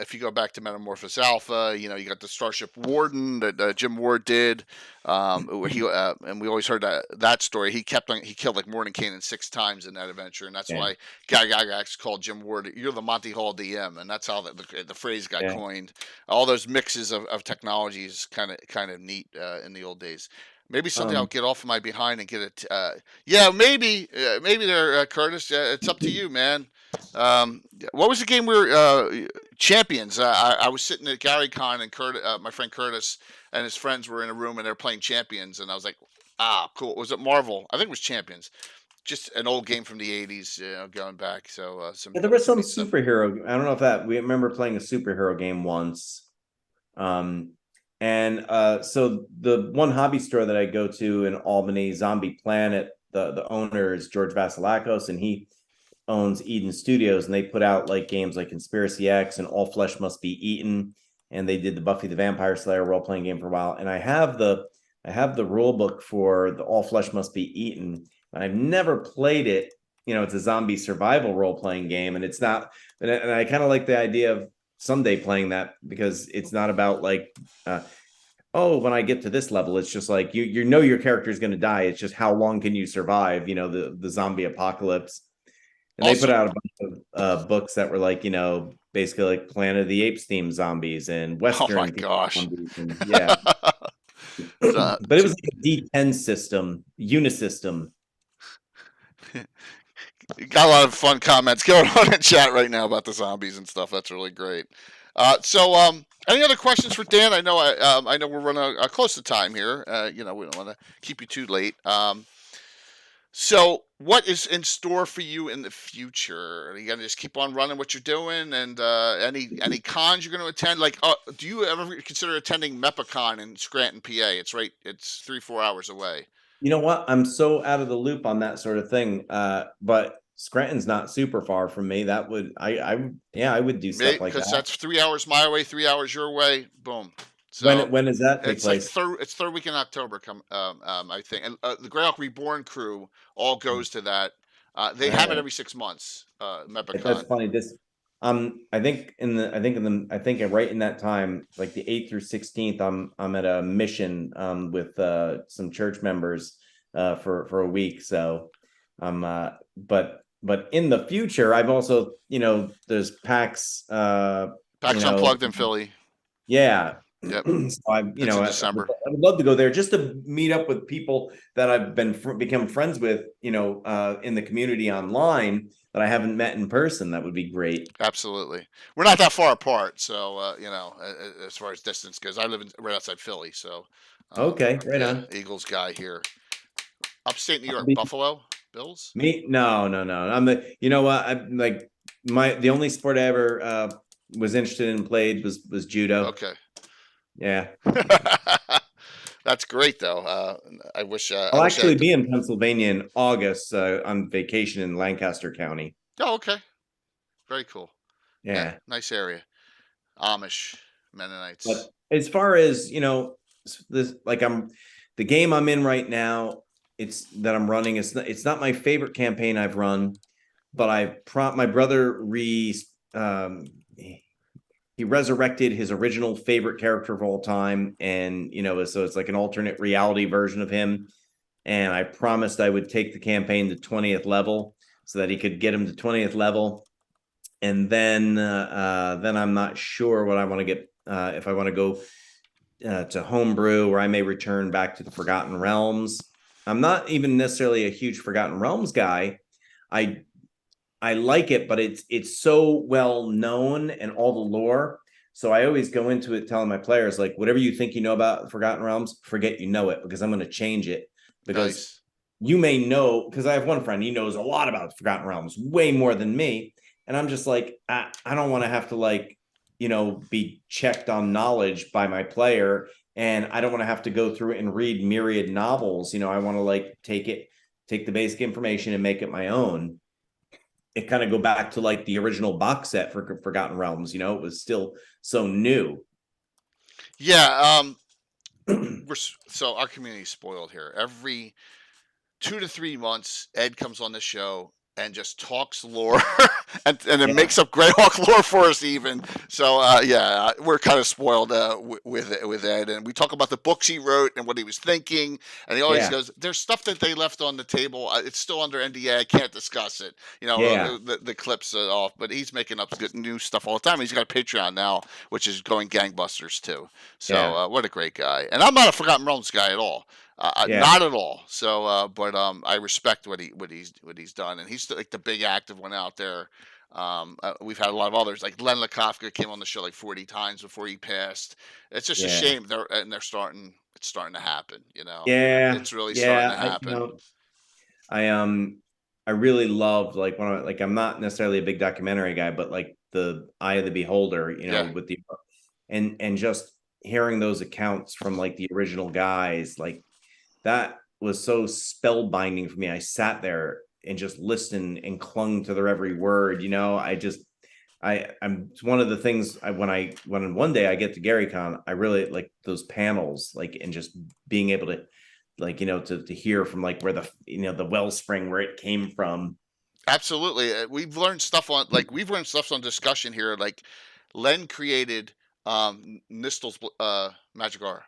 If you go back to Metamorphosis Alpha, you got the Starship Warden that Jim Ward did. Where he and we always heard that story. He killed like Mordenkainen 6 times in that adventure, and that's why Gygax called Jim Ward, "You're the Monty Hall DM," and that's how the phrase got coined. All those mixes of technologies kind of neat in the old days. Maybe someday I'll get off of my behind and get it. Maybe there, Curtis. It's up to you, man. What was the game we were Champions? I was sitting at Gary Con, and my friend Curtis and his friends were in a room, and they're playing Champions, and I was like, cool. Was it Marvel? I think it was Champions. Just an old game from the 80s, going back. So there was some superhero. I don't know if we remember playing a superhero game once. So the one hobby store that I go to in Albany, Zombie Planet, the owner is George Vasilakos, and he owns Eden Studios, and they put out like games like Conspiracy X and All Flesh Must Be Eaten, and they did the Buffy the Vampire Slayer role playing game for a while. And I have the rule book for the All Flesh Must Be Eaten, and I've never played it. It's a zombie survival role playing game, and it's not. And I kind of like the idea of someday playing that, because it's not about like, oh, when I get to this level, it's just like you know your character is going to die. It's just how long can you survive? The zombie apocalypse. And also, they put out a bunch of books that were like, basically like Planet of the Apes themed zombies and Western. Oh my gosh! And, yeah, but it was like a D10 system, unisystem. You got a lot of fun comments going on in chat right now about the zombies and stuff. That's really great. Any other questions for Dan? I know we're running close to time here. We don't want to keep you too late. So what is in store for you in the future? Are you gonna just keep on running what you're doing, and any cons you're going to attend? Like, do you ever consider attending MEPACon in Scranton, PA? It's 3-4 hours away. You know what? I'm so out of the loop on that sort of thing. But Scranton's not super far from me. That would I would do stuff like that. Because that's 3 hours my way, 3 hours your way. Boom. So when does that take place? It's third week in October. I think, and the Greyhawk Reborn crew all goes to that. They have it every 6 months. MEPACon. That's funny. I think right in that time, like the 8th through 16th, I'm at a mission with some church members for a week. So but in the future, I've also there's PAX Unplugged in Philly. Yeah. Yep. So I would love to go there just to meet up with people that I've become friends with, in the community online that I haven't met in person. That would be great. Absolutely. We're not that far apart. So, as far as distance goes, I live right outside Philly. So, okay. Right on. Eagles guy here. Upstate New York, Buffalo Bills? Me? No. I'm the only sport I ever was interested in and played was judo. Okay. Yeah. That's great, though. I wish I'll actually be in Pennsylvania in August on vacation in Lancaster County. Oh, okay. Very cool. Yeah. Nice area. Amish Mennonites. But as far as, the game I'm in right now, I'm running. It's not my favorite campaign I've run, but my brother he resurrected his original favorite character of all time. And, so it's like an alternate reality version of him. And I promised I would take the campaign to 20th level so that he could get him to 20th level. And then I'm not sure what I want to get, if I want to go to homebrew, or I may return back to the Forgotten Realms. I'm not even necessarily a huge Forgotten Realms guy. I like it, but it's so well known and all the lore. So I always go into it telling my players, like, whatever you think you know about Forgotten Realms, forget you know it, because I'm going to change it. Because you may know, because I have one friend, he knows a lot about Forgotten Realms, way more than me. And I'm just like, I don't want to have to be checked on knowledge by my player. And I don't want to have to go through and read myriad novels. I want to take the basic information and make it my own. It kind of go back to like the original box set for Forgotten Realms. It was still so new. Yeah. So our community is spoiled here. Every 2 to 3 months, Ed comes on the show and just talks lore and it makes up Greyhawk lore for us even. So, we're kind of spoiled with Ed. And we talk about the books he wrote and what he was thinking. And he always goes, there's stuff that they left on the table. It's still under NDA. I can't discuss it. The clips are off. But he's making up good new stuff all the time. He's got a Patreon now, which is going gangbusters too. So what a great guy. And I'm not a Forgotten Realms guy at all. Not at all. So, but I respect what he's done, and he's like the big active one out there. We've had a lot of others, like Len Lakofka came on the show like 40 times before he passed. It's just a shame. It's starting to happen. Yeah, it's really starting to happen. I really loved I'm not necessarily a big documentary guy, but like the Eye of the Beholder, with the and just hearing those accounts from like the original guys, like that was so spellbinding for me. I sat there and just listened and clung to their every word. I'm it's one of the things when one day I get to GaryCon, I really like those panels, like, and just being able to, like, to hear from, like, where the wellspring where it came from. Absolutely. We've learned stuff on discussion here. Like Len created Nistel's magic aura.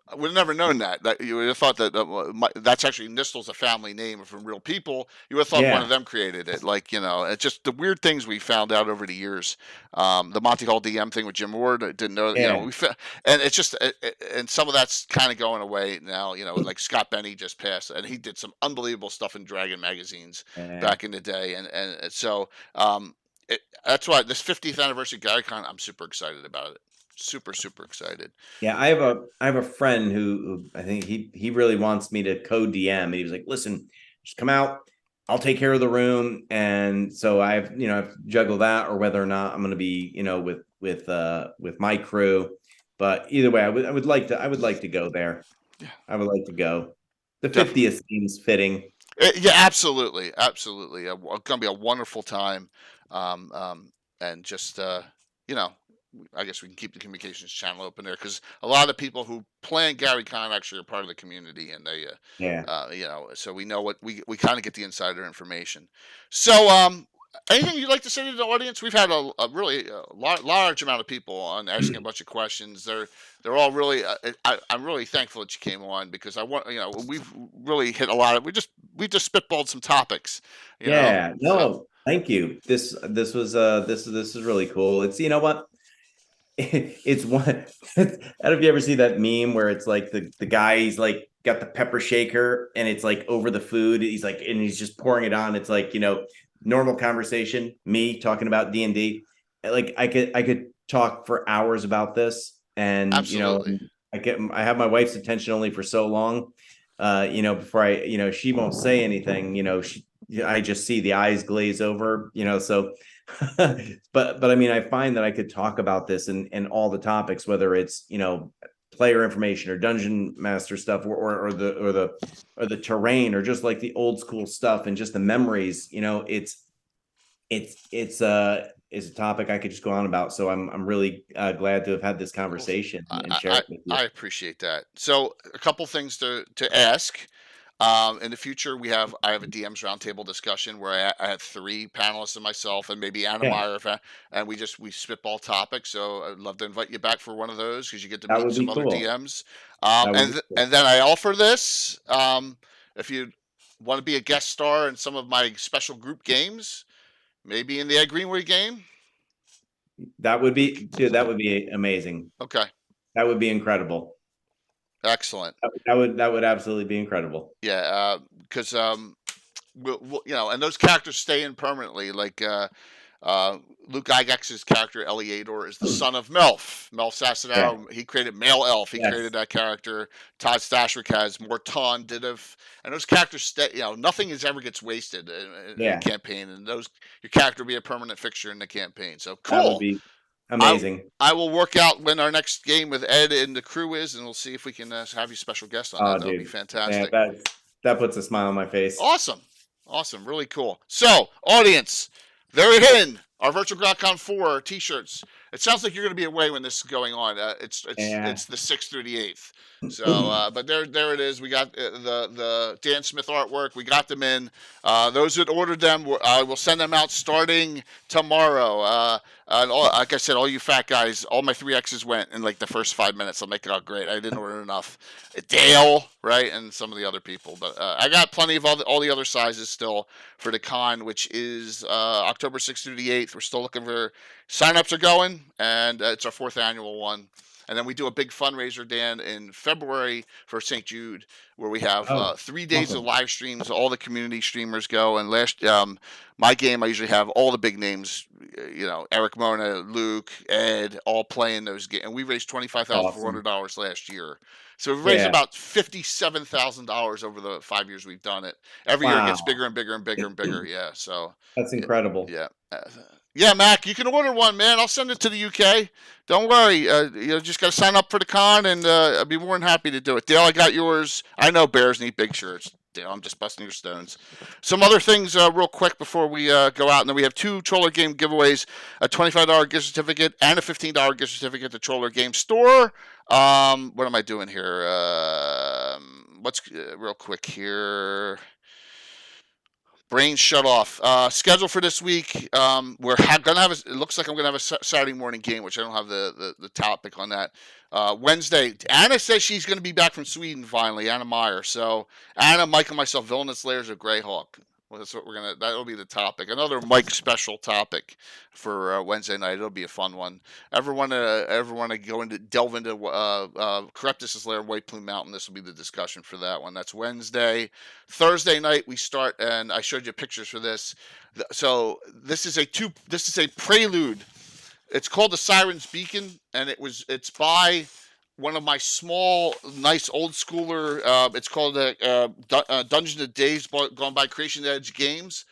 I would have never known that. That you would have thought that that's actually Nistel's a family name from real people. You would have thought one Yeah. of them created it. Like, it's just the weird things we found out over the years. The Monty Hall DM thing with Jim Ward, I didn't know. Yeah. And it's just and some of that's kind of going away now. Like Scott Benny just passed, and he did some unbelievable stuff in Dragon magazines Yeah. back in the day. And so that's why this 50th anniversary GaryCon, I'm super excited about it. Super, super excited. Yeah, I have a friend who I think he really wants me to code DM, and he was like, "Listen, just come out. I'll take care of the room." And so I've juggled that, or whether or not I'm going to be, with my crew. But either way, I would like to go there. Yeah, I would like to go. The definitely. 50th seems fitting. Yeah, absolutely, absolutely. It's gonna be a wonderful time, and just you know, I guess we can keep the communications channel open there because a lot of people who plan GaryCon actually are part of the community, and they, Yeah. so we know what we kind of get the insider information. So, anything you'd like to say to the audience? We've had a really large amount of people on asking a bunch of questions. They're all really. I'm really thankful that you came on because I want we've really hit a lot of we just spitballed some topics, Yeah. so. No, thank you. This is really cool. It's, what? It's one. I don't know if you ever see that meme where it's like the guy, he's like got the pepper shaker and it's like over the food. He's like, and he's just pouring it on. It's like, normal conversation, me talking about D&D. Like, I could talk for hours about this, and Absolutely. I have my wife's attention only for so long. Before she won't say anything. I just see the eyes glaze over. So but I mean, I find that I could talk about this and all the topics, whether it's, player information or dungeon master stuff, or the terrain, or just like the old school stuff and just the memories. It's a topic I could just go on about. So I'm really glad to have had this Well, conversation and I, share I it with you. I appreciate that. So a couple things to ask. In the future, I have a DM's roundtable discussion where I have three panelists and myself, and maybe Anna Yeah, Meyer, and we spitball topics. So I'd love to invite you back for one of those because you get to that meet would some be other cool. DMs. That would be cool. And then I offer this if you want to be a guest star in some of my special group games, maybe in the Ed Greenway game. That would be, dude, that would be amazing. Okay, That would be incredible. excellent. That would absolutely be incredible. Yeah, because and those characters stay in permanently. Like Luke Gygex's character Eliador is the son of Melf. Melf Yeah. Sassanaro. He created Male Elf. He created Yes. that character. Todd Stashwick has Morton Didiv, and those characters stay. Nothing is ever gets wasted in a Yeah. campaign, and your character will be a permanent fixture in the campaign. So That would cool. be I amazing. I will work out when our next game with Ed and the crew is, and we'll see if we can have you special guest on Oh, that. That would be dude. Yeah, fantastic. that puts a smile on my face. Awesome. Awesome. Really cool. So, audience, there it is. Our Virtual GrokCon 4 t-shirts. It sounds like you're going to be away when this is going on. Yeah. It's the 6th through the 8th. So, but there it is. We got the Dan Smith artwork. We got them in. Those that ordered them, I will send them out starting tomorrow. Like I said, all you fat guys, all my 3Xs went in like the first 5 minutes. I'm like, oh, great. I didn't order enough. Dale, right? And some of the other people. But I got plenty of all the other sizes still for the con, which is October 6th through the 8th. We're still looking for signups are going, and it's our 4th annual one. And then we do a big fundraiser, Dan, in February for St. Jude, where we have Oh, 3 days of awesome. live streams. All the community streamers go. And my game, I usually have all the big names, Eric Mona, Luke, Ed, all playing those games. And we raised Awesome. $25,400 last year. So we've raised Yeah. about $57,000 over the 5 years we've done it. Every year it gets Wow. bigger and bigger and bigger and bigger. Yeah. So That's incredible. yeah. Yeah, Mac, you can order one, man. I'll send it to the UK. Don't worry. Just got to sign up for the con, and I'll be more than happy to do it. Dale, I got yours. I know bears need big shirts. Dale, I'm just busting your stones. Some other things real quick before we go out. And then we have 2 Troller Game giveaways, a $25 gift certificate and a $15 gift certificate to Troller Game Store. What am I doing here? What's real quick here? Brain shut off. Schedule for this week. We're gonna have. It looks like I'm gonna have a Saturday morning game, which I don't have the topic on that. Wednesday, Anna says she's gonna be back from Sweden finally. Anna Meyer. So Anna, Mike, and myself, Villainous Layers of Greyhawk. Well, that's what we're gonna. That'll be the topic. Another Mike special topic for Wednesday night. It'll be a fun one. Ever want to delve into Corruptus's lair, White Plume Mountain? This will be the discussion for that one. That's Wednesday. Thursday night we start, and I showed you pictures for this. So this is a prelude. It's called the Siren's Beacon, and it's by one of my small, nice old schooler. It's called Dungeons and Days, gone by Creation Edge Games.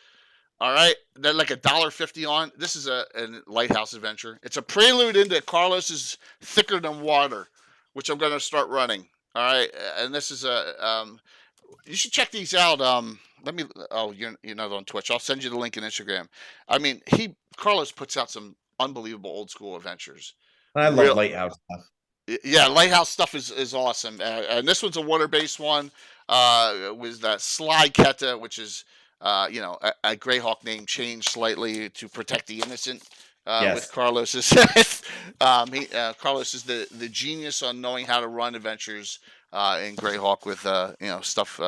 All right, they're like $1.50 on. This is a lighthouse adventure. It's a prelude into Carlos's Thicker Than Water, which I'm going to start running. All right, and this is you should check these out. Let me. Oh, you're not on Twitch. I'll send you the link in Instagram. I mean, Carlos puts out some unbelievable old school adventures. I love lighthouse stuff. Yeah, lighthouse stuff is awesome, and this one's a water-based one. With that Sly Keta, which is a Greyhawk name changed slightly to protect the innocent. Yes. With Carlos's, Carlos is the genius on knowing how to run adventures in Greyhawk with stuff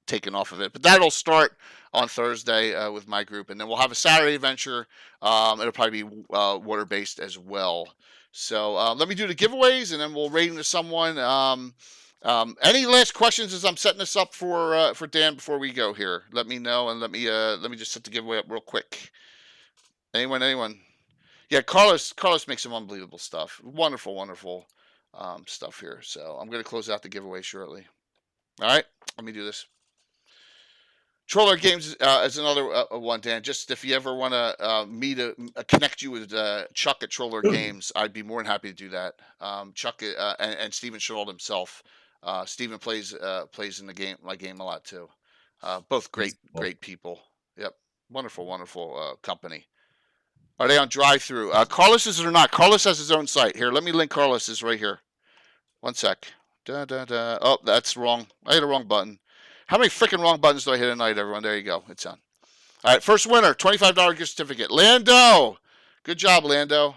taken off of it. But that'll start on Thursday with my group, and then we'll have a Saturday adventure. It'll probably be water-based as well. So let me do the giveaways, and then we'll rate them to someone. Any last questions as I'm setting this up for Dan before we go here? Let me know, and let me just set the giveaway up real quick. Anyone? Yeah, Carlos makes some unbelievable stuff. Wonderful stuff here. So I'm going to close out the giveaway shortly. All right, let me do this. Troller Games is another one, Dan. Just if you ever want me to connect you with Chuck at Troller Games, I'd be more than happy to do that. Chuck and Steven Sherald himself. Steven plays in my game a lot too. Both great people. Yep, wonderful company. Are they on drive-through? Carlos's or not? Carlos has his own site. Here, let me link Carlos's right here. One sec. Oh, that's wrong. I hit a wrong button. How many freaking wrong buttons do I hit tonight, everyone? There you go. It's on. All right, first winner, $25 gift certificate. Lando. Good job, Lando.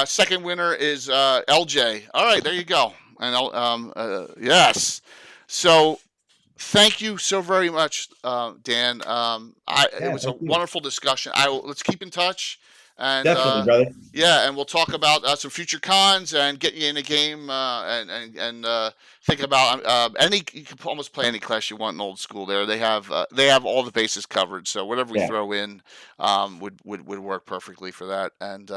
Second winner is LJ. All right, there you go. And yes. So thank you so very much, Dan. It was a wonderful discussion. Let's keep in touch. And definitely, brother. Yeah, and we'll talk about some future cons and get you in a game and think about you can almost play any class you want in old school. They have all the bases covered. So whatever we throw in would work perfectly for that. And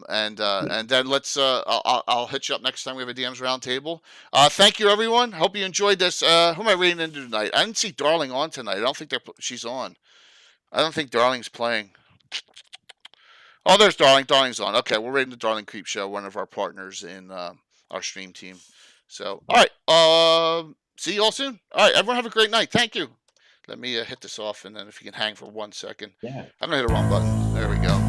and then let's I'll hit you up next time we have a DM's roundtable. Thank you, everyone. Hope you enjoyed this. Who am I reading into tonight? I didn't see Darling on tonight. I don't think she's on. I don't think Darling's playing. Oh, there's Darling. Darling's on. Okay, we're rating the Darling Creep Show, one of our partners in our stream team. So, all right. See you all soon. All right, everyone have a great night. Thank you. Let me hit this off, and then if you can hang for 1 second. Yeah. I'm going to hit the wrong button. There we go.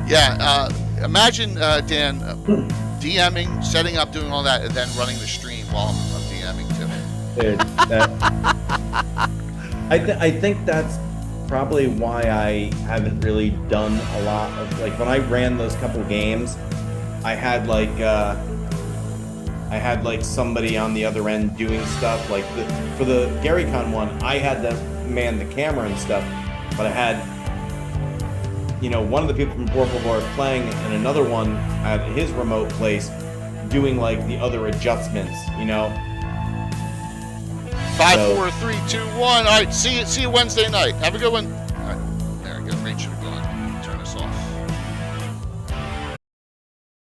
Yeah, imagine, Dan, DMing, setting up, doing all that, and then running the stream while I'm DMing, too. Dude, I think that's probably why I haven't really done a lot of, like, when I ran those couple games, I had somebody on the other end doing stuff. Like for the GaryCon one, I had to man the camera and stuff, but I had, one of the people from Purple Bar playing, and another one at his remote place doing like the other adjustments, 5, 4, 3, 2, 1. All right, see you Wednesday night. Have a good one.